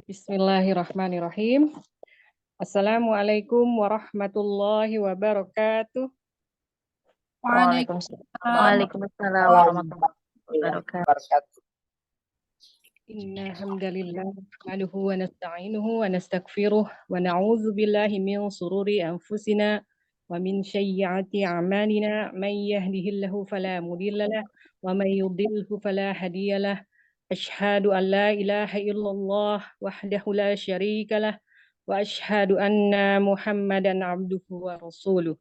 Bismillahirrahmanirrahim. Assalamualaikum warahmatullahi wabarakatuh. Waalaikumsalam warahmatullahi wabarakatuh. Innal hamdalillah nahmaduhu wa nasta'inuhu wa nastaghfiruh wa na'udzu billahi min shururi anfusina wa min sayyiati a'malina may yahdihillahu fala mudilla lahu wa may yudlilhu fala hadiyalah. Asyhadu an la ilaha illallah wahdahu la syarika lah wa asyhadu anna Muhammadan abduhu wa rasuluh.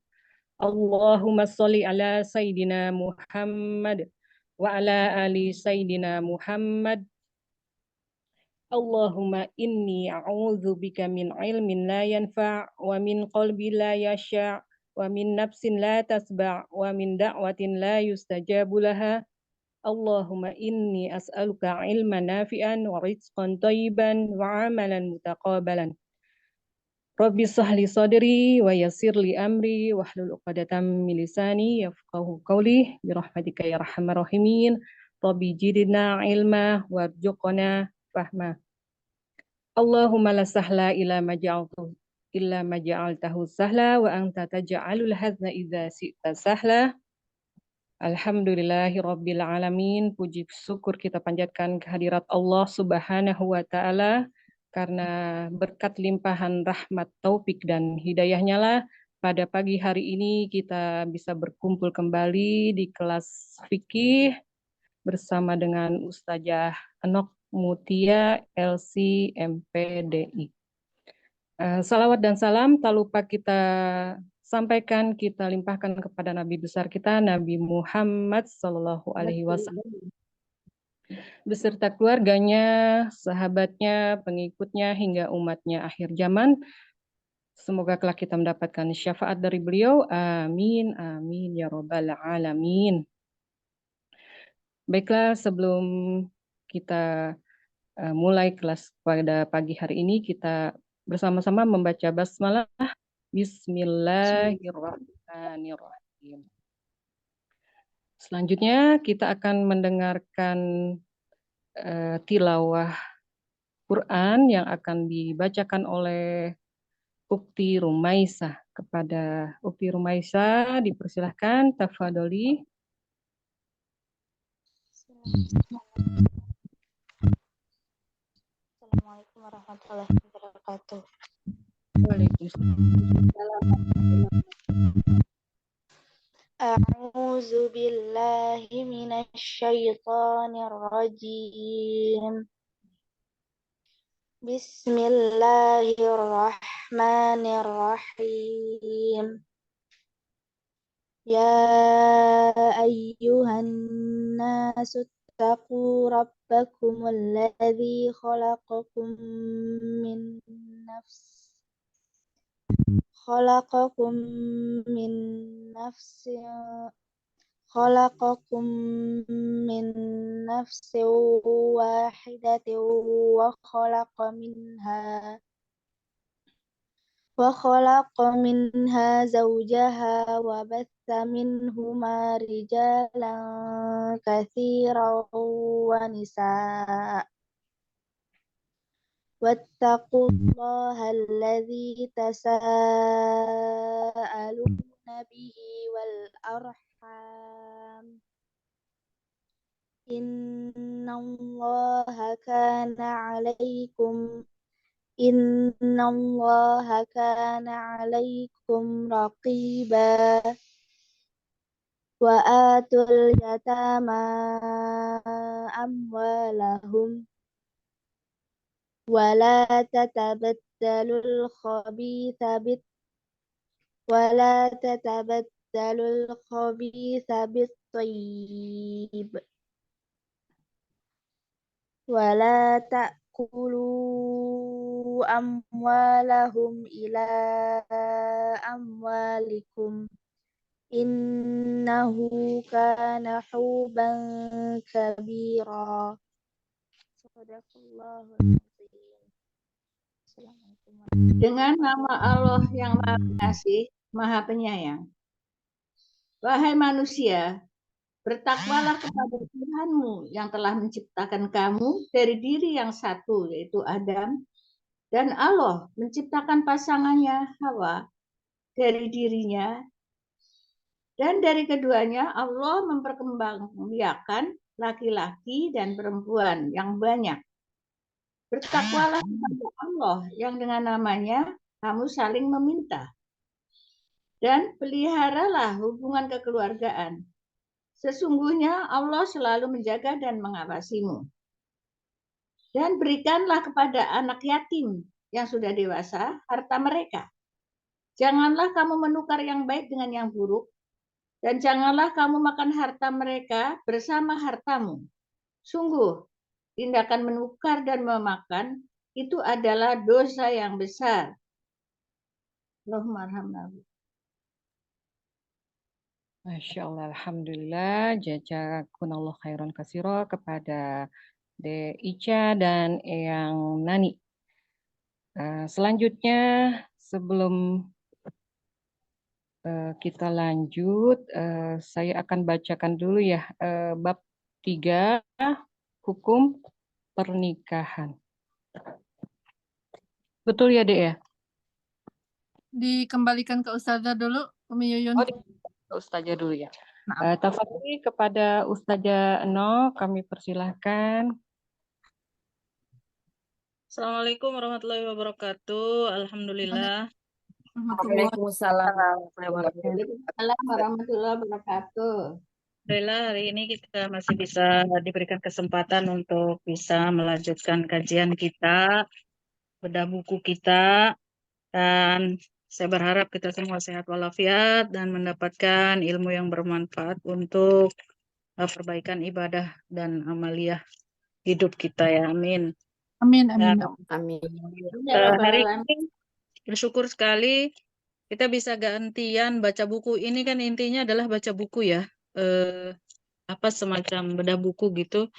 Allahumma sholli ala sayyidina Muhammad wa ala ali sayyidina Muhammad. Allahumma inni a'udzu bika min ilmin la yanfa' wa min qalbin la yasha' wa min nafsin la tasba' wa min da'watin la yustajabu laha. Allahumma inni as'aluka ilman nafi'an wa rizqan thayyiban wa amalan mutaqabbalan. Rabbi sahli sadri wa yassir li amri wahlul 'uqdatam min lisani yafqahu qawli bi rahmatika ya arhamar rahimin. Rabbi zidna ilma warzuqna fahma. Allahumma la sahla illa ma ja'altahu sahla wa anta taj'alul hazna idza syi'ta sahla. Alhamdulillahi rabbil alamin. Puji syukur kita panjatkan kehadirat Allah Subhanahu wa taala karena berkat limpahan rahmat, taufik dan hidayahnya lah pada pagi hari ini kita bisa berkumpul kembali di kelas fikih bersama dengan Ustazah Enok Mutia LC MPDI. Salawat dan salam tak lupa kita sampaikan, kita limpahkan kepada Nabi besar kita, Nabi Muhammad Sallallahu Alaihi Wasallam, beserta keluarganya, sahabatnya, pengikutnya, hingga umatnya akhir zaman. Semoga kelak kita mendapatkan syafaat dari beliau. Amin, amin, ya robbal alamin. Baiklah, sebelum kita mulai kelas pada pagi hari ini, kita bersama-sama membaca basmalah. Bismillahirrahmanirrahim. Selanjutnya kita akan mendengarkan tilawah Quran yang akan dibacakan oleh Ukti Rumaisa. Kepada Ukti Rumaisa dipersilahkan, tafadholi. Assalamualaikum warahmatullahi wabarakatuh. Waalaikumsalam. A'udzu billahi minasy syaithanir rajim. Bismillahirrahmanirrahim. Ya ayyuhan nasu اتقوا ربكم الذي خلقكم من نفس واحدة وخلق منها زوجها وبث منهما رجالا كثيرا ونساء واتقوا الله الذي تساءلون به والأرحام إن الله كان عليكم رقيبا وآتوا اليتامى أموالهم ولا تتبدلوا الخبيث بالطيب ولا تأكلوا أموالهم إلى أموالكم إنه كان حوبا كبيرا. Dengan nama Allah yang Maha Pengasih, Maha Penyayang. Wahai manusia, bertakwalah kepada Tuhanmu yang telah menciptakan kamu dari diri yang satu, yaitu Adam, Dan Allah menciptakan pasangannya Hawa dari dirinya, dan dari keduanya Allah memperkembangbiakan laki-laki dan perempuan yang banyak. Bertakwalah kepada Allah yang dengan namanya kamu saling meminta. Dan peliharalah hubungan kekeluargaan. Sesungguhnya Allah selalu menjaga dan mengawasimu. Dan berikanlah kepada anak yatim yang sudah dewasa harta mereka. Janganlah kamu menukar yang baik dengan yang buruk, dan janganlah kamu makan harta mereka bersama hartamu. Sungguh, tindakan menukar dan memakan itu adalah dosa yang besar. Allahumma arhamna. Masya Allah, Alhamdulillah, jazakumullah khairan katsira kepada De Ica dan Eyang Nani. Selanjutnya, sebelum kita lanjut, saya akan bacakan dulu ya bab 3, hukum pernikahan. Betul ya, Dek ya? Dikembalikan ke Ustazah dulu, Umi Yuyun. Oh, Ustazah dulu ya. Tafadholi kepada Ustazah Eno, kami persilahkan. Assalamualaikum warahmatullahi wabarakatuh. Alhamdulillah. Waalaikumsalam. Waalaikumsalam warahmatullahi wabarakatuh. Alhamdulillah hari ini kita masih bisa diberikan kesempatan untuk bisa melanjutkan kajian kita, bedah buku kita, dan saya berharap kita semua sehat walafiat dan mendapatkan ilmu yang bermanfaat untuk perbaikan ibadah dan amaliyah hidup kita ya. Amin. Amin, amin. Amin. Hari ini bersyukur sekali kita bisa gantian baca buku. Ini kan intinya adalah baca buku ya, semacam bedah buku gitu,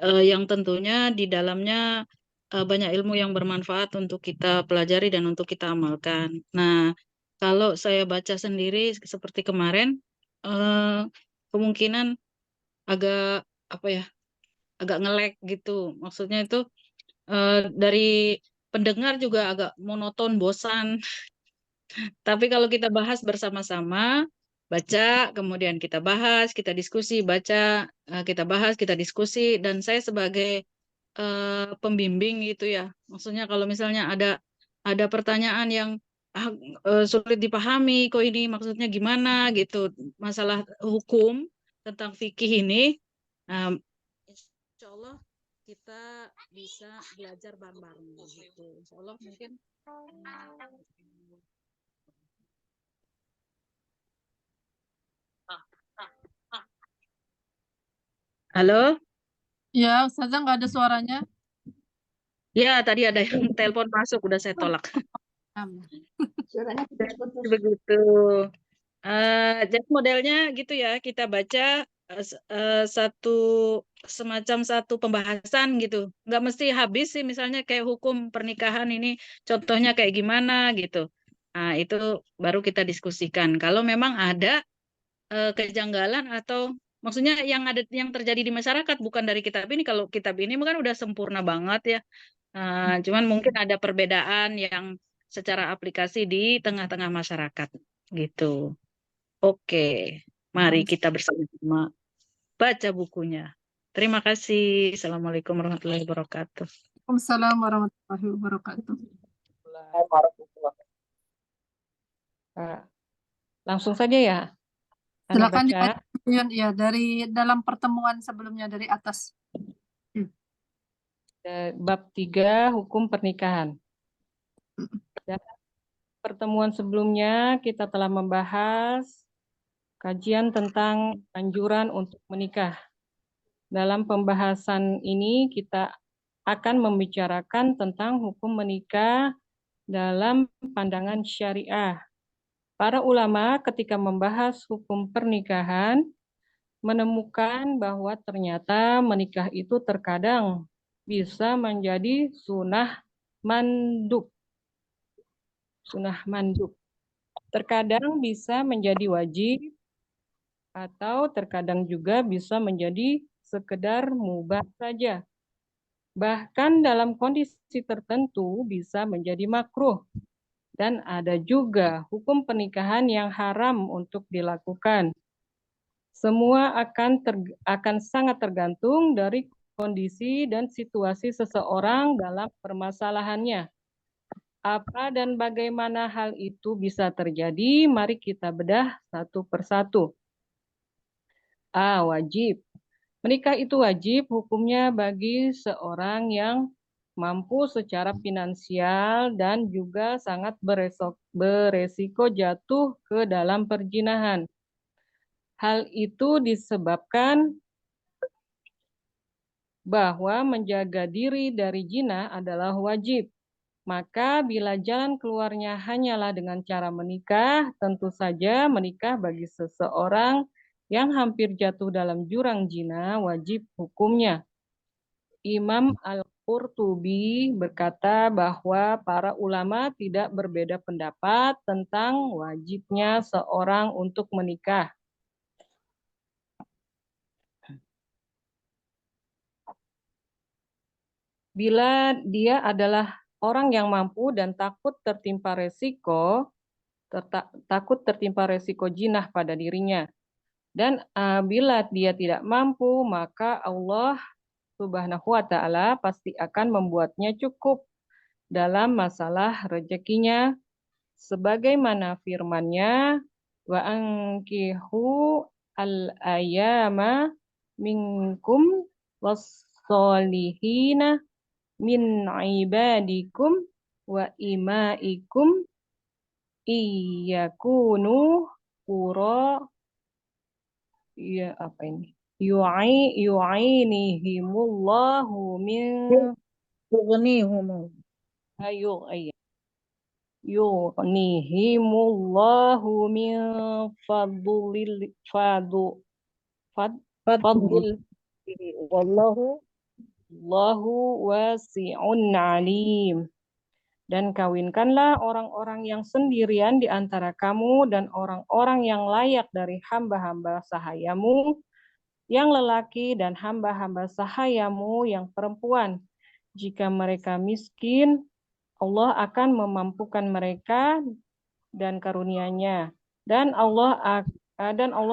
yang tentunya di dalamnya banyak ilmu yang bermanfaat untuk kita pelajari dan untuk kita amalkan. Nah, kalau saya baca sendiri seperti kemarin, kemungkinan agak agak nge-lag gitu. Maksudnya itu dari pendengar juga agak monoton, bosan. Tapi kalau kita bahas bersama-sama, baca, kemudian kita bahas, kita diskusi, baca, kita bahas, kita diskusi, dan saya sebagai pembimbing gitu ya. Maksudnya kalau misalnya ada pertanyaan yang sulit dipahami, kok ini maksudnya gimana gitu, masalah hukum tentang fikih ini, insya Allah kita bisa belajar bareng-bareng gitu. Insya Allah mungkin halo? Ya, Ustazah nggak ada suaranya. Ya, tadi ada yang telepon masuk, udah saya tolak. Suaranya putus-putus. Begitu. Jadi modelnya gitu ya, kita baca semacam satu pembahasan gitu. Nggak mesti habis sih, misalnya kayak hukum pernikahan ini, contohnya kayak gimana gitu. Nah, itu baru kita diskusikan. Kalau memang ada kejanggalan atau maksudnya yang terjadi di masyarakat bukan dari kitab ini. Kalau kitab ini kan udah sempurna banget ya. Cuman mungkin ada perbedaan yang secara aplikasi di tengah-tengah masyarakat gitu. Oke, mari kita bersama-sama baca bukunya. Terima kasih. Assalamualaikum warahmatullahi wabarakatuh. Waalaikumsalam warahmatullahi wabarakatuh. Langsung saja ya. Anda Silakan baca. dibaca ya dari dalam pertemuan sebelumnya dari atas. Bab 3, hukum pernikahan. Dalam pertemuan sebelumnya kita telah membahas kajian tentang anjuran untuk menikah. Dalam pembahasan ini kita akan membicarakan tentang hukum menikah dalam pandangan syariah. Para ulama ketika membahas hukum pernikahan menemukan bahwa ternyata menikah itu terkadang bisa menjadi sunnah mandub. Sunnah mandub. Terkadang bisa menjadi wajib atau terkadang juga bisa menjadi sekedar mubah saja. Bahkan dalam kondisi tertentu bisa menjadi makruh. Dan ada juga hukum pernikahan yang haram untuk dilakukan. Semua akan sangat tergantung dari kondisi dan situasi seseorang dalam permasalahannya. Apa dan bagaimana hal itu bisa terjadi? Mari kita bedah satu persatu. A. Wajib. Menikah itu wajib hukumnya bagi seorang yang mampu secara finansial dan juga sangat beresiko jatuh ke dalam perjinahan. Hal itu disebabkan bahwa menjaga diri dari zina adalah wajib. Maka bila jalan keluarnya hanyalah dengan cara menikah, tentu saja menikah bagi seseorang yang hampir jatuh dalam jurang zina wajib hukumnya. Imam Al-Qurtubi berkata bahwa para ulama tidak berbeda pendapat tentang wajibnya seorang untuk menikah. Bila dia adalah orang yang mampu dan takut tertimpa resiko jinah pada dirinya. Dan bila dia tidak mampu, maka Allah Subhanahu wa Ta'ala pasti akan membuatnya cukup dalam masalah rezekinya, sebagaimana firman-Nya, wa ankihu al-ayama minkum was-solihina min ibadikum wa imaikum iyakunu qura ya apa ini yu'ainihimullahu min Yughnihum. yughnihimullahu min fadlil fadlil Wallahu Allahu wasi'un alim. Dan kawinkanlah orang-orang yang sendirian di antara kamu dan orang-orang yang layak dari hamba-hamba sahayamu yang lelaki dan hamba-hamba sahayamu yang perempuan. Jika mereka miskin, Allah akan memampukan mereka dan karunia-Nya. Dan Allah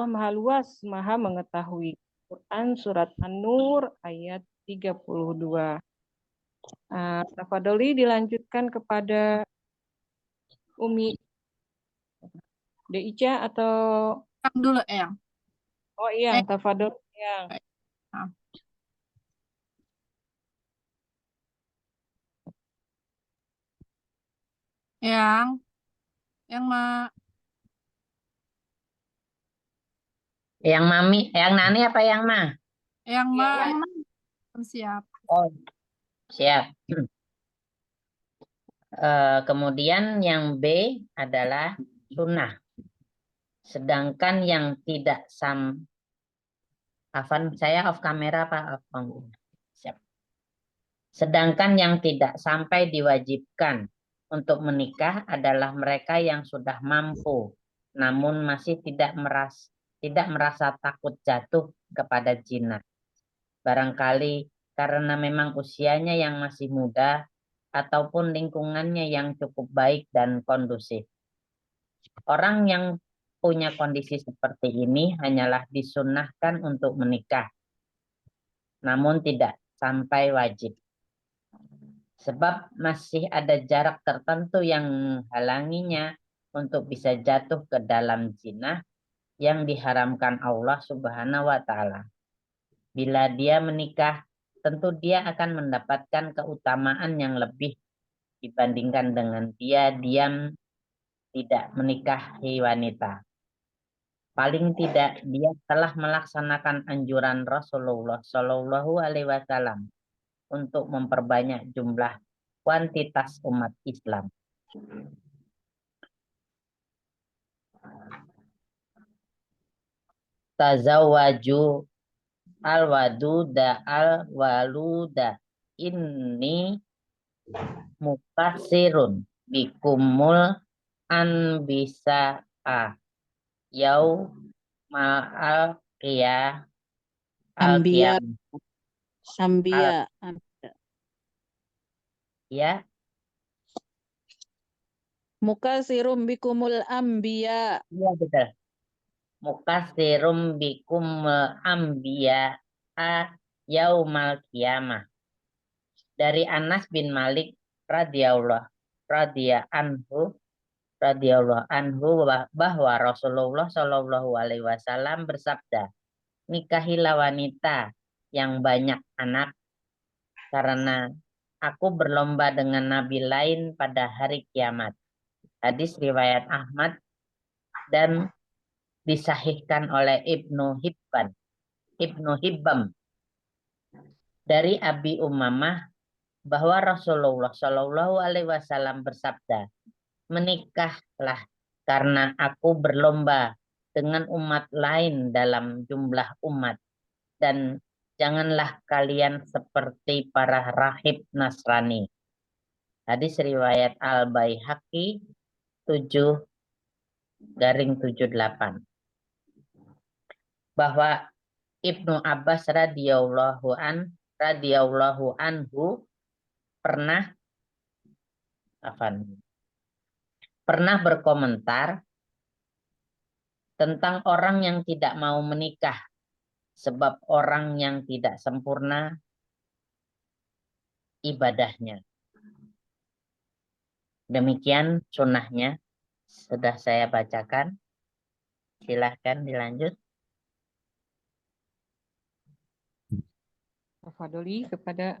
Maha Luas, Maha Mengetahui. Quran Surat An-Nur ayat 32. Tafadholi dilanjutkan kepada Umi Deica atau Yang dulu, Eyang. oh iya, tafadhol yang. Yang Ma. Yang Mami, yang Nani apa yang Ma? Yang Ma. Yang Siap. Oh, siap. Kemudian yang B adalah sunnah. Sedangkan yang tidak Afan, saya off kamera Pak. Siap. Sedangkan yang tidak sampai diwajibkan untuk menikah adalah mereka yang sudah mampu, namun masih tidak merasa takut jatuh kepada zina. Barangkali karena memang usianya yang masih muda ataupun lingkungannya yang cukup baik dan kondusif. Orang yang punya kondisi seperti ini hanyalah disunnahkan untuk menikah, namun tidak sampai wajib. Sebab masih ada jarak tertentu yang menghalanginya untuk bisa jatuh ke dalam zina yang diharamkan Allah Subhanahu wa Ta'ala. Bila dia menikah, tentu dia akan mendapatkan keutamaan yang lebih dibandingkan dengan dia diam tidak menikahi wanita. Paling tidak dia telah melaksanakan anjuran Rasulullah Shallallahu Alaihi Wasallam untuk memperbanyak jumlah kuantitas umat Islam. Tazawwaju al-waduda al-waluda inni mukasirun bikumul anbisa yau ma'al qiyam Ambia. Sambia. Ya, Mukasirum bikumul anbiya. iya betul. Mukasirum bikum ambiya yaumal qiyamah. Dari Anas bin Malik radhiyallahu anhu bahwa Rasulullah Shallallahu alaihi wasallam bersabda, nikahilah wanita yang banyak anak karena aku berlomba dengan nabi lain pada hari kiamat. Hadis riwayat Ahmad dan disahihkan oleh Ibnu Hibbam dari Abi Umamah bahwa Rasulullah Shallallahu alaihi wasallam bersabda, menikahlah karena aku berlomba dengan umat lain dalam jumlah umat, dan janganlah kalian seperti para rahib Nasrani. Hadis riwayat Al-Baihaqi 7/78. Bahwa Ibnu Abbas radhiyallahu anhu pernah berkomentar tentang orang yang tidak mau menikah sebab orang yang tidak sempurna ibadahnya. Demikian sunnahnya sudah saya bacakan. Silahkan dilanjut. Tafadholi kepada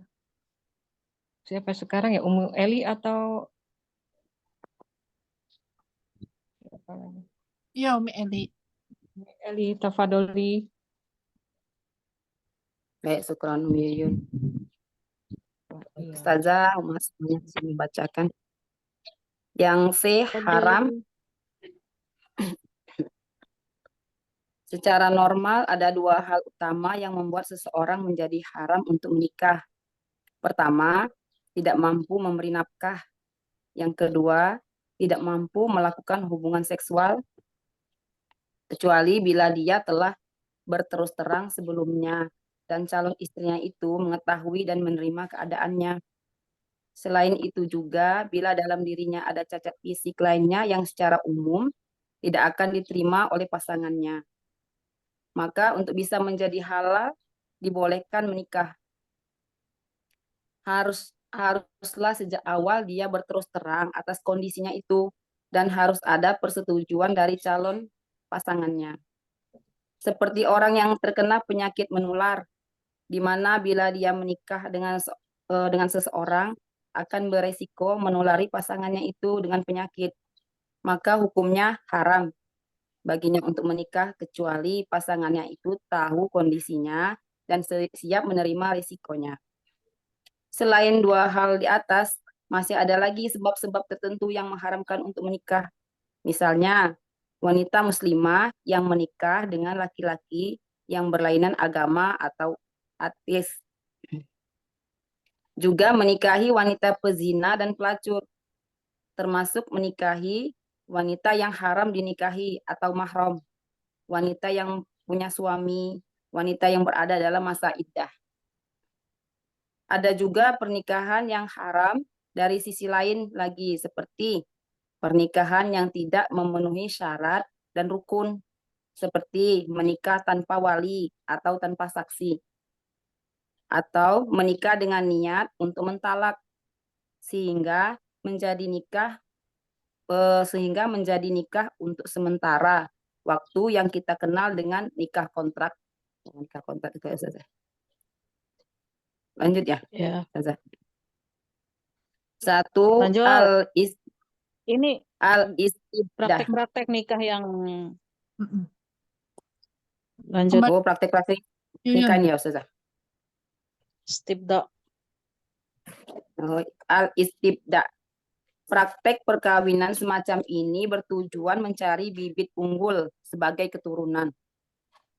siapa sekarang ya, Ummu Eli atau siapa lagi? Ya, Umi Eli. Ummu Eli, tafadholi. Baik, syukran Umi Yuyun. Iya. Ustazah, Mas saya membacakan. Yang C haram. Secara normal ada dua hal utama yang membuat seseorang menjadi haram untuk menikah. Pertama, tidak mampu memberi nafkah. Yang kedua, tidak mampu melakukan hubungan seksual, kecuali bila dia telah berterus terang sebelumnya dan calon istrinya itu mengetahui dan menerima keadaannya. Selain itu juga, bila dalam dirinya ada cacat fisik lainnya yang secara umum tidak akan diterima oleh pasangannya. Maka untuk bisa menjadi halal, dibolehkan menikah. Haruslah sejak awal dia berterus terang atas kondisinya itu, dan harus ada persetujuan dari calon pasangannya. Seperti orang yang terkena penyakit menular, di mana bila dia menikah dengan seseorang akan beresiko menulari pasangannya itu dengan penyakit, maka hukumnya haram baginya untuk menikah kecuali pasangannya itu tahu kondisinya dan siap menerima risikonya. Selain dua hal di atas, masih ada lagi sebab-sebab tertentu yang mengharamkan untuk menikah. Misalnya, wanita muslimah yang menikah dengan laki-laki yang berlainan agama atau ateis. Juga menikahi wanita pezina dan pelacur, termasuk menikahi wanita yang haram dinikahi atau mahram, wanita yang punya suami, wanita yang berada dalam masa iddah. Ada juga pernikahan yang haram dari sisi lain lagi, seperti pernikahan yang tidak memenuhi syarat dan rukun, seperti menikah tanpa wali atau tanpa saksi, atau menikah dengan niat untuk mentalak sehingga menjadi nikah untuk sementara waktu yang kita kenal dengan nikah kontrak. Nikah kontrak itu saja. Lanjut ya. Ya. Satu, Lanjut. Ini al-istibdah. praktek-praktek nikah yang Mm-mm. lanjut. Oh, praktek-praktek nikah ya, Ustazah. Istibda. Oh, al-istibdah. Praktek perkawinan semacam ini bertujuan mencari bibit unggul sebagai keturunan.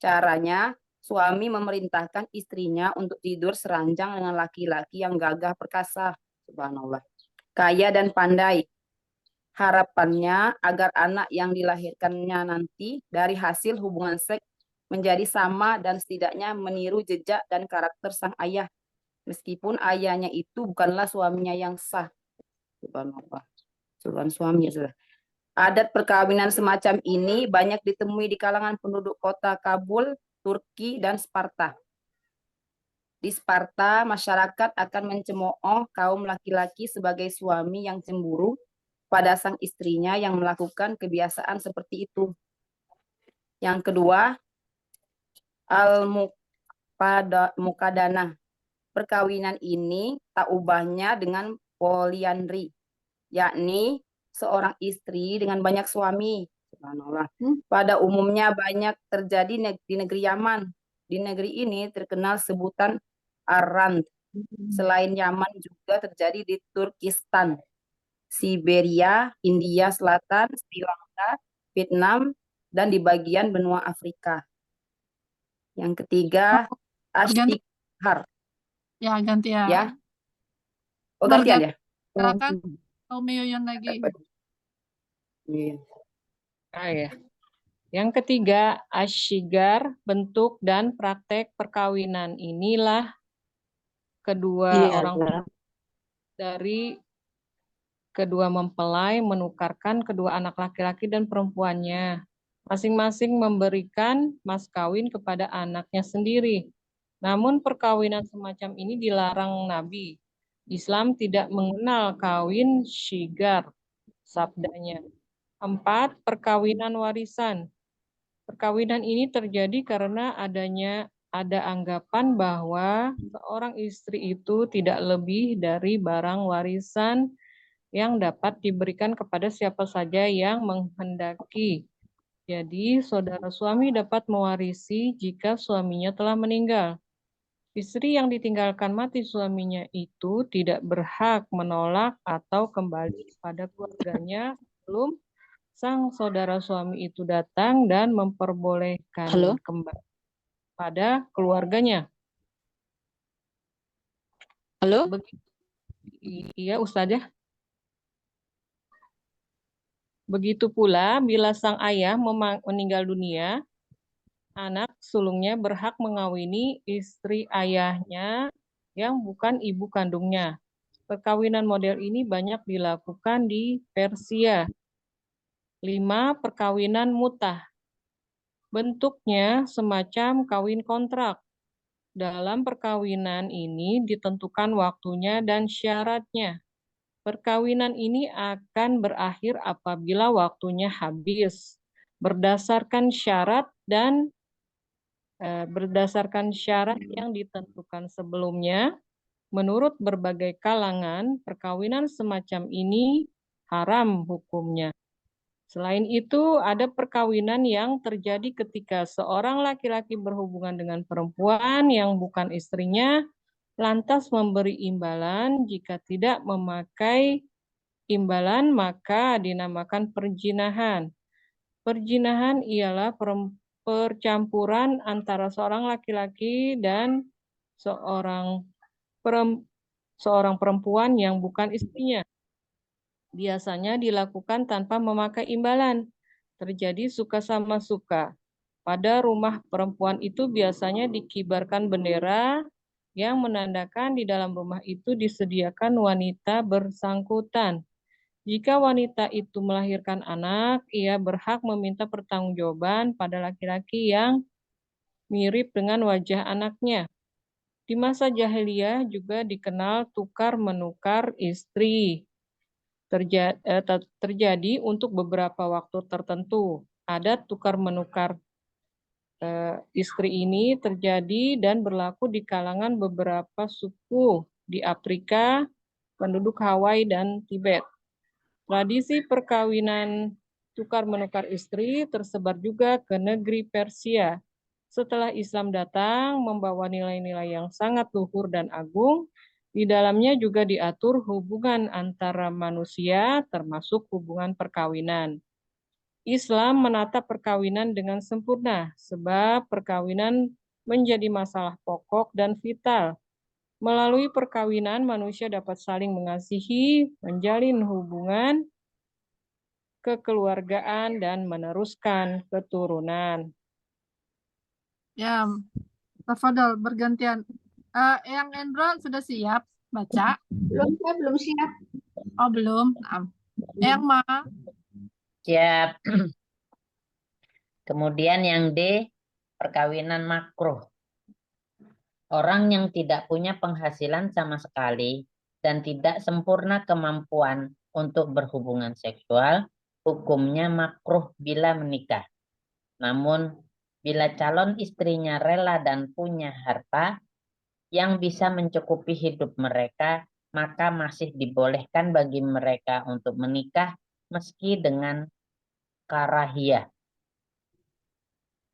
Caranya, suami memerintahkan istrinya untuk tidur seranjang dengan laki-laki yang gagah perkasa, subhanallah, kaya dan pandai. Harapannya agar anak yang dilahirkannya nanti dari hasil hubungan seks menjadi sama dan setidaknya meniru jejak dan karakter sang ayah. meskipun ayahnya itu bukanlah suaminya yang sah. Subhanallah. Subhan suami ya sudah. Adat perkawinan semacam ini banyak ditemui di kalangan penduduk kota Kabul, Turki, dan Sparta. Di Sparta, masyarakat akan mencemooh kaum laki-laki sebagai suami yang cemburu pada sang istrinya yang melakukan kebiasaan seperti itu. Yang kedua, al-mukadanah. Perkawinan ini tak ubahnya dengan poliandri, yakni seorang istri dengan banyak suami. Subhanallah. Pada umumnya banyak terjadi di negeri Yaman. Di negeri ini terkenal sebutan Arand. Selain Yaman juga terjadi di Turkistan, Siberia, India Selatan, Sri Lanka, Vietnam, dan di bagian benua Afrika. Yang ketiga, Ganti Ashtihar. ya, ganti ya. Ya. Oh, gantian ya? Silakan, Umi Yuyun lagi. Iya. Ya. Yang ketiga, asyigar, bentuk dan praktek perkawinan. Inilah kedua orang dari kedua mempelai menukarkan kedua anak laki-laki dan perempuannya. Masing-masing memberikan mas kawin kepada anaknya sendiri. Namun perkawinan semacam ini dilarang Nabi. Islam tidak mengenal kawin syigar, sabdanya. 4. Perkawinan warisan. Perkawinan ini terjadi karena ada anggapan bahwa seorang istri itu tidak lebih dari barang warisan yang dapat diberikan kepada siapa saja yang menghendaki. Jadi, saudara suami dapat mewarisi jika suaminya telah meninggal. Istri yang ditinggalkan mati suaminya itu tidak berhak menolak atau kembali pada keluarganya sebelum sang saudara suami itu datang dan memperbolehkan kembali pada keluarganya. Halo? Iya, Ustazah. Begitu pula bila sang ayah meninggal dunia, anak sulungnya berhak mengawini istri ayahnya yang bukan ibu kandungnya. Perkawinan model ini banyak dilakukan di Persia. 5. Perkawinan mutah. Bentuknya semacam kawin kontrak. Dalam perkawinan ini ditentukan waktunya dan syaratnya. Perkawinan ini akan berakhir apabila waktunya habis. Berdasarkan syarat yang ditentukan sebelumnya, menurut berbagai kalangan, perkawinan semacam ini haram hukumnya. Selain itu, ada perkawinan yang terjadi ketika seorang laki-laki berhubungan dengan perempuan yang bukan istrinya, lantas memberi imbalan. Jika tidak memakai imbalan, maka dinamakan perjinahan. Perjinahan ialah percampuran antara seorang laki-laki dan seorang perempuan yang bukan istrinya. Biasanya dilakukan tanpa memakai imbalan. Terjadi suka sama suka. Pada rumah perempuan itu biasanya dikibarkan bendera yang menandakan di dalam rumah itu disediakan wanita bersangkutan. Jika wanita itu melahirkan anak, ia berhak meminta pertanggungjawaban pada laki-laki yang mirip dengan wajah anaknya. Di masa jahiliyah juga dikenal tukar-menukar istri. Terjadi untuk beberapa waktu tertentu. Adat tukar-menukar istri ini terjadi dan berlaku di kalangan beberapa suku di Afrika, penduduk Hawaii, dan Tibet. Tradisi perkawinan tukar-menukar istri tersebar juga ke negeri Persia. Setelah Islam datang, membawa nilai-nilai yang sangat luhur dan agung, di dalamnya juga diatur hubungan antara manusia, termasuk hubungan perkawinan. Islam menata perkawinan dengan sempurna, sebab perkawinan menjadi masalah pokok dan vital. Melalui perkawinan, manusia dapat saling mengasihi, menjalin hubungan kekeluargaan, dan meneruskan keturunan. Ya, tafadhol bergantian. Yang Endro sudah siap baca? Saya belum siap. Oh, belum. Nah, yang Ma. Siap. Kemudian yang D, perkawinan makruh. Orang yang tidak punya penghasilan sama sekali dan tidak sempurna kemampuan untuk berhubungan seksual, hukumnya makruh bila menikah. Namun, bila calon istrinya rela dan punya harta yang bisa mencukupi hidup mereka, maka masih dibolehkan bagi mereka untuk menikah meski dengan karahiyah.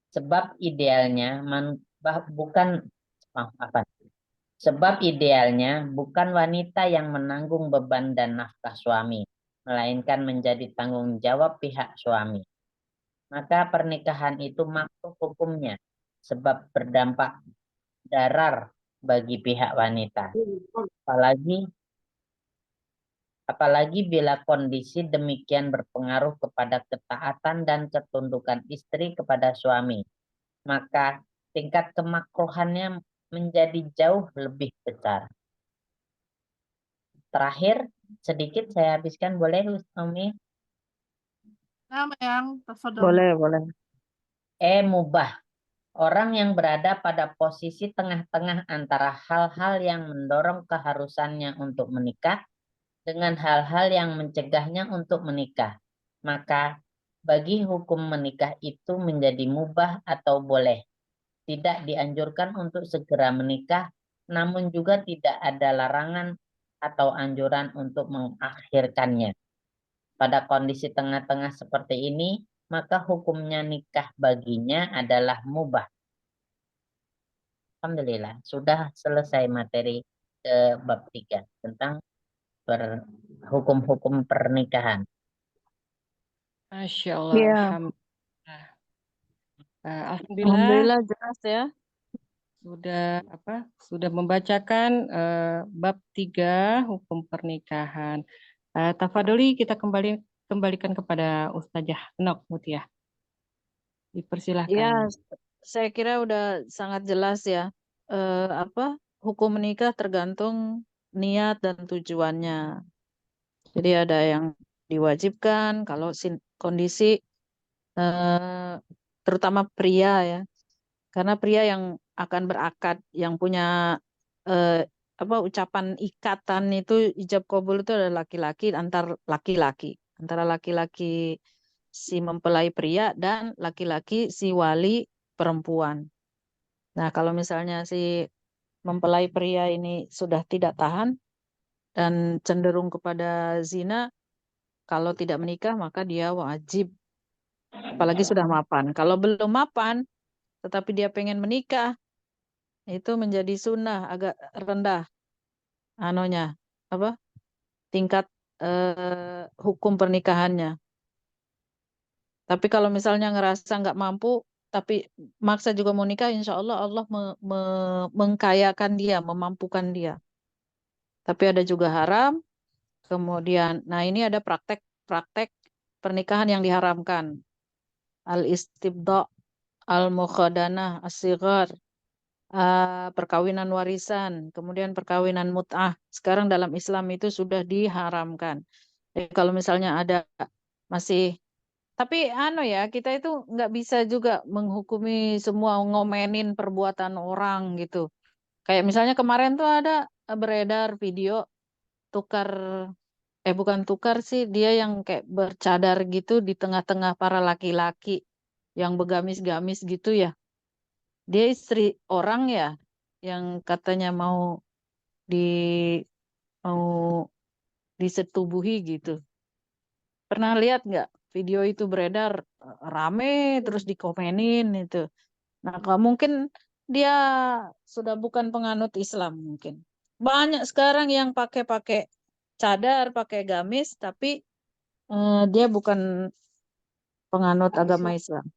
Sebab idealnya bukan wanita yang menanggung beban dan nafkah suami, melainkan menjadi tanggung jawab pihak suami. Maka pernikahan itu makruh hukumnya, sebab berdampak darar bagi pihak wanita. Apalagi bila kondisi demikian berpengaruh kepada ketaatan dan ketundukan istri kepada suami, maka tingkat kemakruhannya menjadi jauh lebih besar. Terakhir, sedikit saya habiskan, boleh Umi? Nama yang tafadhol. boleh. Mubah. Orang yang berada pada posisi tengah-tengah antara hal-hal yang mendorong keharusannya untuk menikah dengan hal-hal yang mencegahnya untuk menikah. Maka bagi hukum menikah itu menjadi mubah atau boleh. Tidak dianjurkan untuk segera menikah, namun juga tidak ada larangan atau anjuran untuk mengakhirkannya. Pada kondisi tengah-tengah seperti ini, maka hukumnya nikah baginya adalah mubah. Alhamdulillah, sudah selesai materi ke bab 3 tentang hukum-hukum pernikahan. Masya Allah. Iya. Alhamdulillah. Alhamdulillah Alhamdulillah jelas ya. sudah membacakan bab 3 hukum pernikahan. Tafadholi kita kembalikan kepada Ustazah Nok Mutia. Dipersilahkan. Ya, saya kira udah sangat jelas ya. Hukum menikah tergantung niat dan tujuannya. Jadi ada yang diwajibkan kalau kondisi terutama pria ya. Karena pria yang akan berakad, yang punya ucapan ikatan itu ijab kabul itu adalah laki-laki antara laki-laki si mempelai pria dan laki-laki si wali perempuan. Nah, kalau misalnya si mempelai pria ini sudah tidak tahan dan cenderung kepada zina, kalau tidak menikah maka dia wajib, apalagi sudah mapan. Kalau belum mapan tetapi dia pengen menikah, itu menjadi sunnah, agak rendah tingkat hukum pernikahannya. Tapi kalau misalnya ngerasa nggak mampu tapi maksa juga mau nikah, insya Allah Allah mengkayakan dia, memampukan dia. Tapi ada juga haram. Kemudian, nah ini ada praktek pernikahan yang diharamkan. Al-istibda, al-mukhadanah, as-sighar, perkawinan warisan, kemudian perkawinan mut'ah. Sekarang dalam Islam itu sudah diharamkan. Jadi kalau misalnya ada masih, tapi kita itu nggak bisa juga menghukumi semua, ngomenin perbuatan orang gitu. Kayak misalnya kemarin tuh ada beredar video bukan tukar sih, dia yang kayak bercadar gitu di tengah-tengah para laki-laki yang begamis-gamis gitu ya. Dia istri orang ya, yang katanya mau disetubuhi gitu. Pernah lihat nggak video itu beredar rame terus dikomenin itu. Nah, kalau mungkin dia sudah bukan penganut Islam mungkin. Banyak sekarang yang pakai cadar, pakai gamis, tapi dia bukan penganut agama Islam.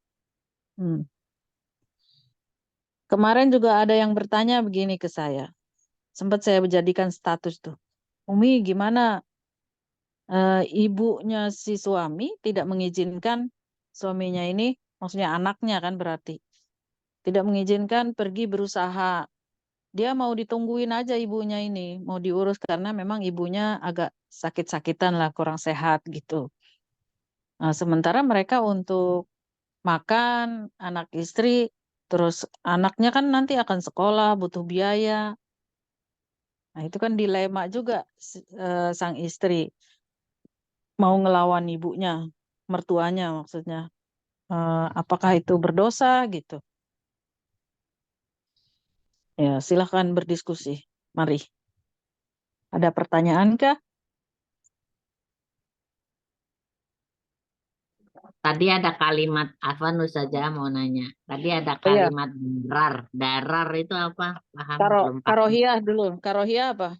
Kemarin juga ada yang bertanya begini ke saya. Sempat saya menjadikan status tuh. Umi, gimana ibunya si suami tidak mengizinkan suaminya ini, maksudnya anaknya kan berarti, tidak mengizinkan pergi berusaha dia mau ditungguin aja ibunya ini, mau diurus karena memang ibunya agak sakit-sakitan lah, kurang sehat gitu. Nah, sementara mereka untuk makan, anak istri, terus anaknya kan nanti akan sekolah, butuh biaya. Nah, itu kan dilema juga sang istri. Mau ngelawan ibunya, mertuanya maksudnya. Apakah itu berdosa gitu? Ya, silahkan berdiskusi. Mari. Ada pertanyaan kah? Tadi ada kalimat apa saja mau nanya. Tadi ada Oh iya, kalimat darar. Darar itu apa? Paham? Belum paham. karohiyah dulu. Karohiyah apa?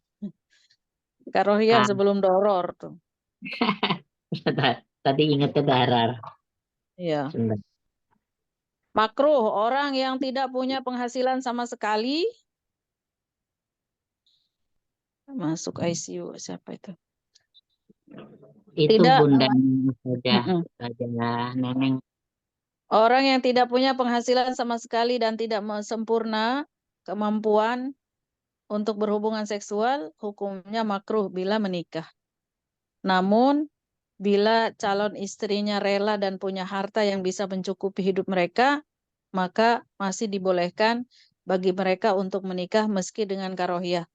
Karohiyah Ka- sebelum doror tuh. Tadi ingatnya darar. Iya. Sebentar. Makruh, orang yang tidak punya penghasilan sama sekali masuk ICU. Siapa itu? Itu Tidak. bundanya saja. Mm-mm. Saja neneng. Orang yang tidak punya penghasilan sama sekali dan tidak sempurna kemampuan untuk berhubungan seksual, hukumnya makruh bila menikah. Namun, bila calon istrinya rela dan punya harta yang bisa mencukupi hidup mereka, maka masih dibolehkan bagi mereka untuk menikah meski dengan karohiyah.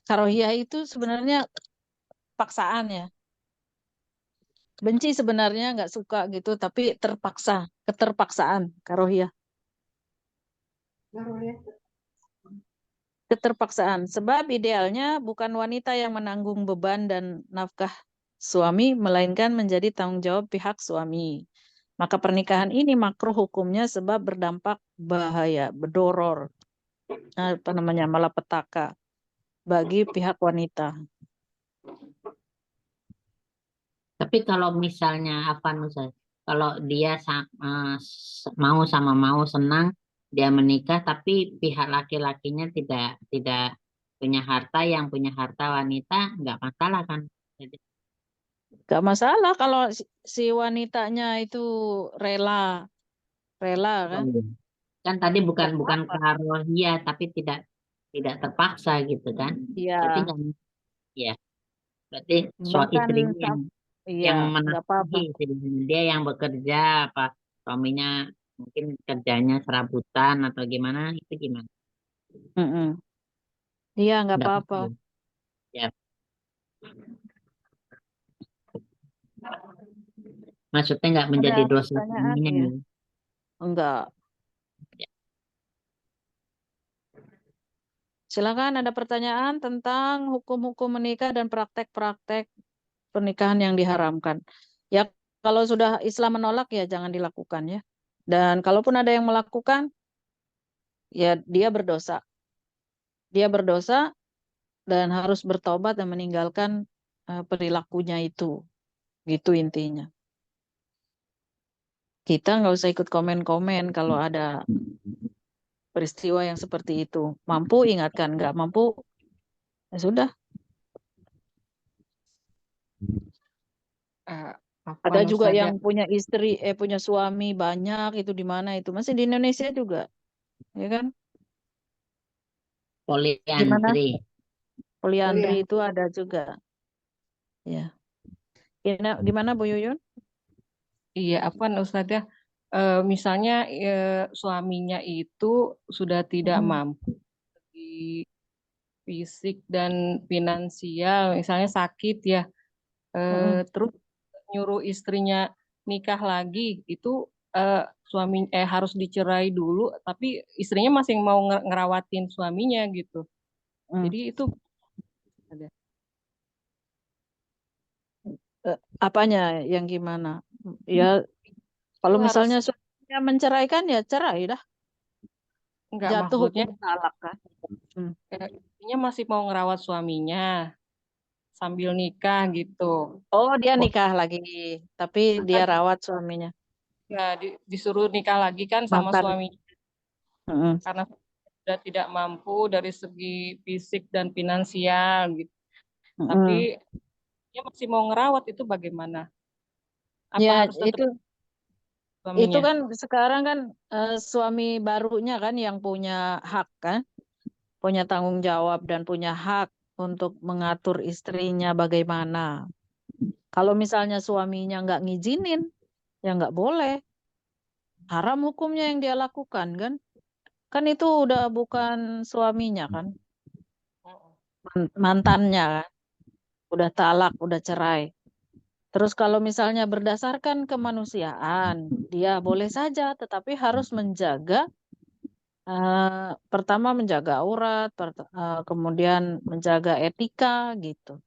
Karohiyah itu sebenarnya paksaan ya. Benci sebenarnya, nggak suka gitu, tapi terpaksa, keterpaksaan karohiyah. Keterpaksaan. Sebab idealnya bukan wanita yang menanggung beban dan nafkah suami, melainkan menjadi tanggung jawab pihak suami. Maka pernikahan ini makruh hukumnya sebab berdampak bahaya, berdoror, malapetaka bagi pihak wanita. Tapi kalau misalnya apa Nusa, kalau dia mau sama mau senang dia menikah, tapi pihak laki-lakinya tidak punya harta, yang punya harta wanita nggak masalah kan? Jadi, Gak masalah kalau si wanitanya itu rela, rela oh kan? iya. Kan tadi bukan Gak bukan apa-apa. karohiyah tapi tidak terpaksa gitu kan? Berarti Iya, nggak ya. Berarti bahkan istrinya iya, yang nggak apa-apa. menafkahi sebenarnya. Dia yang bekerja apa suaminya mungkin kerjanya serabutan atau gimana itu gimana? Mm-mm. Iya, nggak Nggak apa-apa. apa-apa. Ya, maksudnya nggak Ada menjadi dosa pertanyaan suaminya. ya? Enggak. Ya. Silakan ada pertanyaan tentang hukum-hukum menikah dan praktek-praktek pernikahan yang diharamkan. Ya, kalau sudah Islam menolak ya jangan dilakukan ya. Dan kalaupun ada yang melakukan, ya dia berdosa. Dia berdosa dan harus bertobat dan meninggalkan perilakunya itu. Gitu intinya. Kita nggak usah ikut komen-komen kalau ada peristiwa yang seperti itu. Mampu ingatkan, nggak mampu ya sudah. Eh, Ada Afwan juga Ustazah. yang punya istri, punya suami banyak itu di mana itu? Masih di Indonesia juga, ya kan? Gimana? Poliandri. Poliandri Kuliah. itu ada juga. Ya. Gimana Bu Yuyun? Iya, Afwan Ustazah. Misalnya suaminya itu sudah tidak Mm-mm. mampu di fisik dan finansial, misalnya sakit ya, Mm-mm. terus nyuruh istrinya nikah lagi, itu suami harus dicerai dulu, tapi istrinya masih mau ngerawatin suaminya gitu. Mm. Jadi itu ada. Apanya yang gimana? Ya, Itu kalau harus misalnya suaminya menceraikan ya cerai dah. enggak, Jatuh maksudnya hukum talak kan. Hmm. istrinya masih mau ngerawat suaminya sambil nikah gitu. Oh, dia Wah, nikah lagi, tapi dia rawat suaminya. ya, disuruh nikah lagi kan sama Mantan. suaminya Mm-mm. karena sudah tidak mampu dari segi fisik dan finansial gitu. Tapi Mm-mm. dia masih mau ngerawat, itu bagaimana? Apa Ya, harus tetap itu Itu suaminya. kan sekarang kan suami barunya kan yang punya hak kan, punya tanggung jawab dan punya hak untuk mengatur istrinya bagaimana. Kalau misalnya suaminya nggak ngizinin, ya nggak boleh. Haram hukumnya yang dia lakukan kan. Kan itu udah bukan suaminya kan, mantannya kan. Udah talak, udah cerai. Terus kalau misalnya berdasarkan kemanusiaan, dia boleh saja, tetapi harus menjaga, pertama menjaga aurat, kemudian menjaga etika gitu.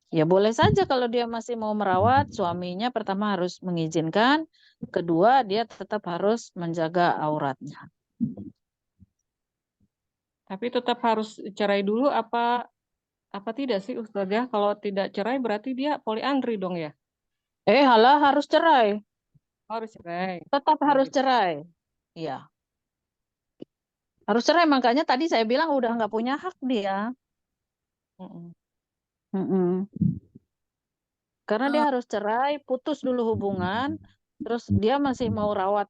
Ya boleh saja kalau dia masih mau merawat, suaminya pertama harus mengizinkan, kedua dia tetap harus menjaga auratnya. Tapi tetap harus cerai dulu apa tidak sih Ustazah? Kalau tidak cerai berarti dia poliandri dong ya? Halah harus cerai, Harus cerai. tetap Oh, harus gitu. cerai. Iya, harus cerai, makanya tadi saya bilang udah nggak punya hak dia. Mm-mm. Mm-mm. Karena dia Eh, harus cerai, putus dulu hubungan, terus dia masih mau rawat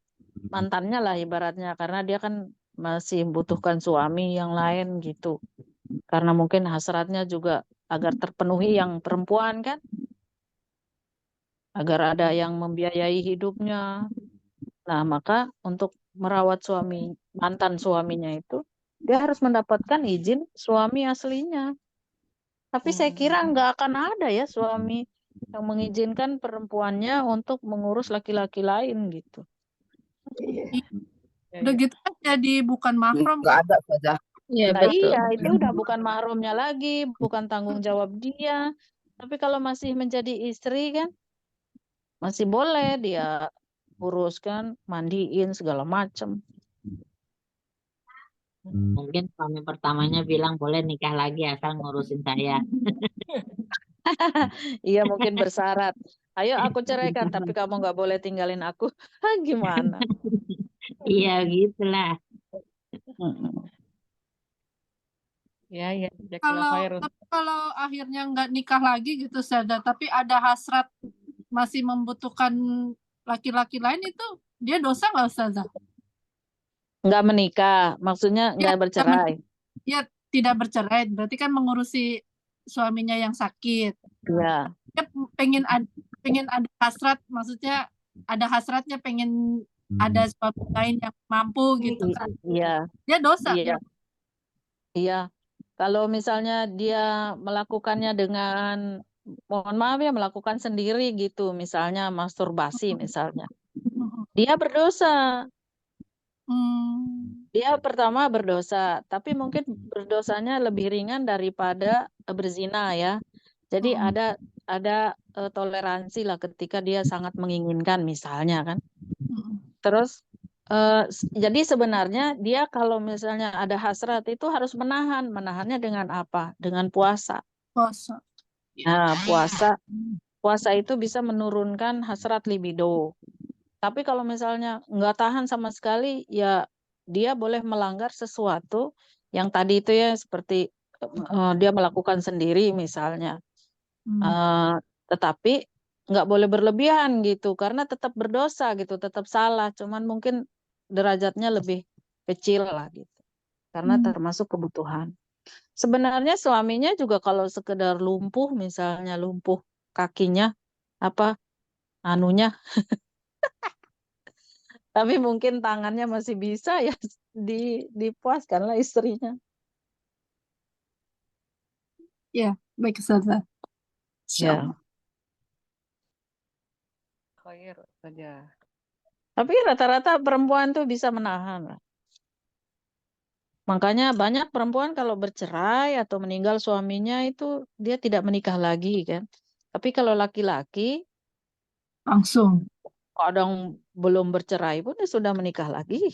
mantannya lah ibaratnya, karena dia kan masih membutuhkan suami yang lain gitu. Karena mungkin hasratnya juga agar terpenuhi yang perempuan kan, agar ada yang membiayai hidupnya. Nah, maka untuk merawat mantan suaminya itu, dia harus mendapatkan izin suami aslinya. Tapi saya kira nggak akan ada ya suami yang mengizinkan perempuannya untuk mengurus laki-laki lain gitu. Ya, Udah ya. gitu kan jadi bukan mahram. Nggak ada saja. Iya Nah betul. iya, itu udah bukan mahrumnya lagi, bukan tanggung jawab dia. Tapi kalau masih menjadi istri kan, masih boleh dia uruskan, mandiin segala macam. Mungkin suami pertamanya bilang boleh nikah lagi asal ngurusin saya. Iya mungkin bersyarat. Ayo aku ceraikan, tapi kamu nggak boleh tinggalin aku. Gimana? Iya gitulah. Mm-mm. Ya, ya. Jazakallah khair. Tapi kalau akhirnya nggak nikah lagi gitu saja, tapi ada hasrat masih membutuhkan laki-laki lain, itu dia dosa nggak Ustazah? Nggak menikah, maksudnya Ya, nggak bercerai. ya tidak bercerai, berarti kan mengurusi suaminya yang sakit. Iya, Dia pengen ada hasrat, maksudnya ada hasratnya pengen ada suami lain yang mampu gitu kan. iya, Dia dosa. iya, iya. Kalau misalnya dia melakukannya dengan, mohon maaf ya, melakukan sendiri gitu, misalnya masturbasi misalnya, dia berdosa. Hmm. Dia pertama berdosa, tapi mungkin berdosanya lebih ringan daripada berzina ya. Jadi ada toleransi lah ketika dia sangat menginginkan misalnya kan. Terus jadi sebenarnya dia kalau misalnya ada hasrat itu harus menahannya dengan apa? Dengan puasa. Puasa. Nah, puasa itu bisa menurunkan hasrat libido. Tapi kalau misalnya nggak tahan sama sekali, ya dia boleh melanggar sesuatu yang tadi itu ya, seperti dia melakukan sendiri misalnya. Eh, tetapi nggak boleh berlebihan gitu, karena tetap berdosa gitu, tetap salah. Cuman mungkin derajatnya lebih kecil lah gitu, karena termasuk kebutuhan. Sebenarnya suaminya juga kalau sekedar lumpuh, misalnya lumpuh kakinya, apa anunya, tapi mungkin tangannya masih bisa ya dipuaskanlah istrinya. Ya, baik Ustazah. Ya, Khair saja. tapi rata-rata perempuan tuh bisa menahan lah. Makanya banyak perempuan kalau bercerai atau meninggal suaminya itu dia tidak menikah lagi kan. Tapi kalau laki-laki Langsung. kadang belum bercerai pun dia sudah menikah lagi.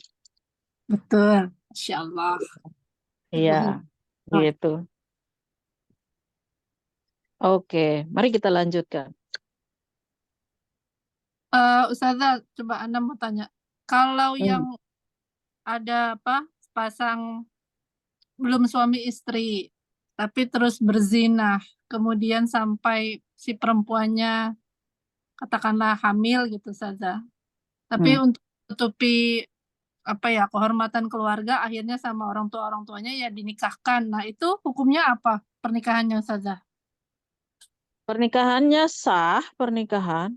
Betul. Insya Allah. Iya, gitu. Oke, mari kita lanjutkan. Ustazah, coba Anda mau tanya. Kalau yang ada pasang belum suami istri, tapi terus berzina, kemudian sampai si perempuannya katakanlah hamil gitu saja. Tapi Hmm. untuk tutupi apa ya kehormatan keluarga akhirnya sama orang tuanya ya dinikahkan. Nah, itu hukumnya apa pernikahannya Ustazah? Pernikahannya sah, pernikahan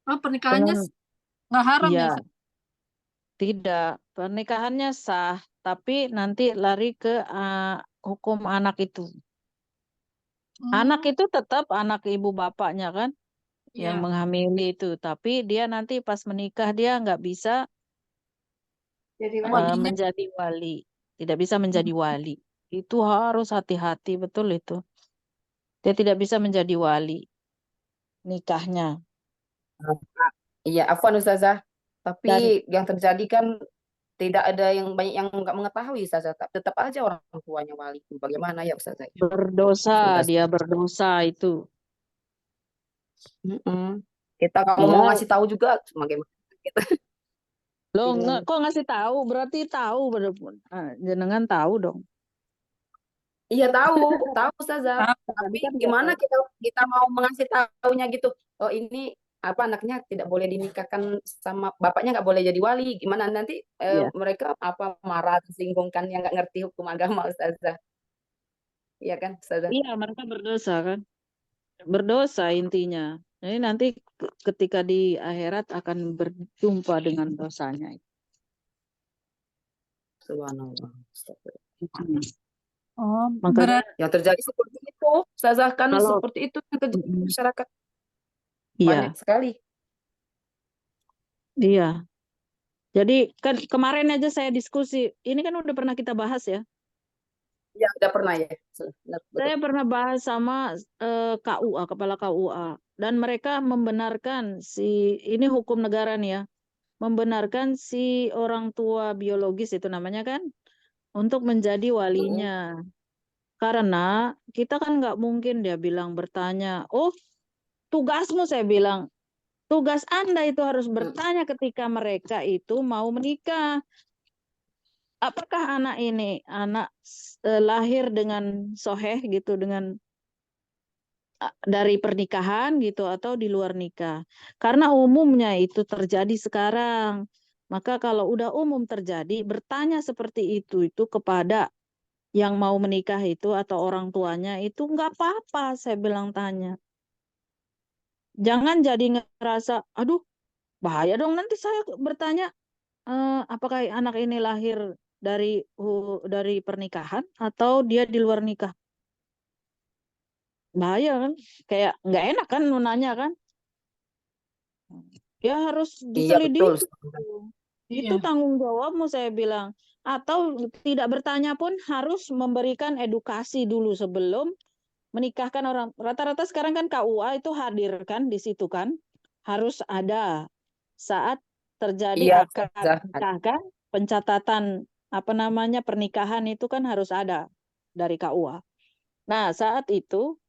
Oh, pernikahannya dengan nggak haram ya ya Ustazah? tidak, pernikahannya sah, tapi nanti lari ke hukum anak itu. Anak Hmm, itu tetap anak ibu bapaknya kan, yang iya. menghamili itu, tapi dia nanti pas menikah dia nggak bisa Jadi Walinya menjadi wali, tidak bisa menjadi wali. Itu harus hati-hati betul itu. Dia tidak bisa menjadi wali nikahnya. Iya, afwan Ustazah. Tapi Dan yang terjadi kan tidak ada yang banyak yang nggak mengetahui Ustazah. Tetap aja orang tuanya wali. Bagaimana ya Ustazah? berdosa, Sudah. dia berdosa itu. Mm-mm. Kita kalau mau Dia ngasih tahu juga bagaimana kita lo bingung. kok ngasih tahu, berarti tahu jenengan tahu dong. Iya tahu Ustazah. ah, Tadi Tapi kan nggak gimana tahu. kita mau mengasih tahunya gitu? Oh ini apa anaknya tidak boleh dinikahkan sama bapaknya nggak boleh jadi wali. Gimana nanti Iya. mereka apa marah tersinggung kan yang nggak ngerti hukum agama Ustazah. Iya kan Ustazah? Iya, mereka berdosa kan. Berdosa intinya. Jadi nanti ketika di akhirat akan berjumpa dengan dosanya. Subhanallah. Astagfirullah. Hmm. oh, Makanya berarti Yang terjadi seperti itu, Ustazah kan kalau seperti itu yang terjadi di masyarakat banyak iya, sekali. iya. Jadi kan kemarin aja saya diskusi. Ini kan udah pernah kita bahas ya. Ya udah pernah ya. Benar, betul. Saya pernah bahas sama KUA, kepala KUA, dan mereka membenarkan ini hukum negara nih ya, membenarkan si orang tua biologis itu namanya kan untuk menjadi walinya. Karena kita kan nggak mungkin dia bilang bertanya, oh tugasmu saya bilang, tugas Anda itu harus bertanya ketika mereka itu mau menikah. Apakah anak ini lahir dengan soheh gitu, dengan dari pernikahan gitu atau di luar nikah. Karena umumnya itu terjadi sekarang. Maka kalau udah umum terjadi, bertanya seperti itu kepada yang mau menikah itu atau orang tuanya itu nggak apa-apa, saya bilang tanya. Jangan jadi ngerasa, aduh bahaya dong nanti saya bertanya, apakah anak ini lahir dari pernikahan atau dia di luar nikah. Bahaya kan, kayak nggak enak kan nanya kan. Ya harus Iya betul. diselidiki. Itu iya. tanggung jawabmu saya bilang. Atau tidak bertanya pun harus memberikan edukasi dulu sebelum menikahkan orang. Rata-rata sekarang kan KUA itu hadir kan di situ kan. Harus ada saat Iya terjadi akad Ustazah. nikah kan, pencatatan apa namanya pernikahan itu kan harus ada dari KUA. Nah, saat itu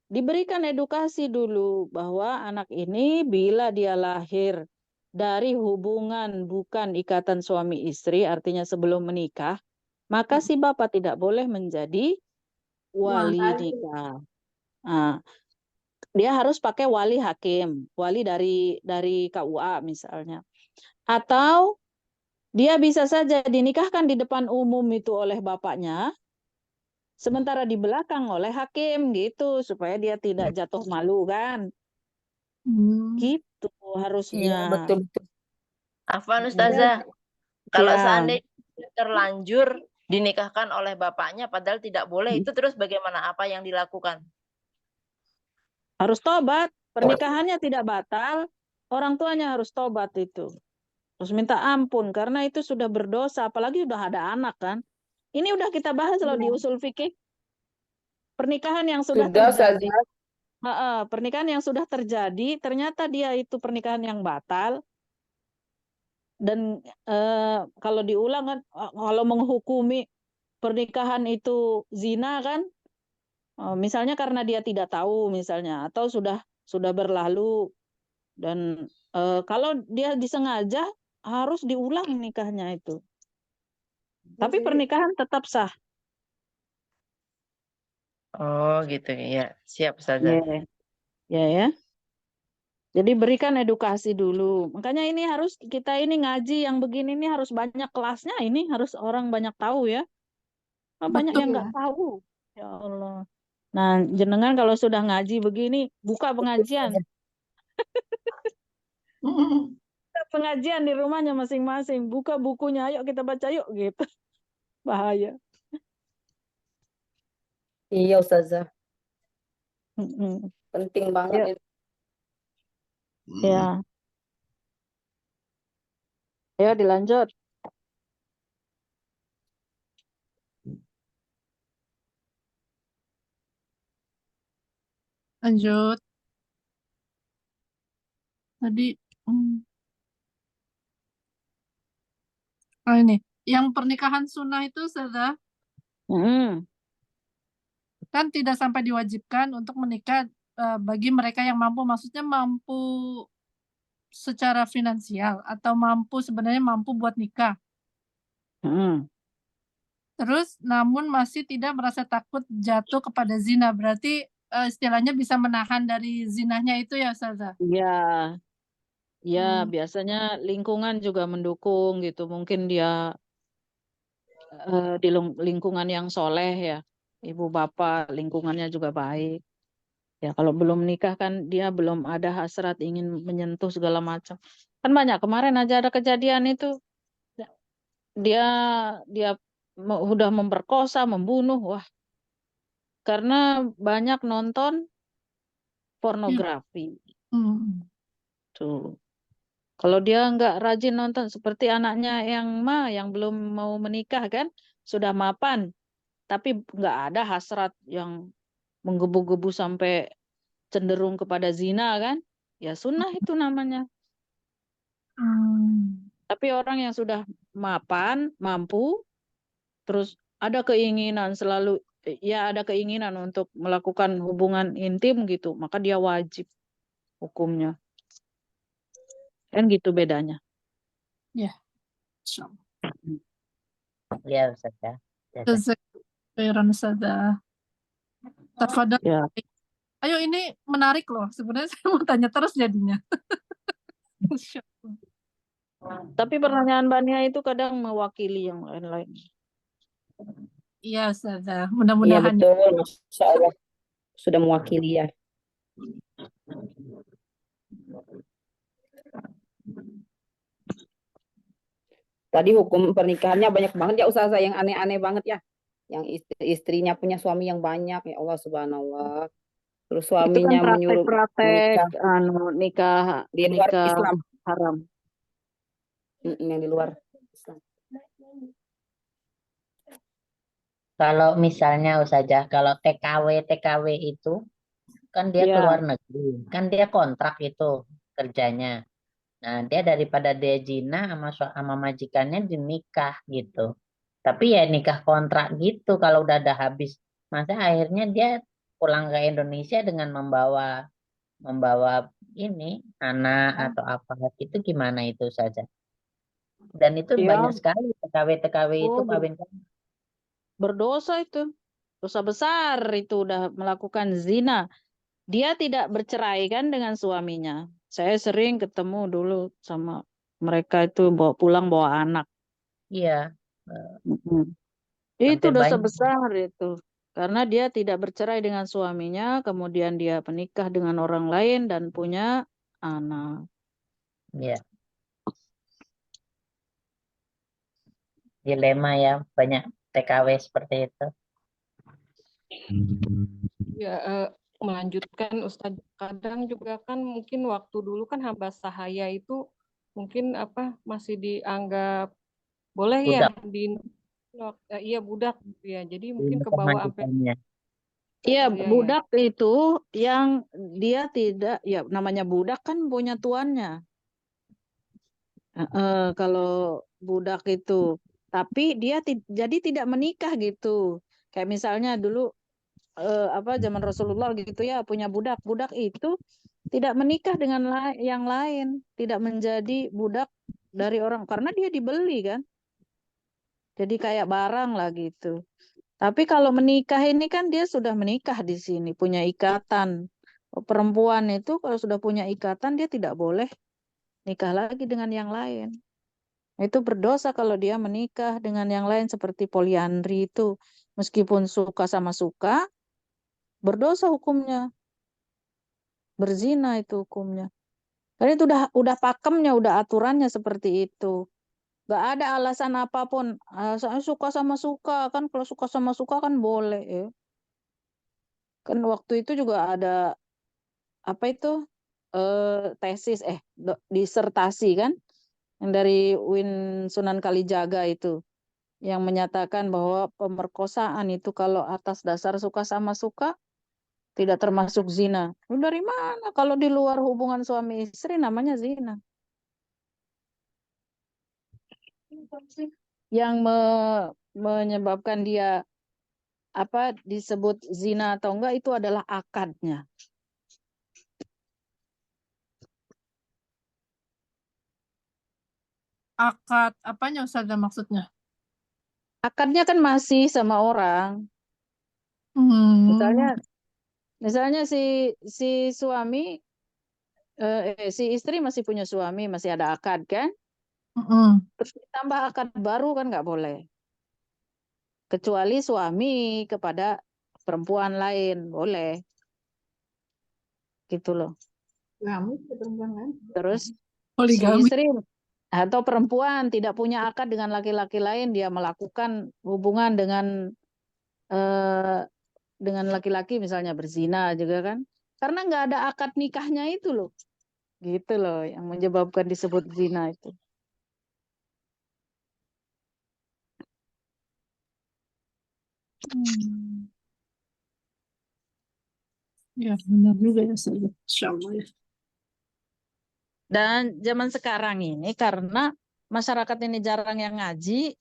diberikan edukasi dulu bahwa anak ini bila dia lahir dari hubungan bukan ikatan suami istri, artinya sebelum menikah, maka si bapak tidak boleh menjadi wali nikah. Nah, dia harus pakai wali hakim, wali dari KUA misalnya. Atau dia bisa saja dinikahkan di depan umum itu oleh bapaknya, sementara di belakang oleh hakim gitu, supaya dia tidak jatuh malu kan. Hmm, Gitu Iya harusnya. betul betul. Afwan Ya, Ustazah, kalau ya. seandainya terlanjur dinikahkan oleh bapaknya padahal tidak boleh, itu terus bagaimana? Apa yang dilakukan? Harus tobat. Pernikahannya tidak batal, orang tuanya harus tobat itu. Terus minta ampun karena itu sudah berdosa, apalagi udah ada anak kan. Ini udah kita bahas loh di usul fikih. Pernikahan yang sudah Sudah terjadi, Ustazah. pernikahan yang sudah terjadi, ternyata dia itu pernikahan yang batal. Dan kalau diulang kan, kalau menghukumi pernikahan itu zina kan, misalnya karena dia tidak tahu misalnya, atau sudah berlalu. Dan kalau dia disengaja harus diulang nikahnya itu. Tapi Jadi pernikahan tetap sah. Oh gitu ya, siap Ustazah. Ya, ya, ya. Jadi berikan edukasi dulu. Makanya ini harus kita ini ngaji yang begini ini harus banyak kelasnya. Ini harus orang banyak tahu ya. Banyak Betul. yang nggak tahu. Ya Allah. Nah, jenengan kalau sudah ngaji begini, buka pengajian. Buka pengajian di rumahnya masing-masing. Buka bukunya, ayo kita baca yuk gitu. Bahaya. Iya Ustazah, Mm-mm. penting banget Ya, itu. ya. Ayo dilanjut. Lanjut. Tadi ini yang pernikahan sunnah itu Ustazah, Mm. kan tidak sampai diwajibkan untuk menikah bagi mereka yang mampu, maksudnya mampu secara finansial atau mampu sebenarnya mampu buat nikah. Mm. Terus namun masih tidak merasa takut jatuh kepada zina. Berarti istilahnya bisa menahan dari zinahnya itu ya Ustazah. Ya, ya Hmm. biasanya lingkungan juga mendukung gitu. Mungkin dia di lingkungan yang soleh ya. Ibu bapak lingkungannya juga baik. Ya kalau belum nikah kan dia belum ada hasrat ingin menyentuh segala macam. Kan banyak kemarin aja ada kejadian itu. Dia dia udah memperkosa, membunuh. Wah, karena banyak nonton pornografi. Hmm. Tuh. Kalau dia nggak rajin nonton seperti anaknya yang belum mau menikah kan, sudah mapan, tapi nggak ada hasrat yang menggebu-gebu sampai cenderung kepada zina kan, ya sunnah itu namanya. Hmm. Tapi orang yang sudah mapan, mampu, terus ada keinginan selalu, ya ada keinginan untuk melakukan hubungan intim gitu, maka dia wajib hukumnya. Kan gitu bedanya. Ya. Insyaallah. Ya Ustazah. Jazakallahu Ustazah. Tafadhol. Ya. Ayo ini menarik loh. Sebenarnya saya mau tanya terus jadinya. Insyaallah. Tapi pertanyaan Bania itu kadang mewakili yang lain-lain. Iya Ustazah. Iya Mudah-mudahan ya. betul, Masya Allah sudah mewakili ya. Tadi hukum pernikahannya banyak banget ya Ustazah, yang aneh-aneh banget ya. Yang istrinya punya suami yang banyak, ya Allah subhanallah. Terus Itu kan suaminya menyuruh praktek-praktek menikah nikah di luar Islam. haram. Yang di luar Islam. Kalau misalnya Ustazah, kalau TKW itu kan dia Ya. keluar negeri, kan dia kontrak itu kerjanya. Nah, dia daripada dia zina sama majikannya dinikah gitu. Tapi ya nikah kontrak gitu kalau udah ada habis. Masa akhirnya dia pulang ke Indonesia dengan membawa ini anak atau apa itu gimana itu saja. Dan itu Ya. banyak sekali TKW itu Oh, kawin. berdosa itu. Dosa besar itu udah melakukan zina. Dia tidak bercerai kan dengan suaminya. Saya sering ketemu dulu sama mereka itu pulang bawa anak. Iya. Itu Sampai dosa banyak. besar itu. Karena dia tidak bercerai dengan suaminya, kemudian dia menikah dengan orang lain dan punya anak. Iya. Dilema ya, banyak TKW seperti itu. Ya, melanjutkan Ustadz, kadang juga kan mungkin waktu dulu kan hamba sahaya itu mungkin masih dianggap boleh ya Budak. iya budak gitu ya. Jadi mungkin ke Nikah bawah sampai majikannya. Iya, iya ya. budak itu yang dia tidak, ya namanya budak kan punya tuannya. Kalau budak itu, tapi dia jadi tidak menikah gitu. Kayak misalnya dulu zaman Rasulullah gitu ya punya budak. Budak itu tidak menikah dengan yang lain, tidak menjadi budak dari orang karena dia dibeli kan. Jadi kayak barang lah gitu. Tapi kalau menikah ini kan dia sudah menikah di sini, punya ikatan. Perempuan itu kalau sudah punya ikatan dia tidak boleh nikah lagi dengan yang lain. Itu berdosa kalau dia menikah dengan yang lain seperti poliandri itu. Meskipun suka sama suka, berdosa hukumnya. Berzina itu hukumnya. Karena itu udah pakemnya, udah aturannya seperti itu. Gak ada alasan apapun. Saya suka sama suka kan, kalau suka sama suka kan boleh ya. Kan waktu itu juga ada apa itu tesis disertasi kan yang dari Win Sunan Kalijaga itu yang menyatakan bahwa pemerkosaan itu kalau atas dasar suka sama suka tidak termasuk zina. Dari mana kalau di luar hubungan suami istri namanya zina? Yang menyebabkan dia apa disebut zina atau enggak itu adalah akadnya. Akad apanya Ustazah maksudnya? Akadnya kan masih sama orang. Misalnya si suami si istri masih punya suami, masih ada akad kan? Terus ditambah akad baru kan nggak boleh. Kecuali suami kepada perempuan lain boleh. Gitu loh. Terus si istri atau perempuan tidak punya akad dengan laki-laki lain, dia melakukan hubungan dengan laki-laki misalnya berzina juga kan, karena nggak ada akad nikahnya itu loh, gitu loh yang menyebabkan disebut zina itu. Ya benar juga ya Ustazah. Insyaallah ya. Dan zaman sekarang ini karena masyarakat ini jarang yang ngaji,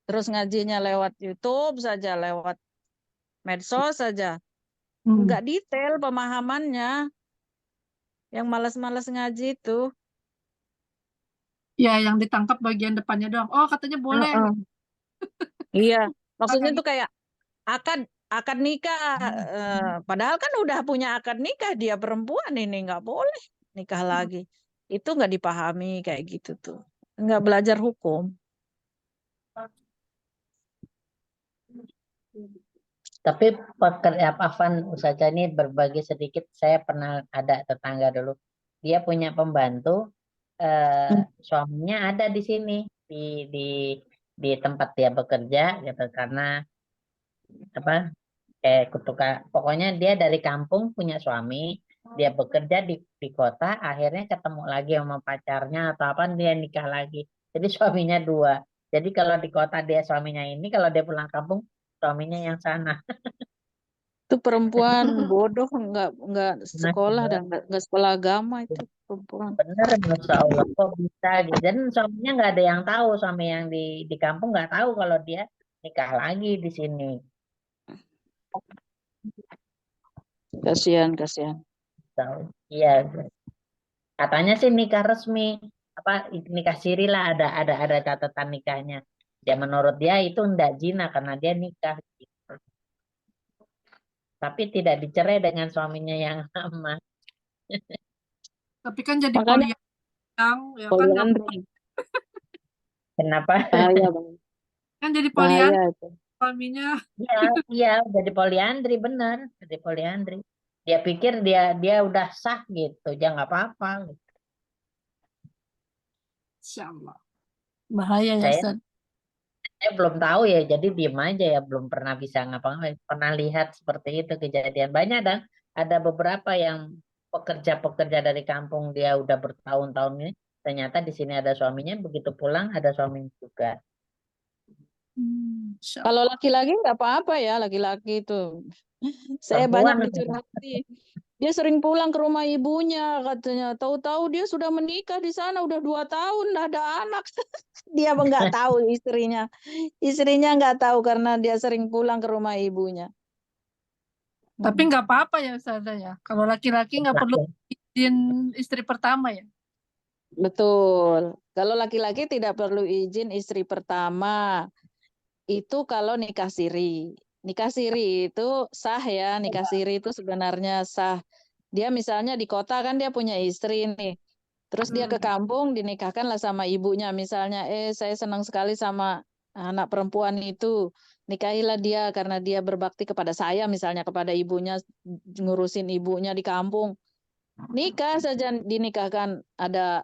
terus ngajinya lewat YouTube saja, lewat medsos saja, nggak detail pemahamannya. Yang malas-malas ngaji itu. Ya, yang ditangkap bagian depannya doang. Oh, katanya boleh. Iya, maksudnya tuh kayak akad nikah. Padahal kan udah punya akad nikah, dia perempuan ini nggak boleh nikah lagi. Itu nggak dipahami kayak gitu tuh. Nggak belajar hukum. Tapi Afan Ustazah ini berbagi sedikit, saya pernah ada tetangga dulu, dia punya pembantu, suaminya ada di sini di tempat dia bekerja gitu, karena apa pokoknya dia dari kampung punya suami, dia bekerja di kota, akhirnya ketemu lagi sama pacarnya atau apa, dia nikah lagi, jadi suaminya dua. Jadi kalau di kota dia suaminya ini, kalau dia pulang kampung suaminya yang sana. Itu perempuan bodoh, nggak sekolah dan nggak sekolah agama itu perempuan. Bener, Masya Allah, kok bisa gitu. Dan suaminya nggak ada yang tahu, suami yang di kampung nggak tahu kalau dia nikah lagi di sini. Kasihan. Tahu. Iya, katanya sih nikah resmi, apa nikah siri lah, ada catatan nikahnya. Ya menurut dia itu enggak zina karena dia nikah gitu. Tapi tidak dicerai dengan suaminya yang lama. Tapi kan jadi Makanya ya kan poliandri. Kenapa? Bahaya Bang. kan jadi Bahaya poliandri itu. suaminya. Iya, jadi poliandri benar, jadi poliandri. Dia pikir dia udah sah gitu, jangan apa-apa. Gitu. Insyaallah. Bahaya ya Ustaz. Saya belum tahu ya, jadi diem aja ya, belum pernah bisa ngapa-ngapain. Pernah lihat seperti itu kejadian banyak, dan ada beberapa yang pekerja-pekerja dari kampung, dia udah bertahun-tahun ini, ternyata di sini ada suaminya, begitu pulang ada suaminya juga. Kalau laki-laki nggak apa-apa ya, laki-laki itu. Saya Perempuan banyak dicurhati. Dia sering pulang ke rumah ibunya katanya. Tahu-tahu dia sudah menikah di sana udah 2 tahun, udah ada anak. Dia nggak tahu istrinya. Istrinya nggak tahu karena dia sering pulang ke rumah ibunya. Tapi nggak apa-apa ya Ustazah ya. Kalau laki-laki nggak perlu izin istri pertama ya. Betul. Kalau laki-laki tidak perlu izin istri pertama. Itu kalau nikah siri. Nikah siri itu sah ya. Nikah siri itu sebenarnya sah. Dia misalnya di kota kan dia punya istri nih. Terus dia ke kampung dinikahkanlah sama ibunya misalnya, saya senang sekali sama anak perempuan itu. Nikahilah dia karena dia berbakti kepada saya misalnya, kepada ibunya, ngurusin ibunya di kampung. Nikah saja dinikahkan, ada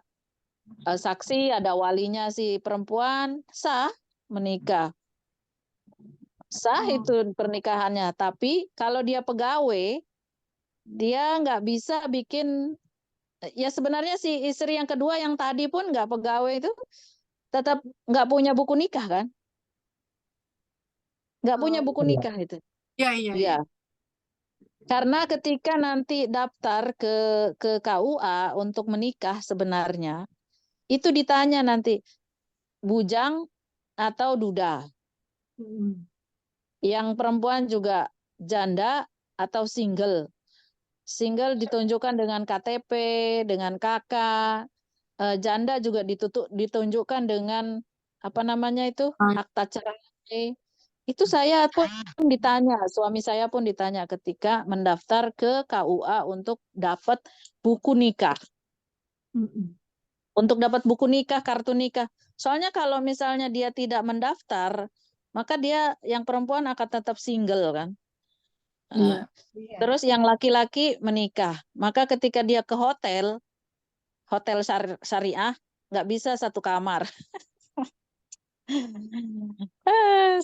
saksi, ada walinya si perempuan, sah menikah. Sah itu pernikahannya. Tapi kalau dia pegawai, dia nggak bisa bikin, ya sebenarnya si istri yang kedua yang tadi pun nggak pegawai itu tetap nggak punya buku nikah kan? Nggak punya buku nikah itu. Iya, iya, iya. Iya. Karena ketika nanti daftar ke KUA untuk menikah sebenarnya, itu ditanya nanti bujang atau duda. Yang perempuan juga janda atau single. Single ditunjukkan dengan KTP, dengan KK. Janda juga ditunjukkan dengan apa namanya itu, akta cerai. Itu saya pun ditanya, suami saya pun ditanya ketika mendaftar ke KUA untuk dapat buku nikah. Untuk dapat buku nikah, kartu nikah. Soalnya kalau misalnya dia tidak mendaftar, maka dia yang perempuan akan tetap single kan. Iya. Terus yang laki-laki menikah. Maka ketika dia ke hotel syariah, nggak bisa satu kamar.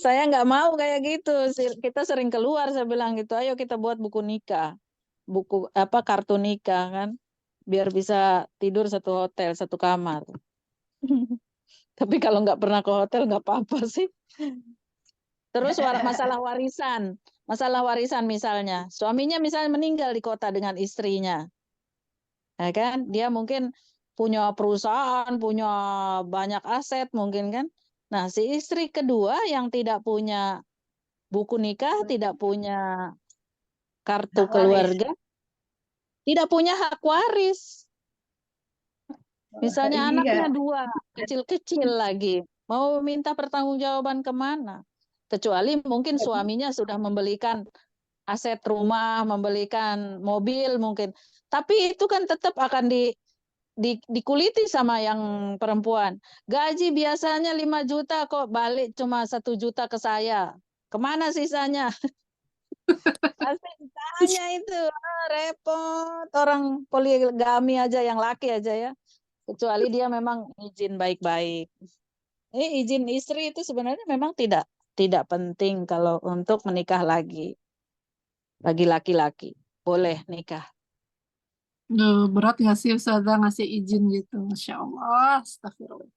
Saya nggak mau kayak gitu. Kita sering keluar, saya bilang gitu, ayo kita buat buku nikah. Buku apa, kartu nikah kan. Biar bisa tidur satu hotel, satu kamar. Tapi kalau nggak pernah ke hotel nggak apa-apa sih. Terus masalah warisan misalnya, suaminya misalnya meninggal di kota dengan istrinya, ya kan? Dia mungkin punya perusahaan, punya banyak aset mungkin kan. Nah, si istri kedua yang tidak punya buku nikah, tidak punya kartu keluarga, tidak punya hak waris. Misalnya anaknya dua, kecil-kecil lagi, mau minta pertanggungjawaban kemana? Kecuali mungkin suaminya sudah membelikan aset rumah, membelikan mobil mungkin. Tapi itu kan tetap akan dikuliti sama yang perempuan. Gaji biasanya 5 juta kok balik cuma 1 juta ke saya. Kemana sisanya? Pasti ditanya itu. Repot. Orang poligami aja, yang laki aja ya. Kecuali dia memang izin baik-baik. Izin istri itu sebenarnya memang tidak penting kalau untuk menikah lagi. Bagi laki-laki boleh nikah. Berat nggak sih Ustazah ngasih izin gitu? Masya Allah, astagfirullah.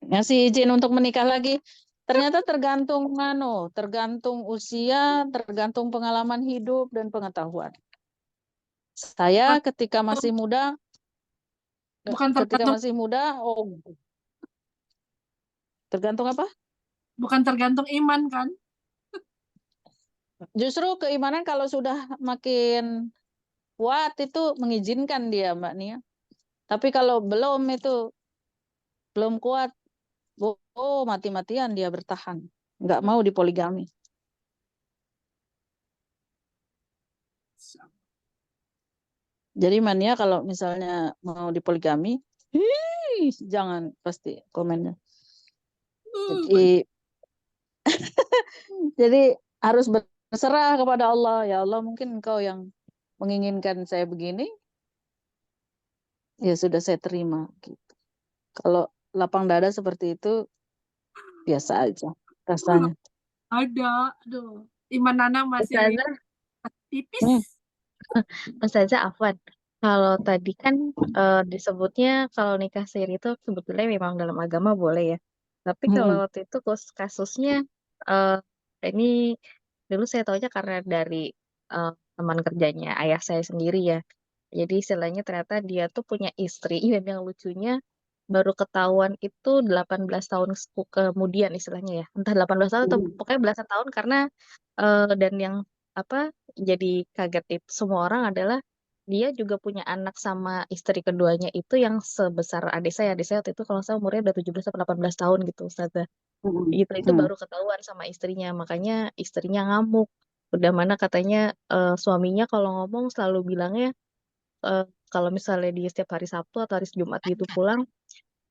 Ngasih izin untuk menikah lagi ternyata tergantung usia, tergantung pengalaman hidup dan pengetahuan. Saya ketika masih muda, tergantung apa? Bukan tergantung iman kan? Justru keimanan kalau sudah makin kuat itu mengizinkan dia, Mbak Nia. Tapi kalau belum kuat, mati-matian dia bertahan, nggak mau dipoligami. Jadi Mania kalau misalnya mau dipoligami, jangan pasti komennya. Jadi harus berserah kepada Allah. Ya Allah, mungkin Engkau yang menginginkan saya begini, ya sudah saya terima. Gitu. Kalau lapang dada seperti itu, biasa aja rasanya. Ada, aduh, iman Nana masih tipis. Ustazah Afwan, kalau tadi kan disebutnya kalau nikah siri itu sebetulnya memang dalam agama boleh ya. Tapi kalau waktu itu kasusnya ini dulu saya tahunya karena dari teman kerjanya ayah saya sendiri ya. Jadi istilahnya ternyata dia tuh punya istri dan yang lucunya baru ketahuan itu 18 tahun kemudian istilahnya ya. Entah 18 tahun atau pokoknya belasan tahun karena dan yang apa jadi kaget itu semua orang adalah dia juga punya anak sama istri keduanya itu yang sebesar adik saya. Adik saya waktu itu kalau saya umurnya udah 17 atau 18 tahun gitu Ustazah. Itu baru ketahuan sama istrinya, makanya istrinya ngamuk. Udah mana katanya suaminya kalau ngomong selalu bilangnya kalau misalnya di setiap hari Sabtu atau hari Jumat gitu pulang,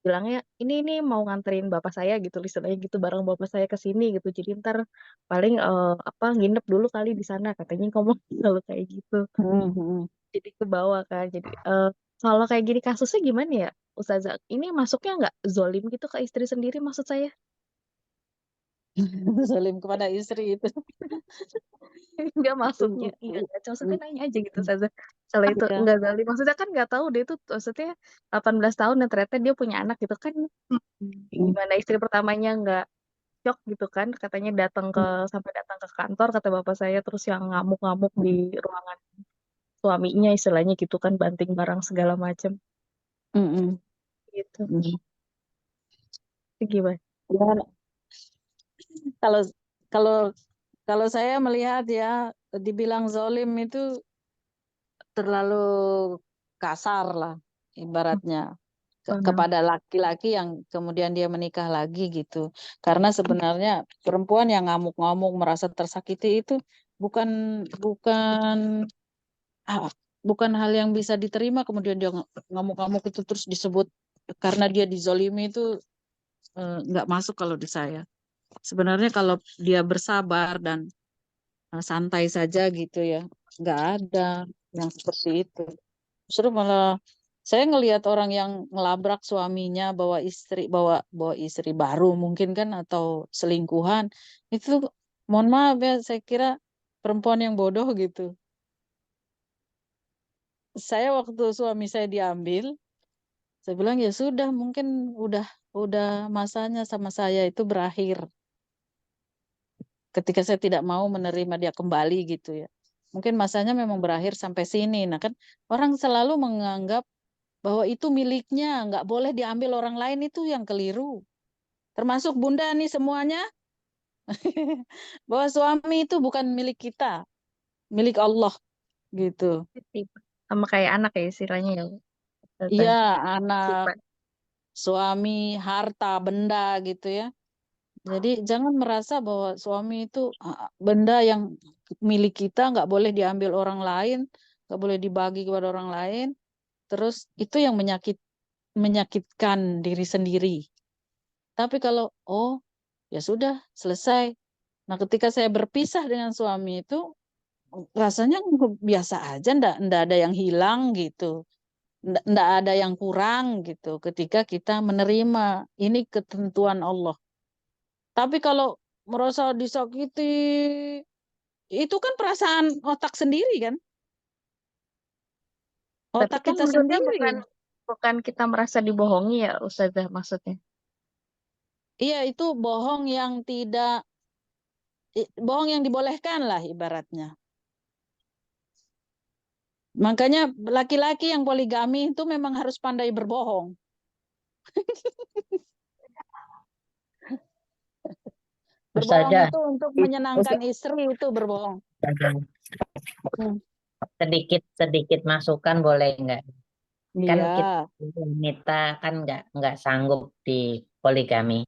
bilangnya ini mau nganterin bapak saya gitu, istilahnya gitu, bareng bapak saya ke sini gitu. Jadi ntar paling apa nginep dulu kali di sana, katanya ngomong selalu kayak gitu. Jadi ke bawah kan. Jadi kalau kayak gini kasusnya gimana ya, Ustazah? Ini masuknya nggak zolim gitu ke istri sendiri maksud saya? Zalim kepada istri itu. Enggak maksudnya, iya maksudnya nanya aja gitu Ustazah. Kalau itu Iya. enggak zalim, maksudnya kan nggak tahu dia tuh maksudnya 18 tahun dan ternyata dia punya anak gitu kan. Gimana istri pertamanya nggak shock gitu kan, katanya sampai datang ke kantor kata bapak saya, terus yang ngamuk-ngamuk di ruangan suaminya istilahnya gitu kan, banting barang segala macam Mm-mm. gitu. Mm. Itu gimana? Ya, kalau kalau kalau saya melihat ya, dibilang zalim itu terlalu kasar lah ibaratnya kepada laki-laki yang kemudian dia menikah lagi gitu. Karena sebenarnya perempuan yang ngamuk-ngamuk merasa tersakiti itu bukan bukan ah, bukan hal yang bisa diterima, kemudian dia ngamuk-ngamuk itu terus disebut karena dia dizolimi itu nggak masuk kalau di saya. Sebenarnya kalau dia bersabar dan santai saja gitu ya, nggak ada yang seperti itu. Justru malah saya ngelihat orang yang ngelabrak suaminya, bawa istri baru mungkin kan, atau selingkuhan, itu mohon maaf ya, saya kira perempuan yang bodoh gitu. Saya waktu suami saya diambil, saya bilang ya sudah, mungkin udah masanya sama saya itu berakhir. Ketika saya tidak mau menerima dia kembali gitu ya. Mungkin masanya memang berakhir sampai sini. Nah kan orang selalu menganggap bahwa itu miliknya, nggak boleh diambil orang lain, itu yang keliru. Termasuk Bunda nih semuanya, bahwa suami itu bukan milik kita, milik Allah gitu. Sama kayak anak ya istilahnya ya. Iya, Ustazah. anak, Sifat. suami, harta, benda gitu ya. Jadi jangan merasa bahwa suami itu benda yang milik kita, nggak boleh diambil orang lain, nggak boleh dibagi kepada orang lain. Terus itu yang menyakitkan diri sendiri. Tapi kalau ya sudah selesai. Nah ketika saya berpisah dengan suami itu rasanya biasa aja, ndak ada yang hilang gitu, ndak ada yang kurang gitu. Ketika kita menerima ini ketentuan Allah. Tapi kalau merasa disakiti, itu kan perasaan otak sendiri kan? Tapi Otak kan kita maksudnya sendiri. bukan kita merasa dibohongi ya Ustazah maksudnya. Iya, itu bohong yang dibolehkan lah ibaratnya. Makanya laki-laki yang poligami itu memang harus pandai berbohong. Berbohong Ustazah, itu untuk menyenangkan istri, itu berbohong. sedikit masukan boleh nggak? Kan Iya. kita wanita kan nggak sanggup di poligami,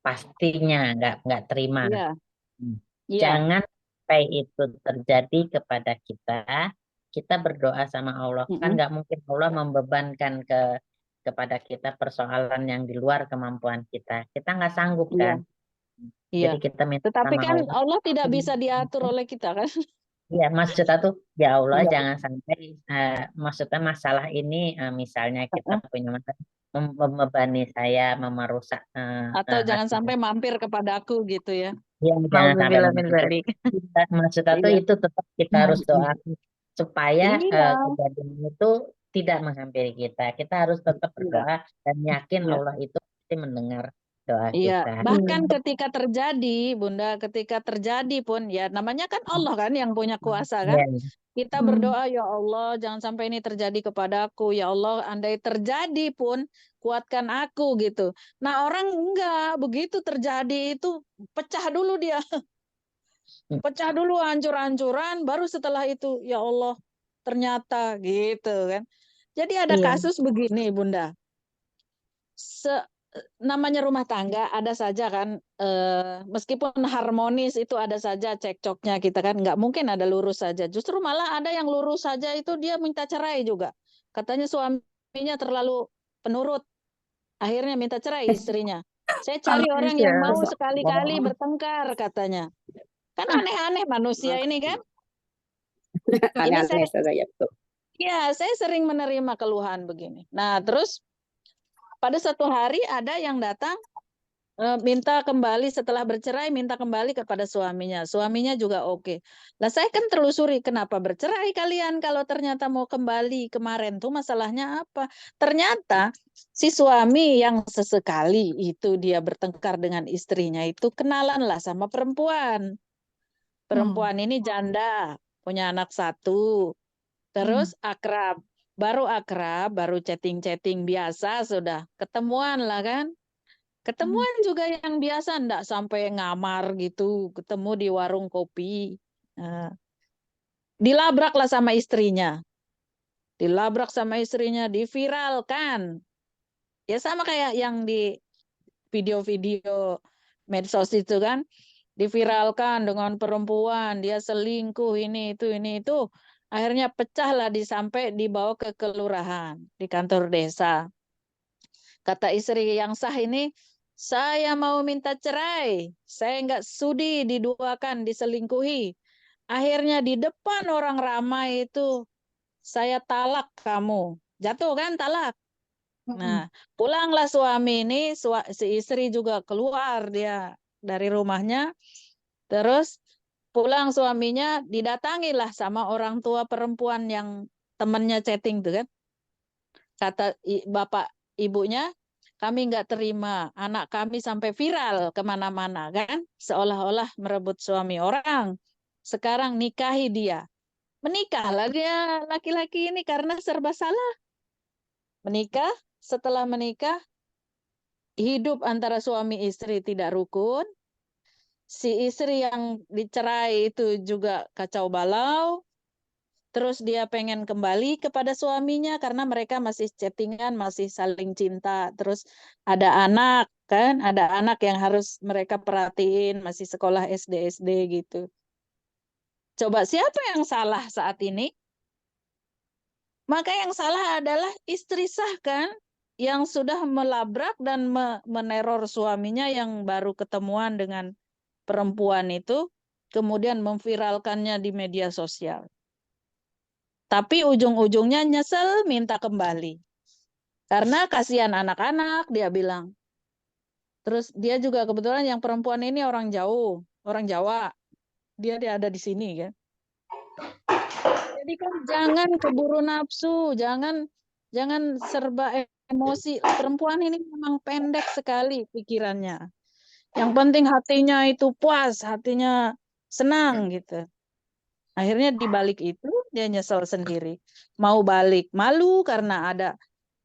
pastinya nggak terima. Iya. Iya. Jangan sampai itu terjadi kepada kita. Kita berdoa sama Allah, kan nggak mungkin Allah membebankan kepada kita persoalan yang di luar kemampuan kita. Kita nggak sanggup Iya. kan. Iya. Jadi kita minta Tetapi sama kan Allah. Allah tidak bisa diatur oleh kita kan? Iya, maksudnya tuh ya Allah Iya. jangan sampai maksudnya masalah ini misalnya kita punya masalah membebani saya, merusak Atau jangan hati. sampai mampir kepadaku gitu ya. Ya, jangan sampai Nauzubillah min mampir. dzalik. Maksudnya tuh Iya. itu tetap kita harus doa supaya Iya. kejadian itu tidak menghampiri kita. Kita harus tetap Iya. berdoa dan yakin Iya. Allah itu pasti mendengar doa Iya, kita. bahkan ketika terjadi, Bunda, ketika terjadi pun ya namanya kan Allah kan yang punya kuasa kan. Iya. Kita berdoa, ya Allah, jangan sampai ini terjadi kepadaku. Ya Allah, andai terjadi pun kuatkan aku gitu. Nah, orang enggak, begitu terjadi itu pecah dulu dia. Pecah dulu hancur-hancuran, baru setelah itu ya Allah, ternyata gitu kan. Jadi ada Iya. kasus begini, Bunda. namanya rumah tangga ada saja kan, meskipun harmonis itu ada saja cekcoknya kita kan, nggak mungkin ada lurus saja. Justru malah ada yang lurus saja itu dia minta cerai juga. Katanya suaminya terlalu penurut, akhirnya minta cerai istrinya. Saya cari orang yang mau sekali-kali bertengkar katanya. Kan aneh-aneh manusia ini kan. Ini Aneh-aneh saja ya, betul. saya sering menerima keluhan begini. Nah, terus pada satu hari ada yang datang minta kembali setelah bercerai, minta kembali kepada suaminya. Suaminya juga oke. Lah saya kan telusuri kenapa bercerai kalian kalau ternyata mau kembali kemarin tuh masalahnya apa? Ternyata si suami yang sesekali itu dia bertengkar dengan istrinya itu kenalan lah sama perempuan. Perempuan ini janda, punya anak 1. Terus akrab, baru chatting-chatting biasa sudah ketemuan lah kan. Ketemuan juga yang biasa, enggak sampai ngamar gitu, ketemu di warung kopi. Nah, dilabraklah sama istrinya. Dilabrak sama istrinya, diviralkan. Ya sama kayak yang di video-video medsos itu kan. Diviralkan dengan perempuan, dia selingkuh, ini itu. Akhirnya pecahlah sampai dibawa ke kelurahan, di kantor desa. Kata istri yang sah ini, saya mau minta cerai. Saya nggak sudi diduakan, diselingkuhi. Akhirnya di depan orang ramai itu, saya talak kamu. Jatuh kan talak. Nah, pulanglah suami ini, si istri juga keluar dia dari rumahnya. Terus pulang suaminya didatangilah sama orang tua perempuan yang temannya chatting tuh kan. Kata bapak ibunya, kami nggak terima anak kami sampai viral kemana-mana kan, seolah-olah merebut suami orang. Sekarang nikahi dia. Menikahlah dia laki-laki ini karena serba salah. Menikah, setelah menikah, hidup antara suami istri tidak rukun. Si istri yang dicerai itu juga kacau balau. Terus dia pengen kembali kepada suaminya karena mereka masih chattingan, masih saling cinta. Terus ada anak kan, ada anak yang harus mereka perhatiin, masih sekolah SD gitu. Coba siapa yang salah saat ini? Maka yang salah adalah istri sah kan, yang sudah melabrak dan meneror suaminya yang baru ketemuan dengan perempuan itu, kemudian memviralkannya di media sosial. Tapi ujung-ujungnya nyesel minta kembali. Karena kasihan anak-anak, dia bilang. Terus dia juga kebetulan yang perempuan ini orang jauh, orang Jawa. Dia ada di sini kan. Jadi kan jangan keburu nafsu, jangan serba emosi. Perempuan ini memang pendek sekali pikirannya. Yang penting hatinya itu puas, hatinya senang gitu. Akhirnya dibalik itu dia nyesel sendiri. Mau balik, malu karena ada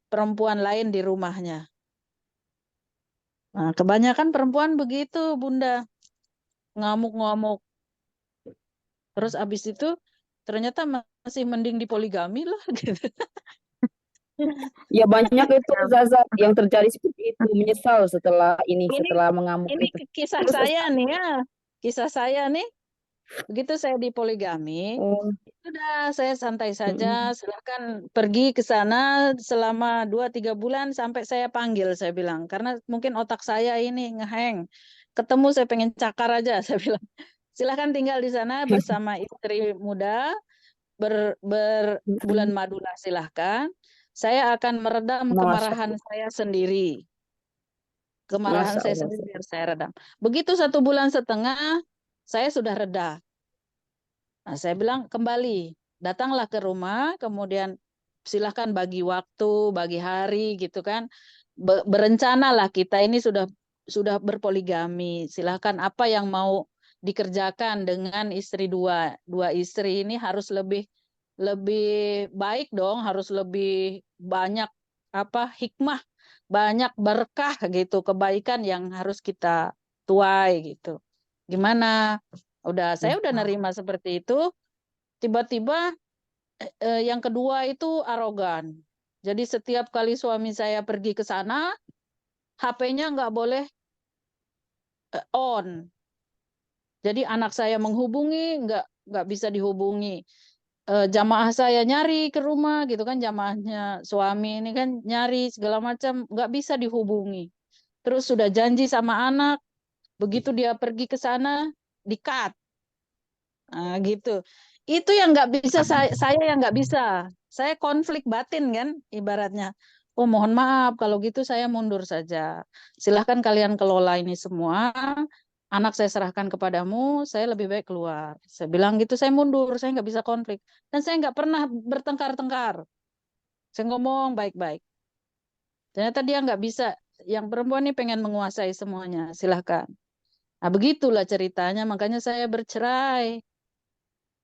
perempuan lain di rumahnya. Nah, kebanyakan perempuan begitu, Bunda. Ngamuk-ngamuk. Terus abis itu ternyata masih mending di poligami lah gitu. Ya banyak itu Zaza yang terjadi seperti itu, menyesal setelah setelah mengamuk Ini itu. kisah saya nih ya. Kisah saya nih. Begitu saya di poligami, sudah saya santai saja, silahkan pergi ke sana selama 2-3 bulan sampai saya panggil, saya bilang. Karena mungkin otak saya ini ngeheng. Ketemu saya pengen cakar aja, saya bilang. Silahkan tinggal di sana bersama istri muda, berbulan madu lah silahkan. Saya akan meredam kemarahan saya sendiri. Kemarahan saya sendiri biar saya redam. Begitu 1,5 bulan, saya sudah reda. Nah, saya bilang kembali, datanglah ke rumah, kemudian silahkan bagi waktu, bagi hari gitu kan. Berencanalah kita ini sudah berpoligami. Silahkan apa yang mau dikerjakan dengan istri dua istri ini harus lebih baik dong, harus lebih banyak hikmah, banyak berkah gitu, kebaikan yang harus kita tuai gitu. Gimana? Saya udah nerima seperti itu. Tiba-tiba yang kedua itu arogan. Jadi setiap kali suami saya pergi ke sana, HP-nya nggak boleh on. Jadi anak saya menghubungi nggak bisa dihubungi. Jamaah saya nyari ke rumah gitu kan, jamaahnya suami ini kan nyari segala macam nggak bisa dihubungi. Terus sudah janji sama anak, begitu dia pergi ke sana di-cut. Nah, gitu. Itu yang nggak bisa saya yang nggak bisa. Saya konflik batin kan ibaratnya. Oh, mohon maaf kalau gitu saya mundur saja. Silahkan kalian kelola ini semua. Anak saya serahkan kepadamu, saya lebih baik keluar. Saya bilang gitu, saya mundur, saya nggak bisa konflik. Dan saya nggak pernah bertengkar-tengkar. Saya ngomong baik-baik. Ternyata dia nggak bisa. Yang perempuan ini pengen menguasai semuanya. Silahkan. Nah, begitulah ceritanya. Makanya saya bercerai.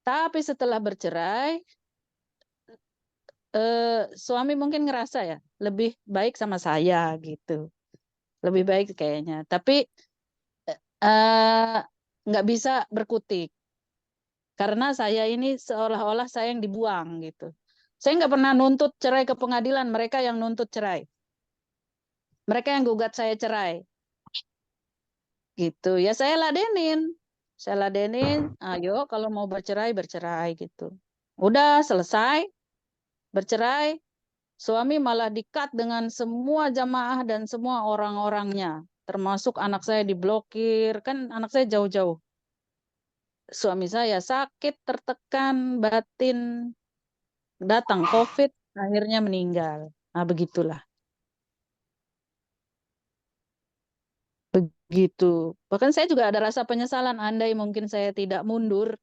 Tapi setelah bercerai, suami mungkin ngerasa ya lebih baik sama saya gitu, lebih baik kayaknya. Tapi nggak bisa berkutik karena saya ini seolah-olah saya yang dibuang gitu. Saya nggak pernah nuntut cerai ke pengadilan, mereka yang nuntut cerai, mereka yang gugat saya cerai, gitu. Ya saya ladenin, ayo kalau mau bercerai bercerai gitu. Udah selesai bercerai. Suami malah di-cut dengan semua jamaah dan semua orang-orangnya. Termasuk anak saya diblokir. Kan anak saya jauh-jauh. Suami saya sakit, tertekan, batin. Datang COVID, akhirnya meninggal. Nah, begitulah. Begitu. Bahkan saya juga ada rasa penyesalan. Andai mungkin saya tidak mundur,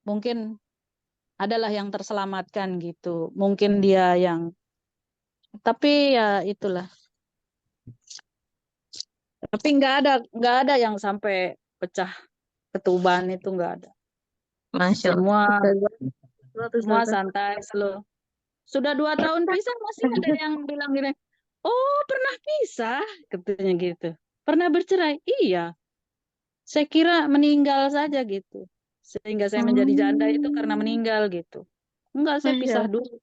mungkin adalah yang terselamatkan gitu. Mungkin dia yang... Tapi ya itulah. Tapi nggak ada yang sampai pecah ketuban itu nggak ada. Masya Allah. Semua santai slow. Sudah 2 tahun pisah masih ada yang bilang gini, oh pernah pisah, katanya gitu. Pernah bercerai? Iya. Saya kira meninggal saja gitu. Sehingga saya menjadi janda itu karena meninggal gitu. Enggak, saya Masya pisah Allah. dulu.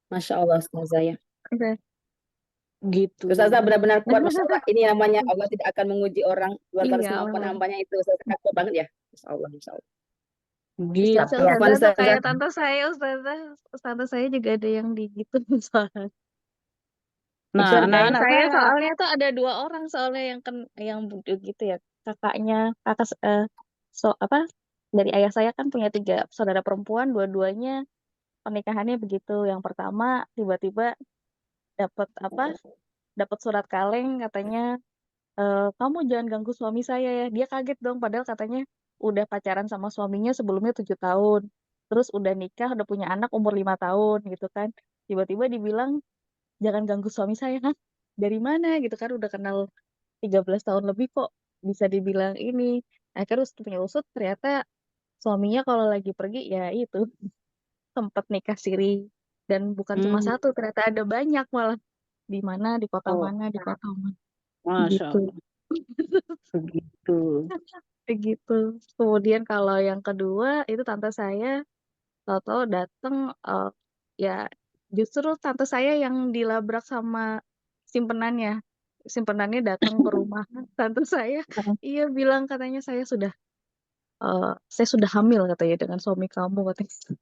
Masya Allah, Ustazah ya. Oke. Gitu. Ustazah benar-benar kuat, Masya Allah. Ini namanya Allah tidak akan menguji orang, Tuhan harus Iya, mengampukan Allah. hambanya itu. Ustazah kuat banget ya. Masya Allah, Masya Allah. Gitu. Tapi Afwan, Ustazah tuh Ustazah. kayak tante saya, Ustazah saya juga ada yang digituin soalnya. Nah, Kayak anak-anak saya saya soalnya tuh ada 2 orang soalnya yang gitu ya. Kakak dari ayah saya kan punya 3 saudara perempuan, dua-duanya pernikahannya begitu. Yang pertama tiba-tiba dapat dapat surat kaleng katanya, kamu jangan ganggu suami saya ya. Dia kaget dong, padahal katanya udah pacaran sama suaminya sebelumnya 7 tahun. Terus udah nikah, udah punya anak umur 5 tahun gitu kan. Tiba-tiba dibilang jangan ganggu suami saya. Hah? Dari mana gitu kan, udah kenal 13 tahun lebih kok bisa dibilang ini. Akhirnya terus punya usut ternyata suaminya kalau lagi pergi ya itu sempat nikah siri, dan bukan cuma satu, ternyata ada banyak malah, di mana, di kota oh, mana, di kota mana Masya gitu. Allah. Begitu. Begitu. Kemudian kalau yang kedua itu tante saya tahu-tahu datang, ya justru tante saya yang dilabrak sama simpenannya. Simpenannya datang ke rumah tante saya. Iya, bilang katanya saya sudah hamil katanya dengan suami kamu katanya.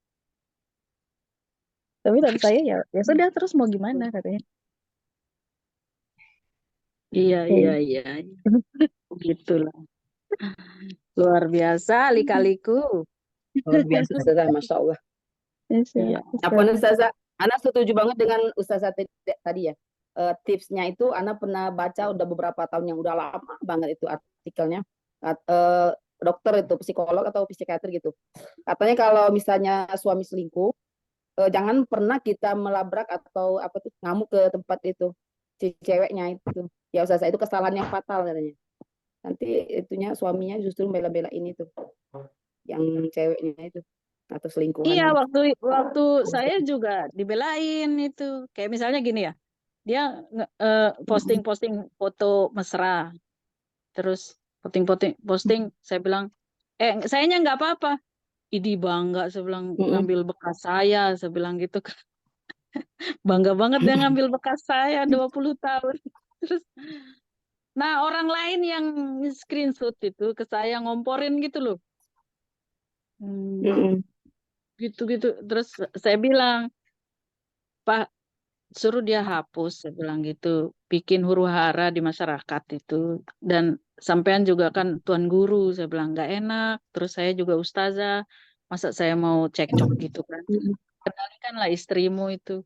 Tapi tante saya ya sudah, terus mau gimana katanya. Iya. Begitulah. Luar biasa lika-liku. Luar biasa, Ustazah. Masya Allah. Iya. Afwan, Ustazah. Ana setuju banget dengan Ustazah tadi ya. Tipsnya itu Ana pernah baca udah beberapa tahun yang udah lama banget itu artikelnya. Dokter itu psikolog atau psikiater gitu. Katanya kalau misalnya suami selingkuh, jangan pernah kita melabrak atau ngamuk ke tempat itu si ceweknya itu. Ya Ustazah, itu kesalahan yang fatal katanya. Nanti itunya suaminya justru bela-belain itu, yang ceweknya itu atau selingkuhan. Iya, waktu saya juga dibelain itu. Kayak misalnya gini ya, dia posting foto mesra, terus posting, saya bilang, sayanya nggak apa-apa. Idi bangga, saya bilang ngambil bekas saya bilang gitu kan. Bangga banget dia ngambil bekas saya 20 tahun. Terus, nah orang lain yang screenshot itu ke saya ngomporin gitu loh. Gitu-gitu. Terus saya bilang, Pak, suruh dia hapus, saya bilang gitu. Bikin huru hara di masyarakat itu. Dan sampean juga kan tuan guru, saya bilang nggak enak. Terus saya juga ustazah, masa saya mau cekcok gitu kan. Kendalikanlah istrimu itu.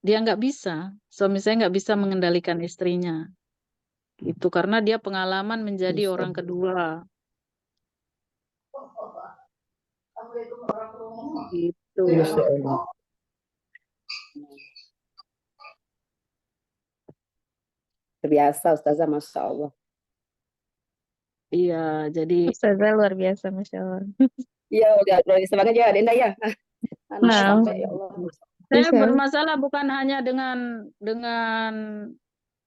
Dia nggak bisa, suami saya nggak bisa mengendalikan istrinya. Itu karena dia pengalaman menjadi orang kedua. Gitu. Terbiasa Ustazah, Masya Allah. Iya, jadi Ustazah luar biasa, Masya Allah. Iya, udah semangat ya, Denda ya. Anak Nah, sampai ya Allah. saya Bisa. bermasalah bukan hanya dengan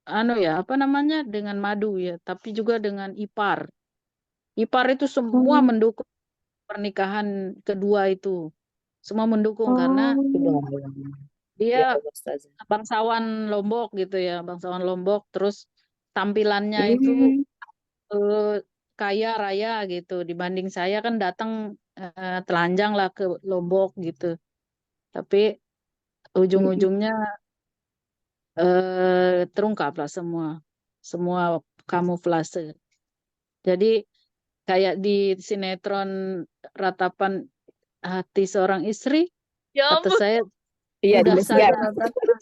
anu ya, apa namanya, dengan madu ya, tapi juga dengan ipar. Ipar itu semua Hmm. mendukung pernikahan kedua itu. Semua mendukung karena Oh. Ya dia Allah, Ustazah. bangsawan Lombok gitu ya, bangsawan Lombok, terus tampilannya itu kaya raya gitu. Dibanding saya kan datang telanjang lah ke Lombok gitu. Tapi ujung-ujungnya terungkaplah semua kamuflase. Jadi kayak di sinetron Ratapan Hati Seorang Istri, Ya kata ampun. saya Iya, udah Indosiar.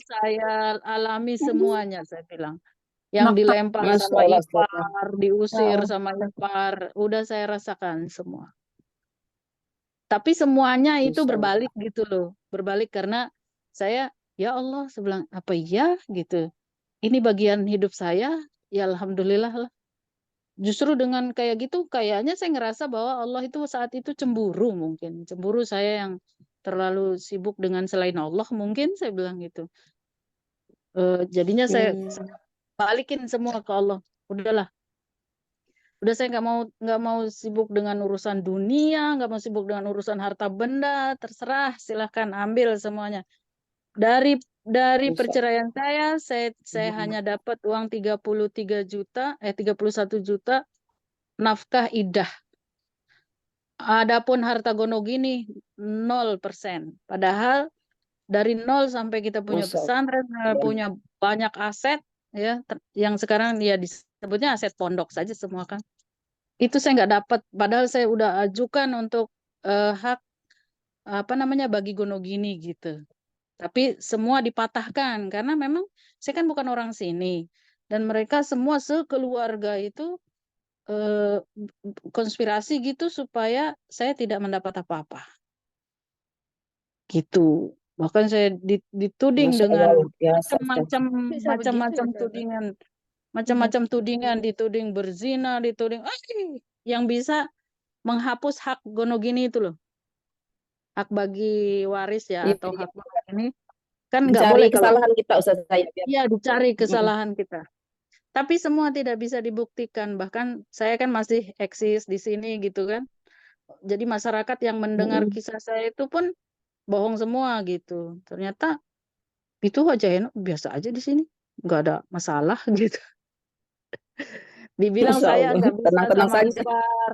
saya alami semuanya, saya bilang. Yang Nakal. dilempar Masya sama Allah, Ustazah. ipar, Ya diusir Allah. sama ipar, udah saya rasakan semua. Tapi semuanya itu Masya Allah. berbalik gitu loh, berbalik karena saya, ya Allah, saya bilang apa iya gitu. Ini bagian hidup saya, ya alhamdulillah lah. Justru dengan kayak gitu, kayaknya saya ngerasa bahwa Allah itu saat itu cemburu mungkin. Cemburu saya yang terlalu sibuk dengan selain Allah mungkin, saya bilang gitu. Jadinya saya balikin semua ke Allah. Udahlah, udah saya nggak mau sibuk dengan urusan dunia, nggak mau sibuk dengan urusan harta benda, terserah, silahkan ambil semuanya. Dari Masya perceraian saya hanya dapat uang 33 juta, 31 juta nafkah idah. Adapun harta gono gini 0%. Padahal dari 0 sampai kita punya Masya Allah. pesantren, punya banyak aset ya, yang sekarang ya disebutnya aset pondok saja semua kan. Itu saya nggak dapat. Padahal saya udah ajukan untuk hak apa namanya bagi gono gini gitu. Tapi semua dipatahkan karena memang saya kan bukan orang sini dan mereka semua sekeluarga itu konspirasi gitu supaya saya tidak mendapat apa-apa. Gitu. Bahkan saya dituding Masya Allah, dengan luar biasa, Ustazah. Bisa begitu macam-macam ya, Ustazah? tudingan, macam-macam tudingan, dituding berzina, dituding yang bisa menghapus hak gono gini itu loh. Hak bagi waris ya Iya, atau iya. hak gono gini kan nggak Mencari boleh kalau kesalahan kita, Ustazah. iya dicari kesalahan kita. Tapi semua tidak bisa dibuktikan. Bahkan saya kan masih eksis di sini gitu kan. Jadi masyarakat yang mendengar kisah saya itu pun bohong semua gitu. Ternyata itu aja enak, biasa aja di sini. Nggak ada masalah gitu. Dibilang Masya saya Allah. nggak bisa Tenang-tenang sama saja. ipar,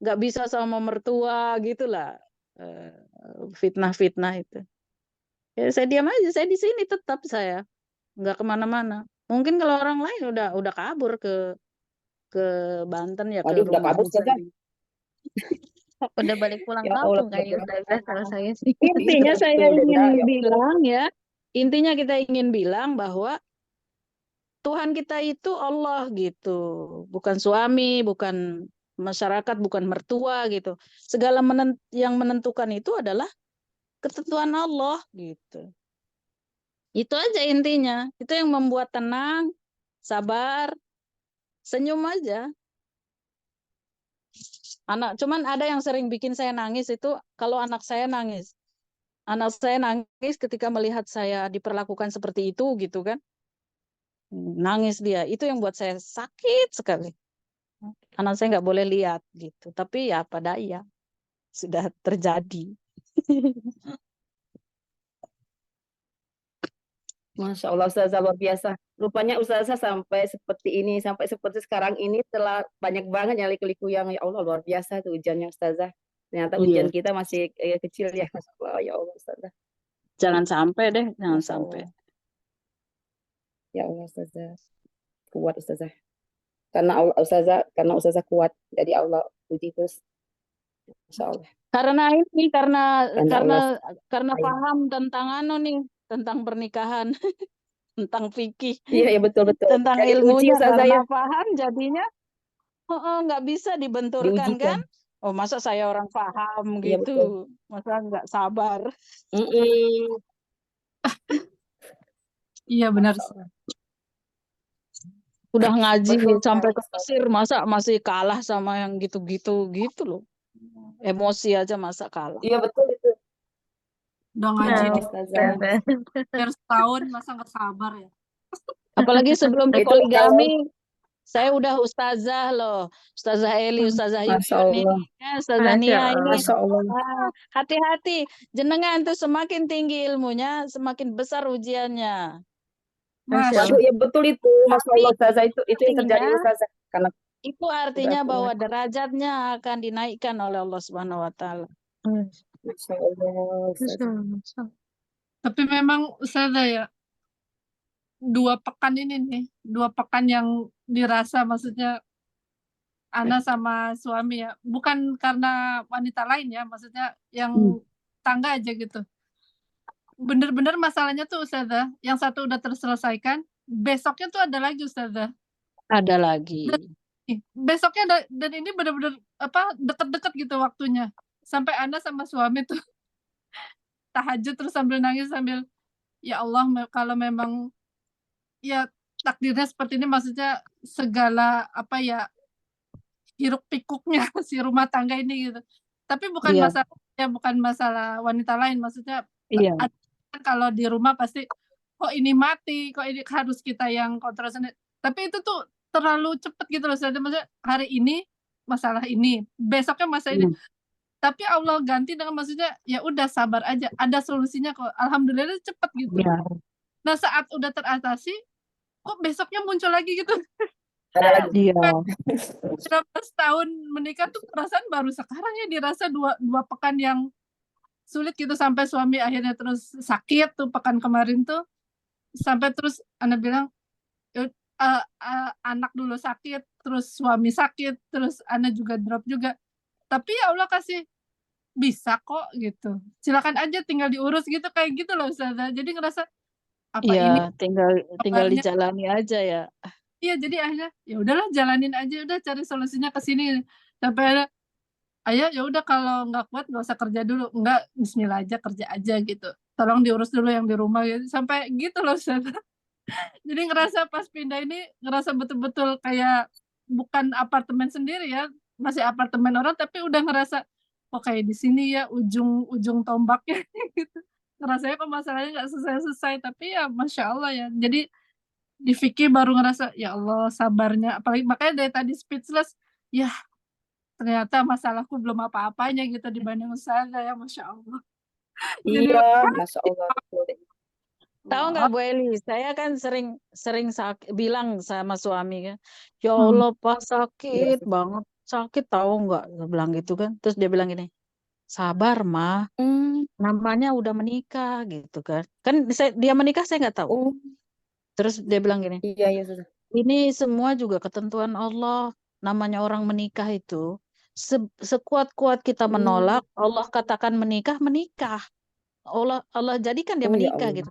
nggak bisa sama mertua gitulah. Fitnah-fitnah itu. Ya saya diam aja, saya di sini tetap saya. Nggak kemana-mana. Mungkin kalau orang lain udah kabur ke Banten ya, ke Waduh, udah rumah kabur, ibu saya. Ustazah. Udah balik pulang Ya Allah. kampung kayaknya Ustazah kalau saya sih. Intinya Iya, saya betul, ingin Denda. Ya Allah. bilang ya, intinya kita ingin bilang bahwa Tuhan kita itu Allah gitu, bukan suami, bukan masyarakat, bukan mertua gitu. Segala yang menentukan itu adalah ketentuan Allah gitu. Itu aja intinya. Itu yang membuat tenang, sabar, senyum aja. Cuman ada yang sering bikin saya nangis itu kalau anak saya nangis. Anak saya nangis ketika melihat saya diperlakukan seperti itu gitu kan. Nangis dia. Itu yang buat saya sakit sekali. Anak saya nggak boleh lihat gitu. Tapi ya apa daya. Sudah terjadi. Masya Allah Ustazah luar biasa. Rupanya Ustazah sampai seperti ini, sampai seperti sekarang ini telah banyak banget yang liku-liku yang ya Allah luar biasa itu ujiannya Ustazah. Ternyata Iya, ujian kita masih kecil ya. Masya Allah, ya Allah Ustazah. jangan sampai deh, jangan Masya sampai. Allah. Ya Allah Ustazah. Kuat Ustazah. Karena Allah Ustazah, karena Ustazah kuat. Jadi Allah puji terus. Masya Allah. Karena ini, karena Karena Allah karena sayang. paham tentang nih, tentang pernikahan, tentang fikih, Iya, ya betul-betul. tentang Jadi diuji ilmunya, Ustazah karena ya. paham jadinya nggak bisa dibenturkan kan? Diujikan. Oh, masa saya orang paham Iya betul. gitu, masa nggak sabar? Mm-mm. Iya benar. Masya Allah. Udah ngaji Betul sampai sekali ke Ustazah. Mesir, masa masih kalah sama yang gitu-gitu loh. Emosi aja masa kalah. Iya betul itu. Udah Ya ngaji Allah di Ustazah. hampir setahun, masa nggak sabar ya? Apalagi sebelum Itu dipoligami, saya udah ustazah loh. Ustazah Eli, Ustazah Masya Yuyun ini, Allah. Ustazah Masya Nia ini. Masya Allah. Hati-hati, jenengan tuh semakin tinggi ilmunya, semakin besar ujiannya. Masya Waduh, Allah. ya betul itu. Masya Tapi Allah Ustazah itu yang terjadi artinya, Ustazah. Karena itu udah artinya bahwa kuat. derajatnya akan dinaikkan oleh Allah Subhanahu wa Ta'ala. Masya Allah Masya Ustazah. Allah. Masya Allah. Tapi memang Ustazah ya, 2 pekan ini nih, 2 pekan yang dirasa maksudnya Ana sama suami ya, bukan karena wanita lain ya, maksudnya yang tangga aja gitu. Bener-bener masalahnya tuh Ustazah, yang satu udah terselesaikan, besoknya tuh ada lagi Ustazah. Ada lagi. Besoknya ada, dan ini bener-bener deket-deket gitu waktunya. Sampai Ana sama suami tuh tahajud terus sambil nangis sambil ya Allah kalau memang ya takdirnya seperti ini, maksudnya segala hiruk pikuknya si rumah tangga ini gitu. Tapi bukan Iya. bukan masalah wanita lain, maksudnya Iya. kalau di rumah pasti kok ini mati, kok ini harus kita yang kontrol sendiri. Tapi itu tuh terlalu cepet gitu loh. Maksudnya hari ini masalah ini, besoknya masalah ini. Tapi Allah ganti dengan maksudnya ya udah sabar aja, ada solusinya kok. Alhamdulillah cepet gitu. Iya. Nah saat udah teratasi, kok besoknya muncul lagi gitu. Ada lagi. Iya. Berapa tahun menikah tuh perasaan baru sekarang ya dirasa dua pekan yang sulit gitu, sampai suami akhirnya terus sakit tuh pekan kemarin tuh, sampai terus Ana bilang anak dulu sakit, terus suami sakit, terus Ana juga drop juga. Tapi ya Allah kasih bisa kok gitu. Silakan aja tinggal diurus gitu, kayak gitu loh Ustazah. Jadi ngerasa ini Iya, tinggal dijalani aja ya. Iya, jadi akhirnya ya udahlah jalanin aja, udah cari solusinya ke sini. Sampai ada ayah ya udah kalau nggak kuat nggak usah kerja dulu. Enggak, bismillah aja kerja aja gitu. Tolong diurus dulu yang di rumah gitu. Sampai gitu loh Ustazah. Jadi ngerasa pas pindah ini ngerasa betul-betul kayak bukan apartemen sendiri ya, masih apartemen orang tapi udah ngerasa kok kayak di sini ya ujung tombaknya gitu. Ngerasanya kok masalahnya nggak selesai-selesai, tapi ya Masya Allah ya. Jadi di fikih baru ngerasa ya Allah sabarnya, apalagi makanya dari tadi speechless ya, ternyata masalahku belum apa-apanya gitu dibanding Ustazah ya, Masya Allah. Jadi Iya, Masya Allah. Tahu nggak Bu Eli, saya kan sering bilang sama suami kan, ya Allah Pak sakit banget, sakit tahu nggak, saya bilang gitu kan. Terus dia bilang gini, sabar mah, namanya udah menikah gitu kan. Kan dia menikah saya nggak tahu. Terus dia bilang gini, iya sudah. Ini semua juga ketentuan Allah. Namanya orang menikah itu, sekuat-kuat kita menolak, Allah katakan menikah. Allah jadikan dia menikah gitu.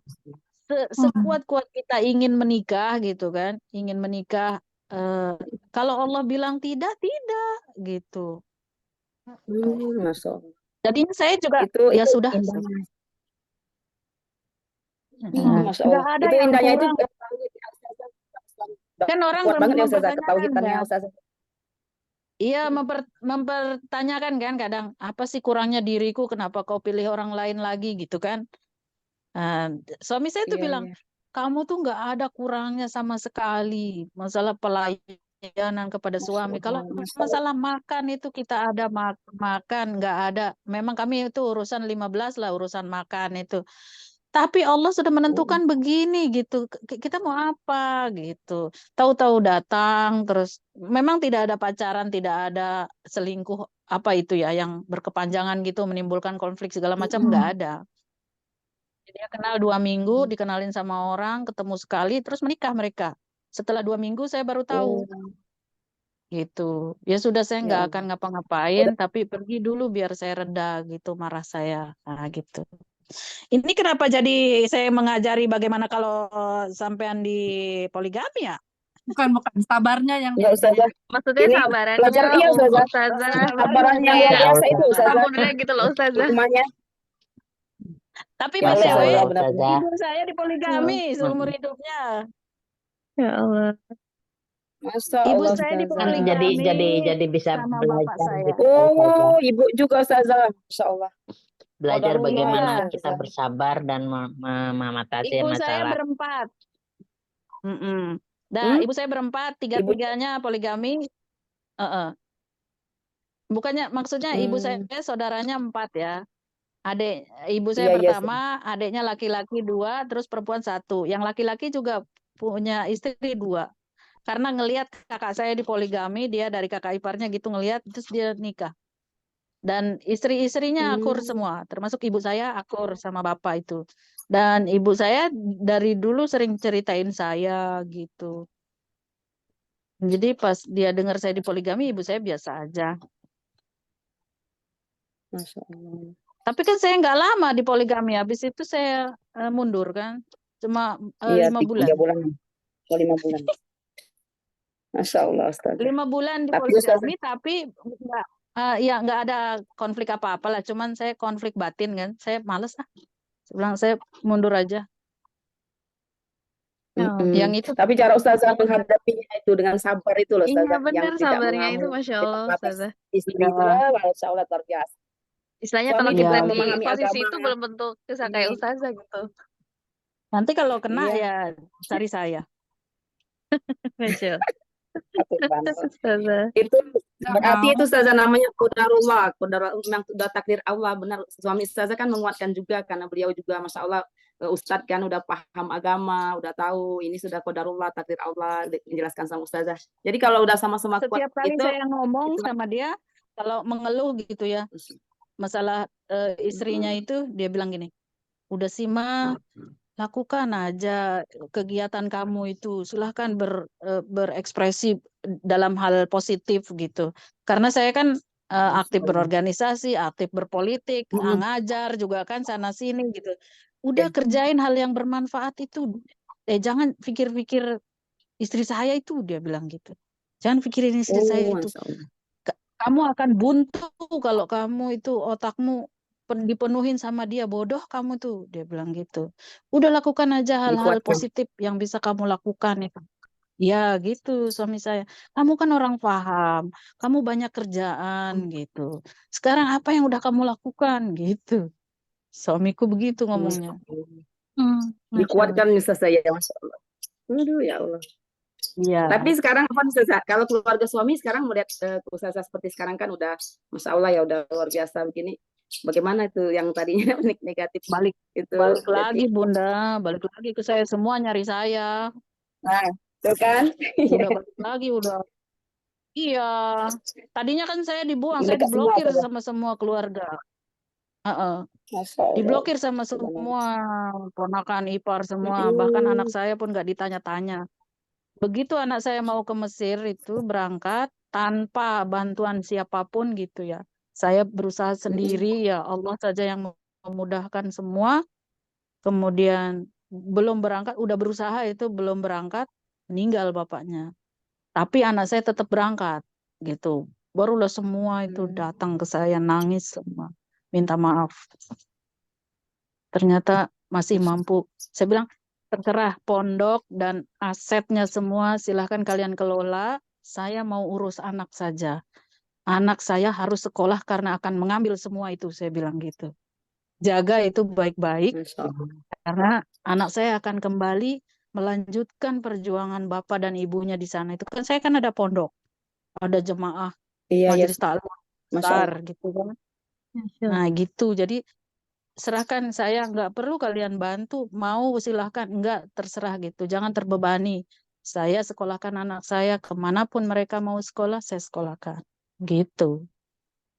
Sekuat-kuat kita ingin menikah gitu kan, ingin menikah. Kalau Allah bilang tidak gitu. Masya Allah. Jadinya saya juga itu ya sudah. Masya Allah. Ada itu yang indahnya kurang. itu Kan orang kuat banget ya Ustazah, mempertanyakan ketauhidannya kan? Ustazah. Iya, mempertanyakan kan kadang, apa sih kurangnya diriku, kenapa kau pilih orang lain lagi gitu kan. Suami saya tuh bilang, kamu tuh nggak ada kurangnya sama sekali masalah pelayanan kepada suami. Kalau masalah makan itu kita ada makan, nggak ada. Memang kami itu urusan 15 lah, urusan makan itu. Tapi Allah sudah menentukan begini gitu. Kita mau apa gitu. Tahu-tahu datang terus memang tidak ada pacaran, tidak ada selingkuh apa itu ya yang berkepanjangan gitu menimbulkan konflik segala macam nggak ada. Dia kenal 2 minggu, dikenalin sama orang, ketemu sekali, terus menikah mereka. Setelah 2 minggu saya baru tahu gitu. Ya sudah saya Ya nggak Allah. akan ngapa-ngapain, tapi pergi dulu biar saya reda gitu marah saya. Nah gitu. Ini kenapa jadi saya mengajari bagaimana kalau sampean di poligami ya? Bukan sabarnya yang Ya Ustazah, Maksudnya ini sabarannya pelajaran iya Ustazah. Ustazah Sabaran yang kayak luar biasa itu Ustazah. sabunnya gitu loh Ustazah. Hikmahnya. Tapi Ya Allah, BTW, Allah benar-benar. Ustazah. ibu saya di poligami seumur hidupnya. Ya Allah. Masya Ibu Allah saya di Ustazah. Kan poligami jadi bisa sama bapak belajar saya. gitu Ustazah. Oh, ibu juga Ustazah. Masya Allah. Belajar Qadarullah ya bagaimana Iya, kita Ustazah. bersabar dan mengatasi ibu saya masalah. berempat. Nah, Hmm? ibu saya berempat, Ibu. tiga-tiganya poligami. Bukannya maksudnya ibu saya saudaranya 4 ya. Ibu saya Iya, iya. pertama, adiknya laki-laki 2, terus perempuan 1. Yang laki-laki juga punya istri 2. Karena ngelihat kakak saya di poligami, dia dari kakak iparnya gitu ngelihat, terus dia nikah. Dan istri-istrinya akur semua, termasuk ibu saya akur sama bapak itu. Dan ibu saya dari dulu sering ceritain saya gitu. Jadi pas dia dengar saya di poligami, ibu saya biasa aja. Masya Allah. Tapi kan saya nggak lama di poligami, habis itu saya mundur kan, cuma Iya, 5 bulan. 3 bulan. Oh, 5 bulan. Masya Allah Ustazah. 5 bulan di Tapi Ustazah, poligami, tapi nggak ada konflik apa-apa lah, cuman saya konflik batin kan, saya males saya bilang saya mundur aja. Yang itu tapi cara Ustazah menghadapinya itu dengan sabar itu loh Iya Ustazah, yang benar, tidak sabarnya itu mengamuk, Masya tidak Allah mengatas Ustazah. istri Iya. itu, Masya Allah luar biasa. Istilahnya Suami kalau juga kita Iya. di memahami posisi agama. itu belum tentu bisa kayak Ini. Ustazah gitu. Nanti kalau kena Iya. ya cari saya. Masya Allah. Ustazah. Ustazah. Itu Nggak berarti mau. itu Ustazah namanya qadarullah, memang sudah takdir Allah benar. Suami Ustazah kan menguatkan juga karena beliau juga Masya Allah Ustadz kan udah paham agama, udah tahu ini sudah qadarullah, takdir Allah dijelaskan sama Ustazah. Jadi kalau udah sama-sama kuat Setiap kali itu, saya ngomong sama dia, kalau mengeluh gitu ya, masalah istrinya itu, dia bilang gini, udah sih Ma, lakukan aja kegiatan kamu itu, silahkan berekspresi dalam hal positif gitu. Karena saya kan aktif berorganisasi, aktif berpolitik, ngajar juga kan sana sini gitu. Udah kerjain hal yang bermanfaat itu. Jangan pikir-pikir istri saya itu, dia bilang gitu. Jangan pikirin istri saya itu. Masya Allah. Kamu akan buntu kalau kamu itu otakmu dipenuhin sama dia, bodoh kamu tuh, dia bilang gitu. Udah lakukan aja hal-hal Dikuatkan. positif yang bisa kamu lakukan itu. Ya gitu suami saya. Kamu kan orang paham, kamu banyak kerjaan gitu. Sekarang apa yang udah kamu lakukan gitu. Suamiku begitu ngomongnya. Masya Allah. Dikuatkan Ustazah ya Masya Allah. Aduh ya Allah. Iya. Tapi sekarang apa Ustazah? Kalau keluarga suami sekarang melihat Ustazah seperti sekarang kan udah Masya Allah ya udah luar biasa begini. Bagaimana itu yang tadinya negatif Balik itu lagi Bunda, balik lagi ke saya, semua nyari saya. Nah, tuh kan? Udah balik lagi udah. Iya. Tadinya kan saya dibuang, saya Mereka semua diblokir Ustazah. sama semua keluarga. Masya Allah. Diblokir sama semua ponakan ipar semua, bahkan anak saya pun nggak ditanya-tanya. Begitu anak saya mau ke Mesir itu berangkat tanpa bantuan siapapun gitu ya. Saya berusaha sendiri, ya Allah saja yang memudahkan semua. Kemudian belum berangkat, udah berusaha itu belum berangkat, meninggal bapaknya. Tapi anak saya tetap berangkat gitu. Barulah semua itu datang ke saya nangis semua, minta maaf. Ternyata masih mampu. Saya bilang, terserah pondok dan asetnya semua silahkan kalian kelola. Saya mau urus anak saja. Anak saya harus sekolah karena akan mengambil semua itu, saya bilang gitu. Jaga itu baik-baik, karena anak saya akan kembali melanjutkan perjuangan bapak dan ibunya di sana. Itu kan saya kan ada pondok, ada jemaah, Iya, majelis taklim Masya besar Allah. gitu kan. Nah gitu, jadi serahkan saya, nggak perlu kalian bantu, mau silahkan, enggak terserah gitu, jangan terbebani. Saya sekolahkan anak saya kemanapun mereka mau sekolah, saya sekolahkan gitu.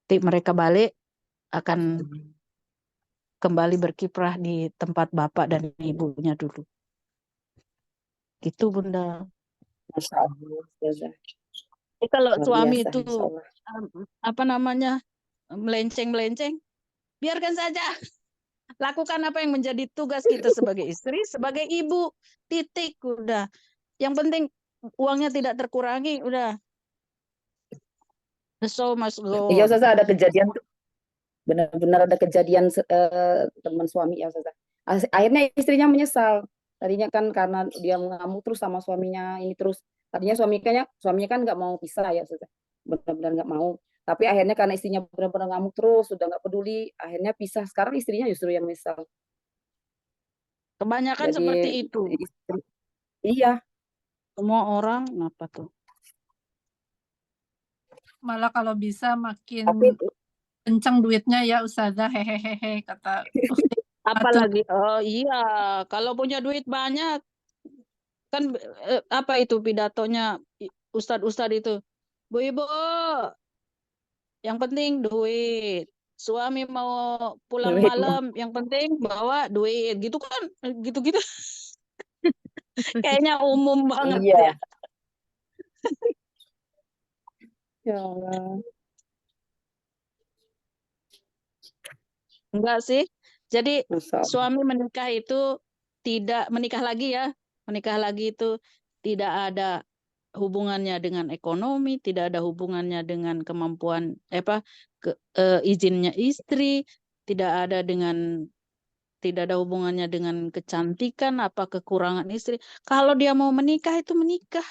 Nanti mereka balik akan kembali berkiprah di tempat bapak dan ibunya dulu. Gitu Bunda. Masya Allah, Ustazah. Jadi kalau Luar suami biasa, itu Insya Allah. apa namanya melenceng-melenceng, biarkan saja. Lakukan apa yang menjadi tugas kita sebagai istri, sebagai ibu. Titik udah. Yang penting uangnya tidak terkurangi, udah. The show must go Iya on. Ustazah, ada kejadian tuh. Benar-benar ada kejadian teman suami ya Ustazah. Akhirnya istrinya menyesal. Tadinya kan karena dia mengamuk terus sama suaminya ini terus. Tadinya suaminya kan nggak mau pisah ya Ustazah. Benar-benar nggak mau. Tapi akhirnya karena istrinya benar-benar ngamuk terus, sudah nggak peduli, akhirnya pisah. Sekarang istrinya justru yang menyesal. Kebanyakan Jadi seperti itu. iya. Semua orang apa tuh? Malah kalau bisa makin Tapi kencang duitnya ya Ustazah, hehehe kata Ustaz. Apalagi, oh iya, kalau punya duit banyak, kan apa itu pidatonya Ustadz-ustadz itu, Bu Ibu, yang penting duit. Suami mau pulang duit malam, yang penting bawa duit. Gitu kan, gitu-gitu. Kayaknya umum banget iya. ya. Ya Allah. Enggak sih. Jadi Masya Allah. suami menikah itu tidak menikah lagi ya. Menikah lagi itu tidak ada hubungannya dengan ekonomi, tidak ada hubungannya dengan kemampuan izinnya istri, tidak ada hubungannya dengan kecantikan apa kekurangan istri. Kalau dia mau menikah itu menikah.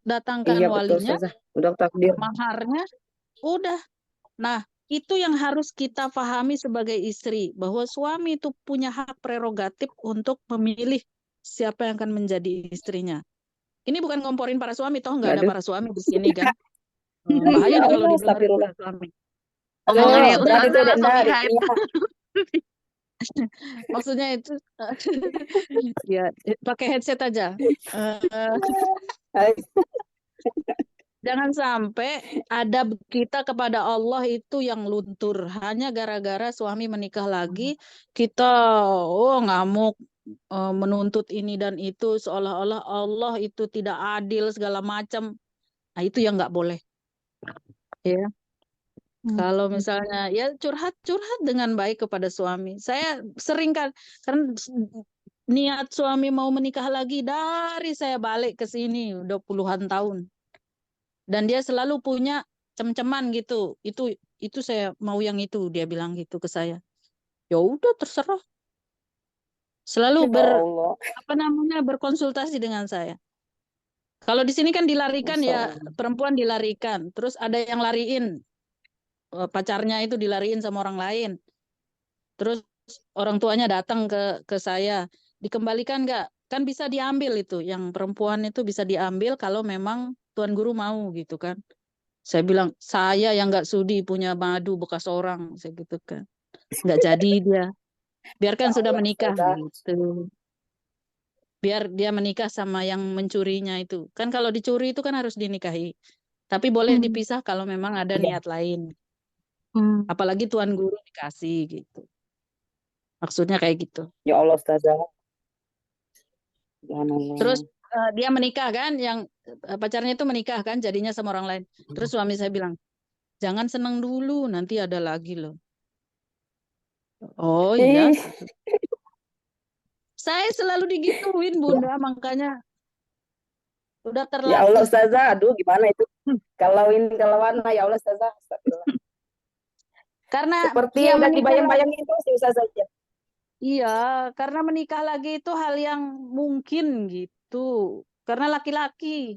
Datangkan Iya betul walinya, Ustazah. Udah takdir. maharnya, udah. Nah, itu yang harus kita pahami sebagai istri, bahwa suami itu punya hak prerogatif untuk memilih siapa yang akan menjadi istrinya. Ini bukan ngomporin para suami, toh nggak ada Aduh. para suami di sini kan. Bahaya Ya nih kalau Allah, didengar astagfirullah. para suami. Omongan ya Berat itu Ustazah langsung Denda. di-hide. Iya. Maksudnya itu ya pakai headset aja. Jangan sampai adab kita kepada Allah itu yang luntur hanya gara-gara suami menikah lagi, kita ngamuk menuntut ini dan itu seolah-olah Allah itu tidak adil segala macam. Nah, itu yang nggak boleh. Ya. Kalau misalnya ya curhat dengan baik kepada suami. Saya sering kan niat suami mau menikah lagi dari saya balik ke sini udah puluhan tahun. Dan dia selalu punya cem-ceman gitu. Itu saya mau yang itu, dia bilang gitu ke saya. Ya udah terserah. Selalu Ya Allah. berkonsultasi dengan saya. Kalau di sini kan dilarikan Masya ya, Allah. perempuan dilarikan, terus ada yang lariin. Pacarnya itu dilariin sama orang lain. Terus orang tuanya datang ke saya, dikembalikan nggak? Kan bisa diambil itu, yang perempuan itu bisa diambil kalau memang tuan guru mau gitu kan. Saya bilang, saya yang nggak sudi punya madu bekas orang, saya gitu kan. Nggak jadi dia. Biarkan sudah menikah gitu. Biar dia menikah sama yang mencurinya itu. Kan kalau dicuri itu kan harus dinikahi. Tapi boleh dipisah kalau memang ada niat lain. Apalagi tuan guru dikasih gitu. Maksudnya kayak gitu. Ya Allah Ustazah. Terus dia menikah kan, yang pacarnya itu menikah kan, jadinya sama orang lain. Terus suami saya bilang, jangan seneng dulu, nanti ada lagi loh. Oh iya. Saya selalu digituin Bunda, makanya udah Ya terlatih. Allah Ustazah, aduh gimana itu? Kalauan ya Allah Ustazah. Karena seperti ya udah dibayang-bayangin itu sih Ustazah. Iya, karena menikah lagi itu hal yang mungkin gitu. Karena laki-laki.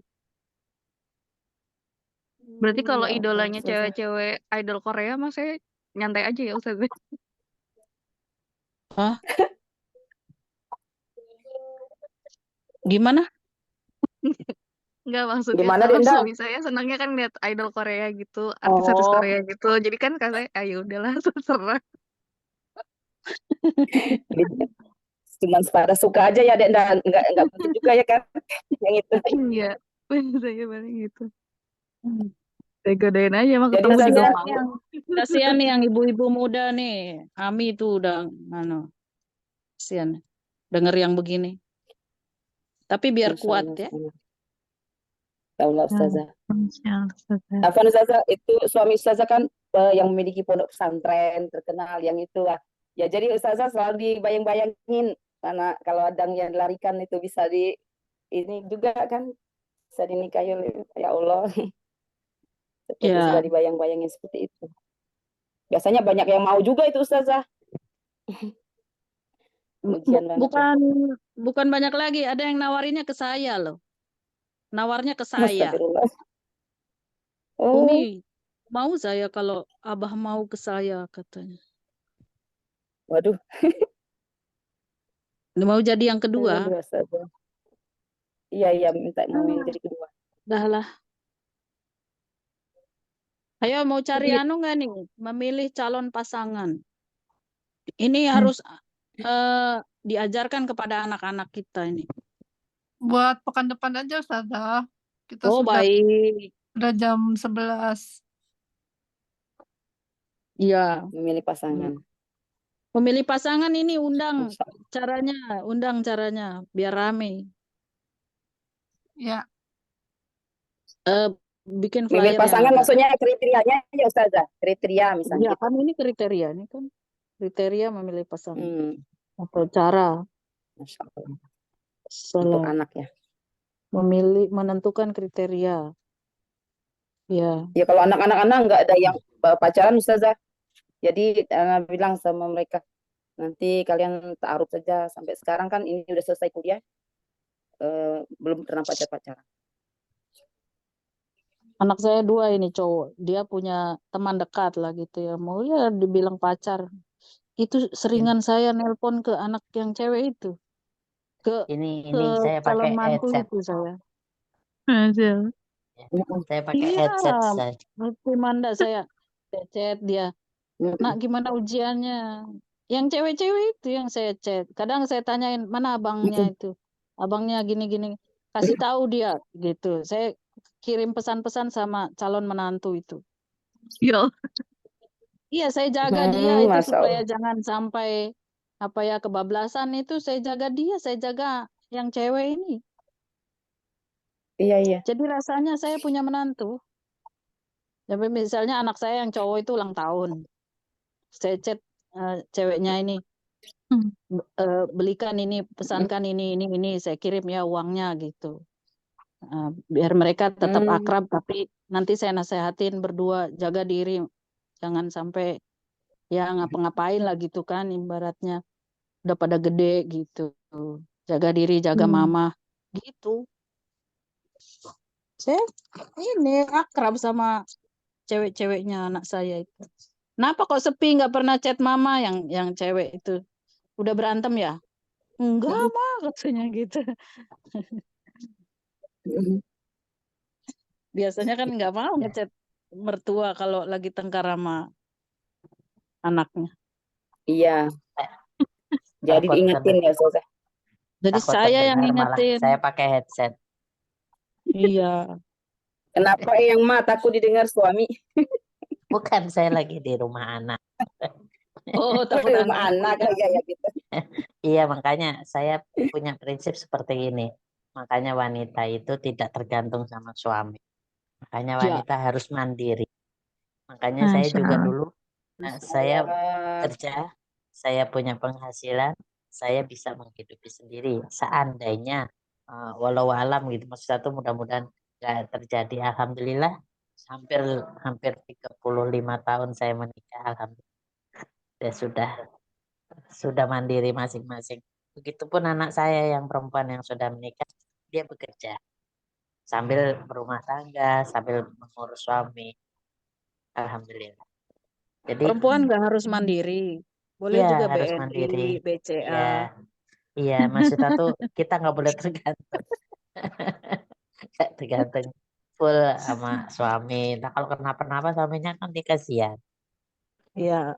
Berarti kalau Ya Allah, idolanya Ustazah. cewek-cewek idol Korea mah saya nyantai aja ya Ustazah. Hah? Gimana? Enggak, maksudnya Gimana kalau Denda? suami saya senangnya kan lihat idol Korea gitu, artis-artis Korea gitu. Jadi kan kata saya, ayo udahlah terserah. Cuma pada suka aja ya, Dek, nggak penting juga ya kan yang itu. Iya, saya paling gitu. Saya godain aja, emang Jadi ketemu juga Ustazah, mau. Kasihan nih yang ibu-ibu muda nih. Ami itu udah kasihan denger yang begini. Tapi biar Masya kuat Allah, ya. Ya Allah Ustazah. Ustazah. Afwan Ustazah, itu suami Ustazah kan yang memiliki pondok pesantren terkenal yang itu lah. Ya jadi Ustazah selalu dibayang-bayangin karena kalau ada yang dilarikan itu bisa ini juga kan bisa dinikahi oleh ya Allah. Seperti Ya. sudah dibayang-bayangin seperti itu. Biasanya banyak yang mau juga itu Ustazah. Ujian banget ya. Bukan banyak lagi, ada yang nawarinnya ke saya loh. Nawarnya ke saya. Astagfirullah. Oh, Umi, mau saya kalau Abah mau ke saya katanya. waduh. Mau jadi yang kedua. Waduh, Ustazah. Iya, minta mau yang jadi kedua. Dah lah. Ayo mau cari Jadi, anu nggak nih? Memilih calon pasangan. Ini harus diajarkan kepada anak-anak kita ini. Buat pekan depan aja Ustazah. Kita Oh, baik. udah jam 11. Iya. memilih pasangan. Memilih pasangan ini undang Masya Allah. caranya biar rame. Ya. Bikin Memilih flyer pasangan yang maksudnya kriterianya ya Ustazah. Kriteria misalnya ya gitu. kan ini kriteria ini kan kriteria memilih pasangan atau cara Masya Allah. salah Untuk anak ya. menentukan kriteria. Ya. Ya kalau anak-anak nggak ada yang pacaran Ustazah. Jadi bilang sama mereka nanti kalian ta'aruf saja. Sampai sekarang kan ini udah selesai kuliah. Belum pernah pacaran. Anak saya 2 ini cowok, dia punya teman dekat lah gitu ya. Mau ya dibilang pacar. Itu seringan saya nelpon ke anak yang cewek itu. Ke Ini calon saya pakai mantu headset. itu saya. Saya pakai Iya, headset saya. Manda saya chat dia. Nak gimana ujiannya? Yang cewek-cewek itu yang saya chat. Kadang saya tanyain mana abangnya itu. Abangnya gini-gini. Kasih tahu dia gitu. Saya kirim pesan-pesan sama calon menantu itu. Iya, saya jaga dia itu Masya supaya Allah. jangan sampai kebablasan itu saya jaga dia, saya jaga yang cewek ini. Iya. Jadi rasanya saya punya menantu. Tapi misalnya anak saya yang cowok itu ulang tahun. Saya chat ceweknya ini. Belikan ini, pesankan ini, saya kirim ya uangnya gitu. Biar mereka tetap akrab, tapi nanti saya nasehatin berdua jaga diri, jangan sampai ya ngapa-ngapain lah gitu kan, ibaratnya udah pada gede gitu, jaga diri, jaga mama gitu. Saya ini akrab sama cewek-ceweknya anak saya itu. Kenapa kok sepi nggak pernah chat mama yang cewek itu? Udah berantem ya? Enggak mah katanya gitu. Biasanya kan nggak mau ngechat mertua kalau lagi tengkar sama anaknya. Iya. Jadi Takut diingetin ya Ustazah. Jadi Takut saya yang terdengar malah ingetin. saya pakai headset. Iya. Kenapa yang takut didengar suami? Bukan, saya lagi di rumah anak. Oh, takut Di rumah anak ya. ya gitu. Iya, makanya saya punya prinsip seperti ini. Makanya wanita itu tidak tergantung sama suami. Makanya wanita harus mandiri. Makanya saya juga dulu, saya kerja, saya punya penghasilan, saya bisa menghidupi sendiri. Seandainya, walau alam gitu, maksud satu mudah-mudahan nggak terjadi. Alhamdulillah, hampir 35 tahun saya menikah. Alhamdulillah, sudah mandiri masing-masing. Begitupun anak saya yang perempuan yang sudah menikah, dia bekerja sambil berumah tangga, sambil mengurus suami. Alhamdulillah. Jadi Perempuan nggak harus mandiri, boleh ya juga harus BNI, mandiri. BCA. Iya, maksudnya tuh kita nggak boleh tergantung, nggak tergantung full sama suami. Nah kalau kenapa-napa suaminya kan dia kasihan. Iya.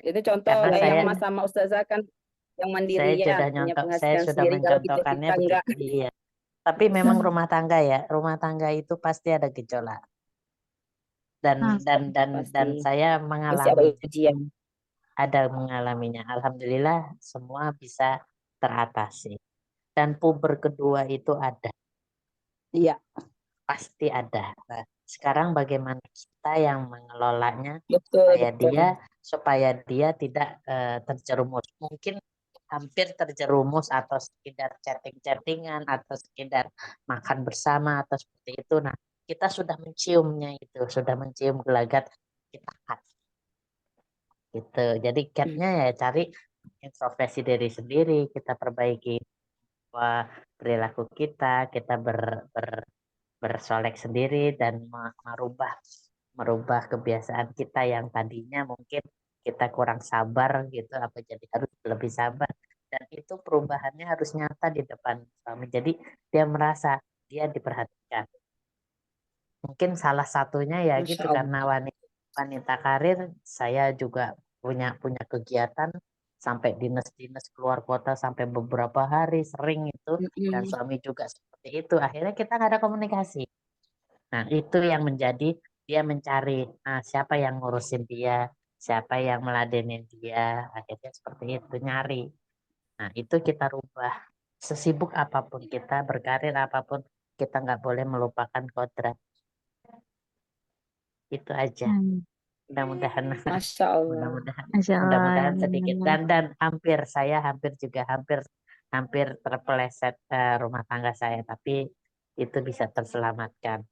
Itu contoh Karena lah yang saya Mas sama Ustazah kan yang saya mandirian, sudah punya nyontok, saya penghasilan sudah sendiri. Kalau kita mencontohkannya enggak. begitu. Iya. Tapi memang rumah tangga ya, rumah tangga itu pasti ada gejolak. Dan Pasti saya ada mengalami ujian. mengalaminya. Alhamdulillah semua bisa teratasi. Dan puber kedua itu ada, Iya. pasti ada. Nah, sekarang bagaimana kita yang mengelolanya Betul, supaya dia tidak terjerumus. Mungkin hampir terjerumus atau sekedar chatting-chattingan atau sekedar makan bersama atau seperti itu. Nah, kita sudah menciumnya itu, sudah mencium gelagat, kita cut. Gitu. Jadi catnya ya cari introspeksi diri sendiri, kita perbaiki perilaku kita bersolek sendiri dan merubah kebiasaan kita yang tadinya mungkin kita kurang sabar gitu, apa jadi harus lebih sabar, dan itu perubahannya harus nyata di depan suami. Jadi dia merasa dia diperhatikan. Mungkin salah satunya ya gitu, karena wanita karir, saya juga punya kegiatan sampai dinas-dinas keluar kota sampai beberapa hari sering itu, dan suami juga seperti itu. Akhirnya kita nggak ada komunikasi. Nah, itu yang menjadi dia mencari siapa yang ngurusin dia, siapa yang meladenin dia. Akhirnya seperti itu, nyari. Nah, itu kita rubah. Sesibuk apapun kita, berkarir apapun, kita nggak boleh melupakan kodrat. Itu aja. Mudah-mudahan Masya Allah. mudah-mudahan sedikit, dan saya hampir terpeleset rumah tangga saya, tapi itu bisa terselamatkan.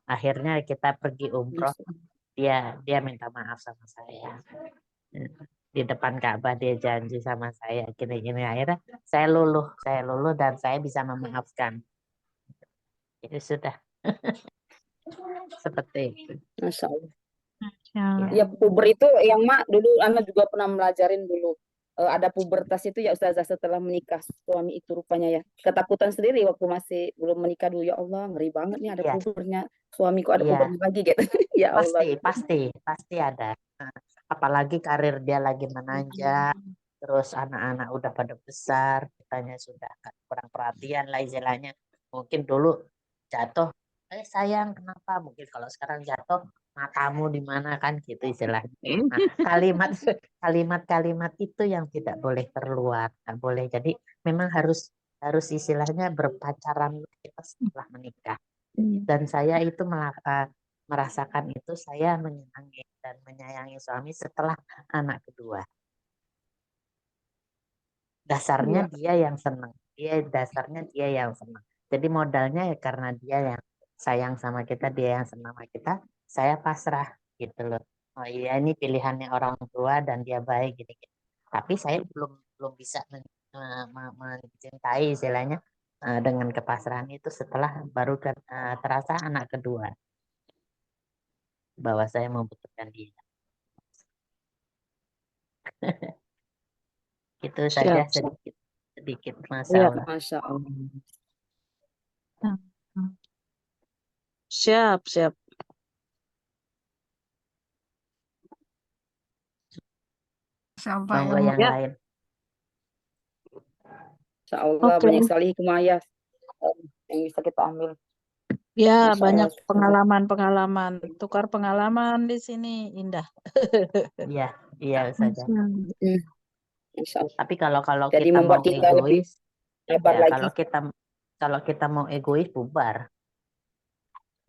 Akhirnya kita pergi umroh, dia minta maaf sama saya di depan Ka'bah, dia janji sama saya gini-gini. Akhirnya saya luluh dan saya bisa memaafkan. Itu sudah seperti itu. Masya Allah. Ya. Ya, puber itu yang Mak dulu Ana juga pernah melajarin dulu. Ada pubertas itu ya Ustazah setelah menikah suami itu rupanya ya. Ketakutan sendiri waktu masih belum menikah dulu, ya Allah ngeri banget nih ada pubernya. Suamiku ada pubernya lagi gitu. Ya Allah. Pasti ada. Apalagi karir dia lagi menanjak, terus anak-anak udah pada besar, kitanya sudah kurang perhatian lah istilahnya. Mungkin dulu jatuh, sayang kenapa? Mungkin kalau sekarang jatuh, matamu di mana kan gitu istilahnya. Nah, kalimat-kalimat itu yang tidak boleh terluar, nggak boleh. Jadi memang harus istilahnya berpacaran kita setelah menikah. Dan saya itu merasakan itu, saya menyenangi dan menyayangi suami setelah anak kedua. Dasarnya dia yang senang, dia yang senang. Jadi modalnya ya karena dia yang sayang sama kita, dia yang senang sama kita, saya pasrah gitu loh. Oh iya, ini pilihannya orang tua dan dia baik gitu. Tapi saya belum bisa mencintai istilahnya dengan kepasrahan itu setelah baru terasa anak kedua, bahwa saya membutuhkan dia. Itu saja sedikit masalah. Masya Allah. Siap. Siapa Monggo yang lain. Insya Allah banyak sekali hikmah ya yang bisa kita ambil. Ya, Masya banyak Allah. pengalaman, tukar pengalaman di sini, indah. Iya saja. Masya Allah. Tapi kalau Jadi kita membuat mau kita lebih egois, sabar ya lagi. kalau kita mau egois, bubar.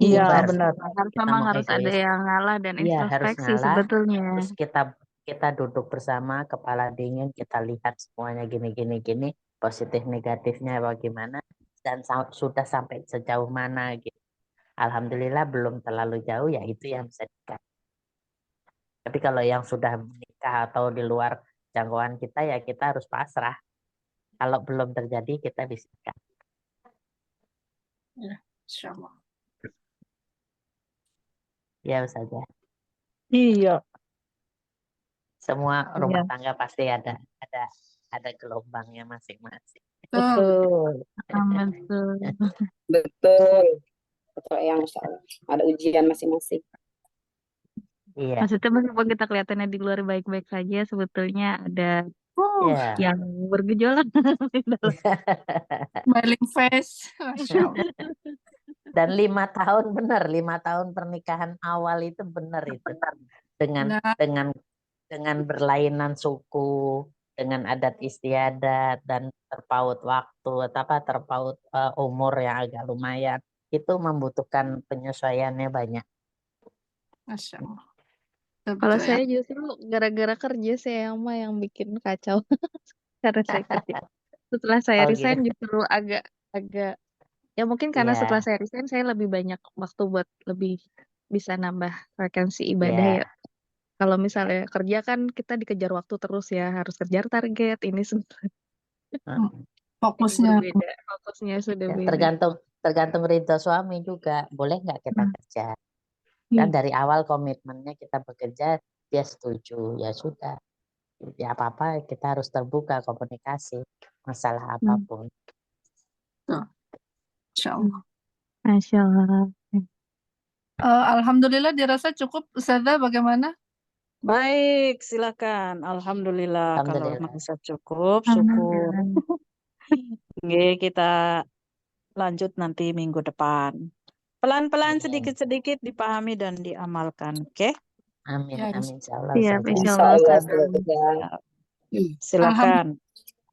Iya, Bubar. benar. Kita mau harus ada egois. yang ngalah dan Iya, harus introspeksi ngalah. sebetulnya. Terus kita duduk bersama, kepala dingin, kita lihat semuanya gini, positif negatifnya bagaimana, dan sudah sampai sejauh mana gitu. Alhamdulillah belum terlalu jauh, ya itu yang bisa dikatakan. Tapi kalau yang sudah menikah atau di luar jangkauan kita, ya kita harus pasrah. Kalau belum terjadi, kita bisikan. Insyaallah. Ya saja. Iya. Semua rumah tangga pasti ada gelombangnya masing-masing. Betul. Betul. Betul yang Masya Allah. Ada ujian masing-masing. Iya, Maksudnya meskipun kita kelihatannya di luar baik-baik saja, sebetulnya ada iya. yang bergejolak di dalam. Smiling face. Masya Allah. Dan 5 tahun benar, 5 tahun pernikahan awal itu benar itu. Dengan Benar. dengan berlainan suku, dengan adat istiadat dan terpaut waktu, terpaut umur yang agak lumayan, itu membutuhkan penyesuaiannya banyak. Masya Allah. Kalau Betul ya. saya justru gara-gara kerja saya yang bikin kacau karena saya kerja. Setelah saya Oh resign gitu. justru agak ya mungkin karena setelah Iya, saya resign saya lebih banyak waktu buat lebih bisa nambah frekuensi ibadah iya. ya. Kalau misalnya kerja kan kita dikejar waktu terus ya, harus kejar target ini sebetulnya Heeh. Fokusnya. berbeda, fokusnya sudah Ya, beda. tergantung ridho suami juga. Boleh nggak kita kerja? Kan dari awal komitmennya kita bekerja, dia setuju. Ya sudah. Ya apa-apa kita harus terbuka komunikasi. Masalah apapun. Masya Allah. Masya Allah. Alhamdulillah dirasa cukup. Ustazah bagaimana? Baik, silakan. Alhamdulillah kalau Alhamdulillah. merasa cukup, syukur. Nggih, kita lanjut nanti minggu depan. Pelan-pelan Amin. sedikit-sedikit dipahami dan diamalkan, oke? Amin, Ya, amin. Insyaallah. Siap, Ustazah. insya Allah. Silakan. Silakan,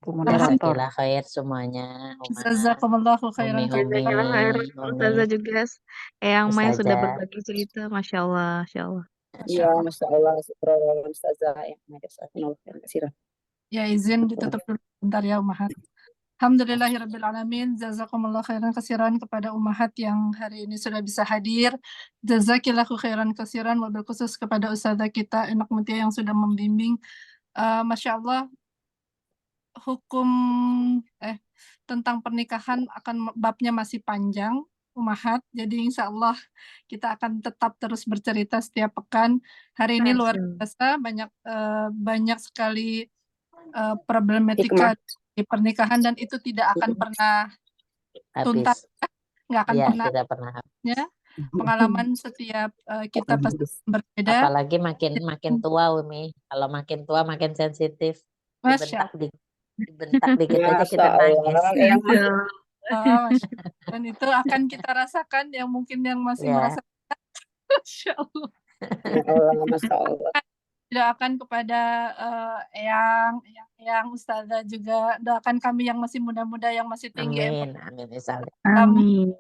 Bu moderator. Jazakallah khair semuanya. Uma, Jazakumullahu khairan. Jazakallah khair, Ustazah juga. Eyang Maya sudah Ustazah. berbagi cerita, Masya Allah, Masya Allah. Iya, Masya Allah. Syukur Ustazah. Ya izin ditutup dulu bentar ya Ummahat. Alhamdulillahirrabbilalamin. Jazakumullah khairan kasiran kepada Ummahat yang hari ini sudah bisa hadir. Jazakillahu khairan kasiran, wabil khusus kepada Ustazah kita Enak Mutia yang sudah membimbing. Masya Allah, hukum tentang pernikahan akan babnya masih panjang, Ummahat. Jadi insya Allah kita akan tetap terus bercerita setiap pekan. Hari ini luar biasa, banyak sekali problematika di pernikahan dan itu tidak akan pernah tuntas, nggak akan Ya, pernah. tidak pernah. Ya, pengalaman setiap kita pasti berbeda. Apalagi makin tua, Umi. Kalau makin tua makin sensitif. Masya Dibentak dikit aja kita nangis. Dan itu akan kita rasakan yang mungkin yang masih merasa Masya Allah. Masya Allah. Doakan kepada Eyang Ustazah juga, doakan kami yang masih muda-muda yang masih tinggi Amin, amin, insya Amin.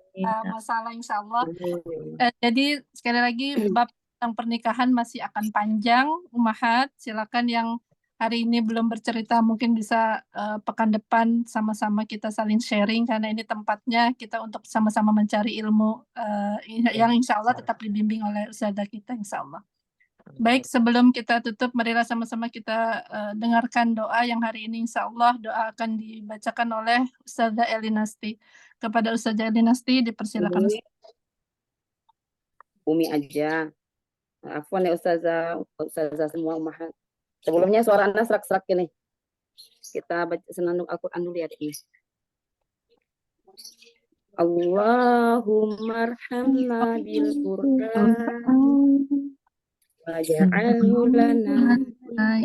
masalah insya Allah. Jadi sekali lagi bab tentang pernikahan masih akan panjang, Ummahat. Silakan yang hari ini belum bercerita mungkin bisa pekan depan sama-sama kita saling sharing karena ini tempatnya kita untuk sama-sama mencari ilmu yang insya Allah tetap dibimbing oleh Ustazah kita insya Allah. Baik, sebelum kita tutup, marilah sama-sama kita dengarkan doa yang hari ini insya Allah doa akan dibacakan oleh Ustazah Elinasti. Kepada Ustazah Elinasti dipersilakan. Umi aja. Afwan ya Ustazah semua Ummahat. Sebelumnya suara Anda serak-serak gini. Kita baca senandung Al-Quran dulu ya, Dek. Allahumma arhamna bil Qur'an waj'alhu lana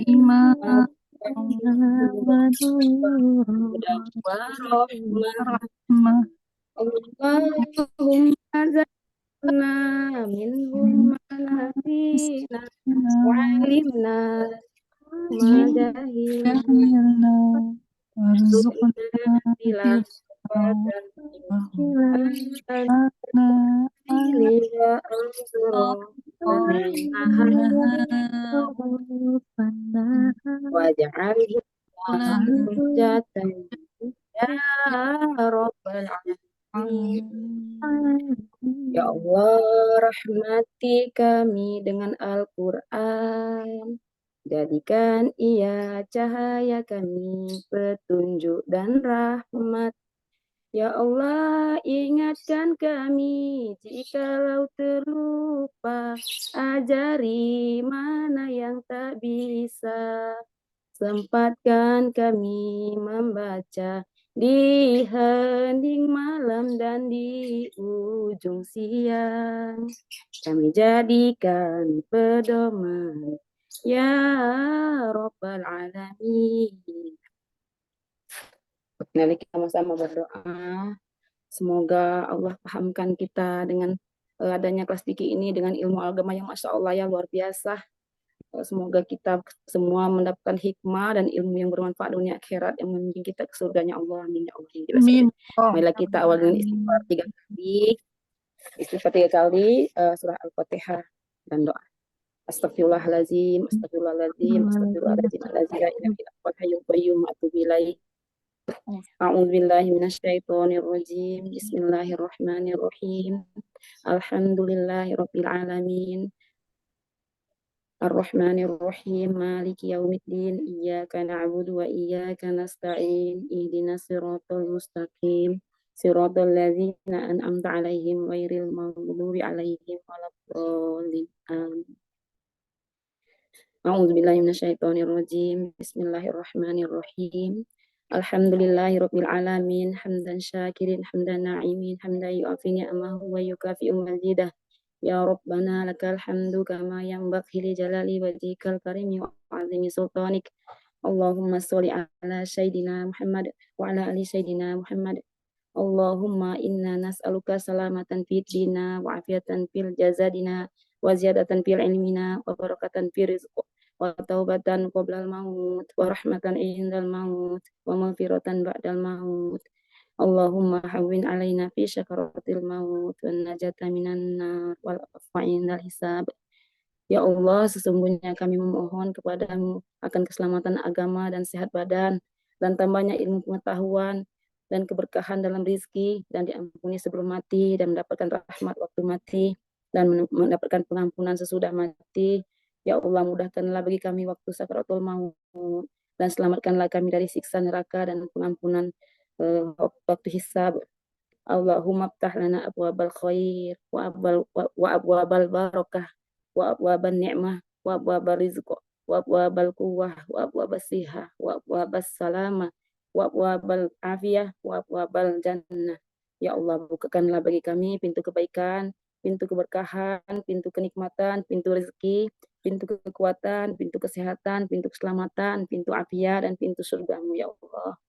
imama Allahumma zalna minhum malafina wa'alimna madahilna warzuqna waj'alhu hujjatan ya rabbal alamin. Ya Allah, rahmati kami dengan Al-Quran. Jadikan ia cahaya kami, petunjuk dan rahmat. Ya Allah, ingatkan kami jikalau terlupa, ajari mana yang tak bisa. Sempatkan kami membaca di hening malam dan di ujung siang. Kami jadikan pedoman, ya Rabbal Alamin. Mari kita sama-sama berdoa. Semoga Allah pahamkan kita dengan adanya kelas fikih ini dengan ilmu agama yang Masya Allah ya luar biasa. Semoga kita semua mendapatkan hikmah dan ilmu yang bermanfaat dunia akhirat yang membimbing kita ke surganya Allah. Amin ya Allah. Amin. Marilah kita awal dengan istighfar 3 kali. Istighfar 3 kali, surah Al-Fatihah dan doa. Astagfirullahaladzim, astagfirullahaladzim, astagfirullahaladzim, la ilaha illa huwal hayyul qayyum, atubu ilaih. A'udzu billahi minasyaitonir rajim. Bismillahirrahmanirrahim. Alhamdulillahirabbil alamin. Ar-Rahmanir-Rahim. Maliki yaumiddin. Iyyaka na'budu wa iyyaka nasta'in. Ihdinas siratal mustaqim. Siratal ladzina an'amta 'alaihim ghairil maghdubi 'alaihim waladdallin. Amin. A'udzu billahi minasyaitonir rajim. Bismillahirrahmanirrahim. Alhamdulillahirabbil alamin, hamdan syakirin, hamdan na'imin, hamdan yu'afi ni'amahu wa yukafi'u mazidah. Ya Rabbana lakal hamdu kama yanbaghi li jalali wajhikal karimi wa 'azimi sultanik. Allahumma sholli ala sayyidina Muhammad wa ala ali sayyidina Muhammad. Allahumma inna nas'aluka salamatan fid dina wa afiatan fil jazadina wa ziyadatan fil ilmina wa barakatan fil rizq wa taubatan qoblal maut wa rahmatan indal maut wa maghfiratan ba'dal maut. Allahumma hawwin alaina fi syakaratil maut wa najata minan nar wal afwa indal hisab. Ya Allah, sesungguhnya kami memohon kepadamu akan keselamatan agama dan sehat badan dan tambahnya ilmu pengetahuan dan keberkahan dalam rizki dan diampuni sebelum mati dan mendapatkan rahmat waktu mati dan mendapatkan pengampunan sesudah mati. Ya Allah, mudahkanlah bagi kami waktu sakaratul maut dan selamatkanlah kami dari siksa neraka dan pengampunan waktu hisab. Allahumma ftah lana abwabal khair wa abwabal barakah wa abwaban ni'mah wa abwabal rizq wa abwabal quwwah wa abwabas sihah wa abwabas salamah wa abwabal afiyah wa abwabal jannah. Ya Allah, bukakanlah bagi kami pintu kebaikan, pintu keberkahan, pintu kenikmatan, pintu rezeki, pintu kekuatan, pintu kesehatan, pintu keselamatan, pintu afiat, dan pintu surgamu, ya Allah.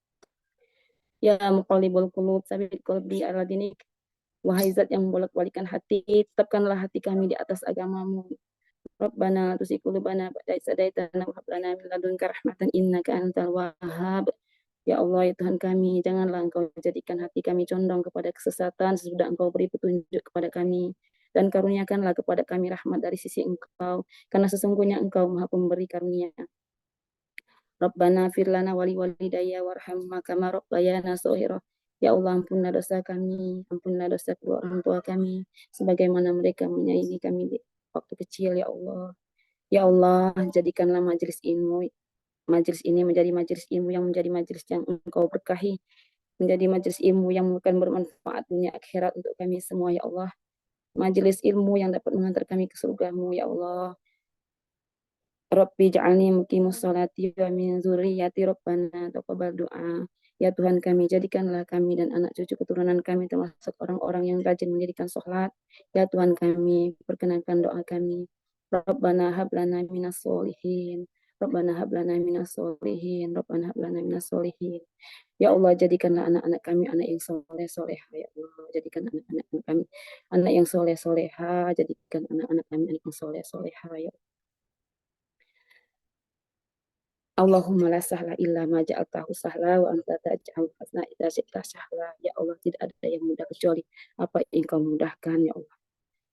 Ya muqallibul qulub, tsabit qalbi ala dinik. Wahai zat yang membolak-balikan hati, tetapkanlah hati kami di atas agamamu. Rabbana tuzigh qulubana ba'da idh hadaitana wa hab lana min ladunka rahmatan innaka antal wahhab. Ya Allah, ya Tuhan kami, janganlah Engkau jadikan hati kami condong kepada kesesatan sesudah Engkau beri petunjuk kepada kami. Dan karuniakanlah kepada kami rahmat dari sisi Engkau, karena sesungguhnya Engkau Maha Pemberi karunia. Rabbana firlana wali walidayya warhamma kama rabbayana shaghira. Ya Allah, ampunilah dosa kami, ampunilah dosa kedua orang tua kami, sebagaimana mereka menyayangi kami di waktu kecil, ya Allah. Ya Allah, jadikanlah majelis ini menjadi majelis ilmu yang menjadi majelis yang Engkau berkahi, menjadi majelis ilmu yang akan bermanfaat dunia akhirat untuk kami semua, ya Allah. Majelis ilmu yang dapat mengantar kami ke surgamu, ya Allah. Rabbi ja'alni muqimus sholati wa min dzurriyyati rabbana taqabbal du'a. Ya Tuhan kami, jadikanlah kami dan anak cucu keturunan kami termasuk orang-orang yang rajin mendirikan sholat. Ya Tuhan kami, perkenankan doa kami. Rabbana hab lana minas sholihin. Rabbana hab lana minas sholihin. Rabbana hab lana minas sholihin. Ya Allah, jadikanlah anak-anak kami anak yang soleh soleha, ya Allah. Jadikan anak-anak kami anak yang soleh soleha. Jadikan anak-anak kami anak yang soleh soleha, ya Allah. Allahumma la sahla illa ma ja'altahu sahla wa anta taj'al hasna idza syi'ta sahla. Ya Allah, tidak ada yang mudah kecuali apa yang Engkau mudahkan, ya Allah.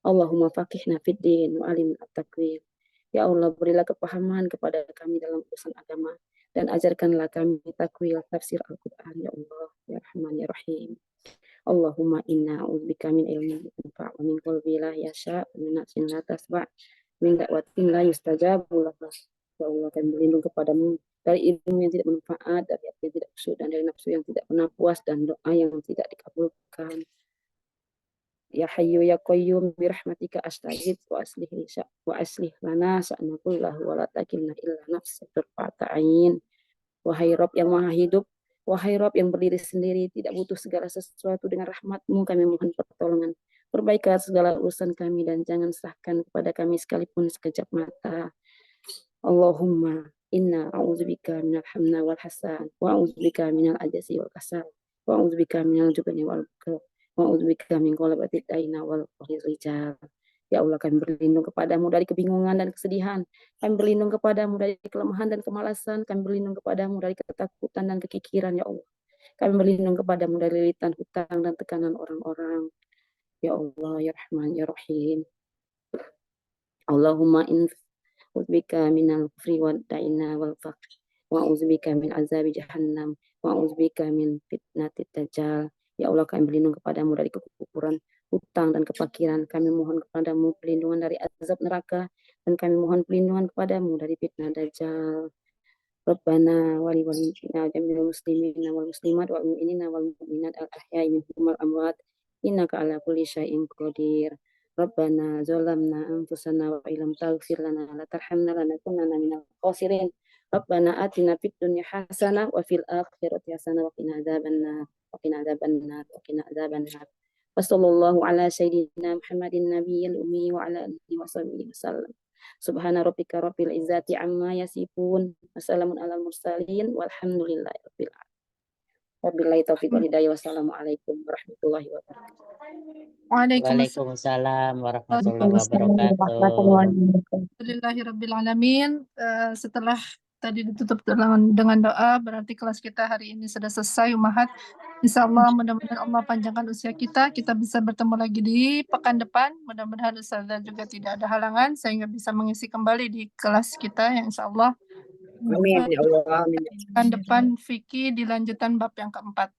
Allahumma faqihna fid din wa alimna at-taqwir. Ya Allah, berilah kepahaman kepada kami dalam urusan agama dan ajarkanlah kami takwil tafsir Al-Qur'an, ya Allah, ya Rahman ya Rahim. Allahumma inna a'udzubika min ilmin la yanfa' wa min qalbin la yasha' wa min nafsin la tasba' min da'watin la yustajabu laha. Ya Allah, kami berlindung kepadamu dari ilmu yang tidak bermanfaat, dari hati yang tidak khusyuk, dan dari nafsu yang tidak pernah puas, dan doa yang tidak dikabulkan. Ya Hayyu ya Qayyum bi rahmatika astaghith wa aslih lana sya'na kullahu wa la takilna illa nafsi tarfata ain. Wahai Rabb yang Maha Hidup, Wahai Rob yang berdiri sendiri, tidak butuh segala sesuatu, dengan rahmat-Mu kami mohon pertolongan. Perbaikilah segala urusan kami dan jangan serahkan kepada kami sekalipun sekejap mata. Allahumma inna a'udzubika minal hamna wal hasan wa a'udzubika minal ajzi wal kasal wa a'udzubika minal jubni wal bukal wa a'udzubika min ghalabatid daina wal rijal. Ya Allah, kami berlindung kepadamu dari kebingungan dan kesedihan. Kami berlindung kepadamu dari kelemahan dan kemalasan. Kami berlindung kepadamu dari ketakutan dan kekikiran, ya Allah. Kami berlindung kepadamu dari lilitan hutang dan tekanan orang-orang. Ya Allah, ya Rahman, ya Rahim. Allahumma in uzbika minal kufri wad daina wal faqr wa uzbika min azabi jahannam wa uzbika min fitnatid dajjal. Ya Allah, kami berlindung kepadamu dari kekufuran, hutang dan kefakiran. Kami mohon kepadamu perlindungan dari azab neraka, dan kami mohon perlindungan kepadamu dari fitnah dajjal. Rabbana wali walina jamil muslimina wal muslimat wal mu'minina wal mu'minat al ahya'i minhum wal amwat innaka ala kulli syai'in qadir. Rabbana zalamna anfusana wa illam taghfir lana la tarhamna lanakunanna minal khasirin. Rabbana atina fid dunya hasanah wa fil akhirati hasanah wa qina adzabannar wa qina adzabannar wa qina adzabannar. Wassallallahu ala sayyidina Muhammadin nabiyil ummi wa ala alihi wa sahbihi wasallam. Subhana rabbika rabbil izzati amma yasifun. Wassalamun alal mursalin walhamdulillahi rabbil alamin. Wabillahi taufiq wal hidayah. Wassalamualaikum warahmatullahi wabarakatuh. Waalaikumsalam. Waalaikumsalam warahmatullahi wabarakatuh. Alhamdulillahirabbil alamin. Setelah tadi ditutup dengan doa, berarti kelas kita hari ini sudah selesai, Ummahat. Insya Allah mudah-mudahan Allah panjangkan usia kita bisa bertemu lagi di pekan depan. Mudah-mudahan Ustazah juga tidak ada halangan sehingga bisa mengisi kembali di kelas kita yang insya Allah Amin ya Allah. Amin. pekan depan fikih dilanjutan bab yang keempat.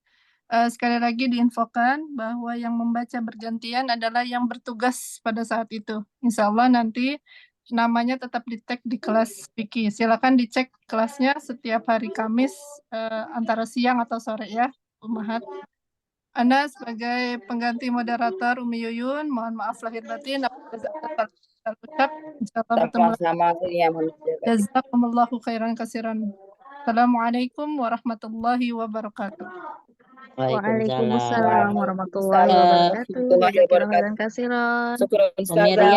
Sekali lagi diinfokan bahwa yang membaca bergantian adalah yang bertugas pada saat itu. Insya Allah nanti namanya tetap di-tag di kelas fikih. Silakan dicek kelasnya setiap hari Kamis antara siang atau sore ya, Ummahat. Anda sebagai pengganti moderator Umi Yuyun, mohon maaf lahir batin. Ucap, insyaallah bertemu lagi. Jazakumullahu khairan kasiran. Assalamualaikum warahmatullahi wabarakatuh. Waalaikumsalam warahmatullahi wabarakatuh. Jazakallahu khairan kasiran. Syukran Umi Ustazah.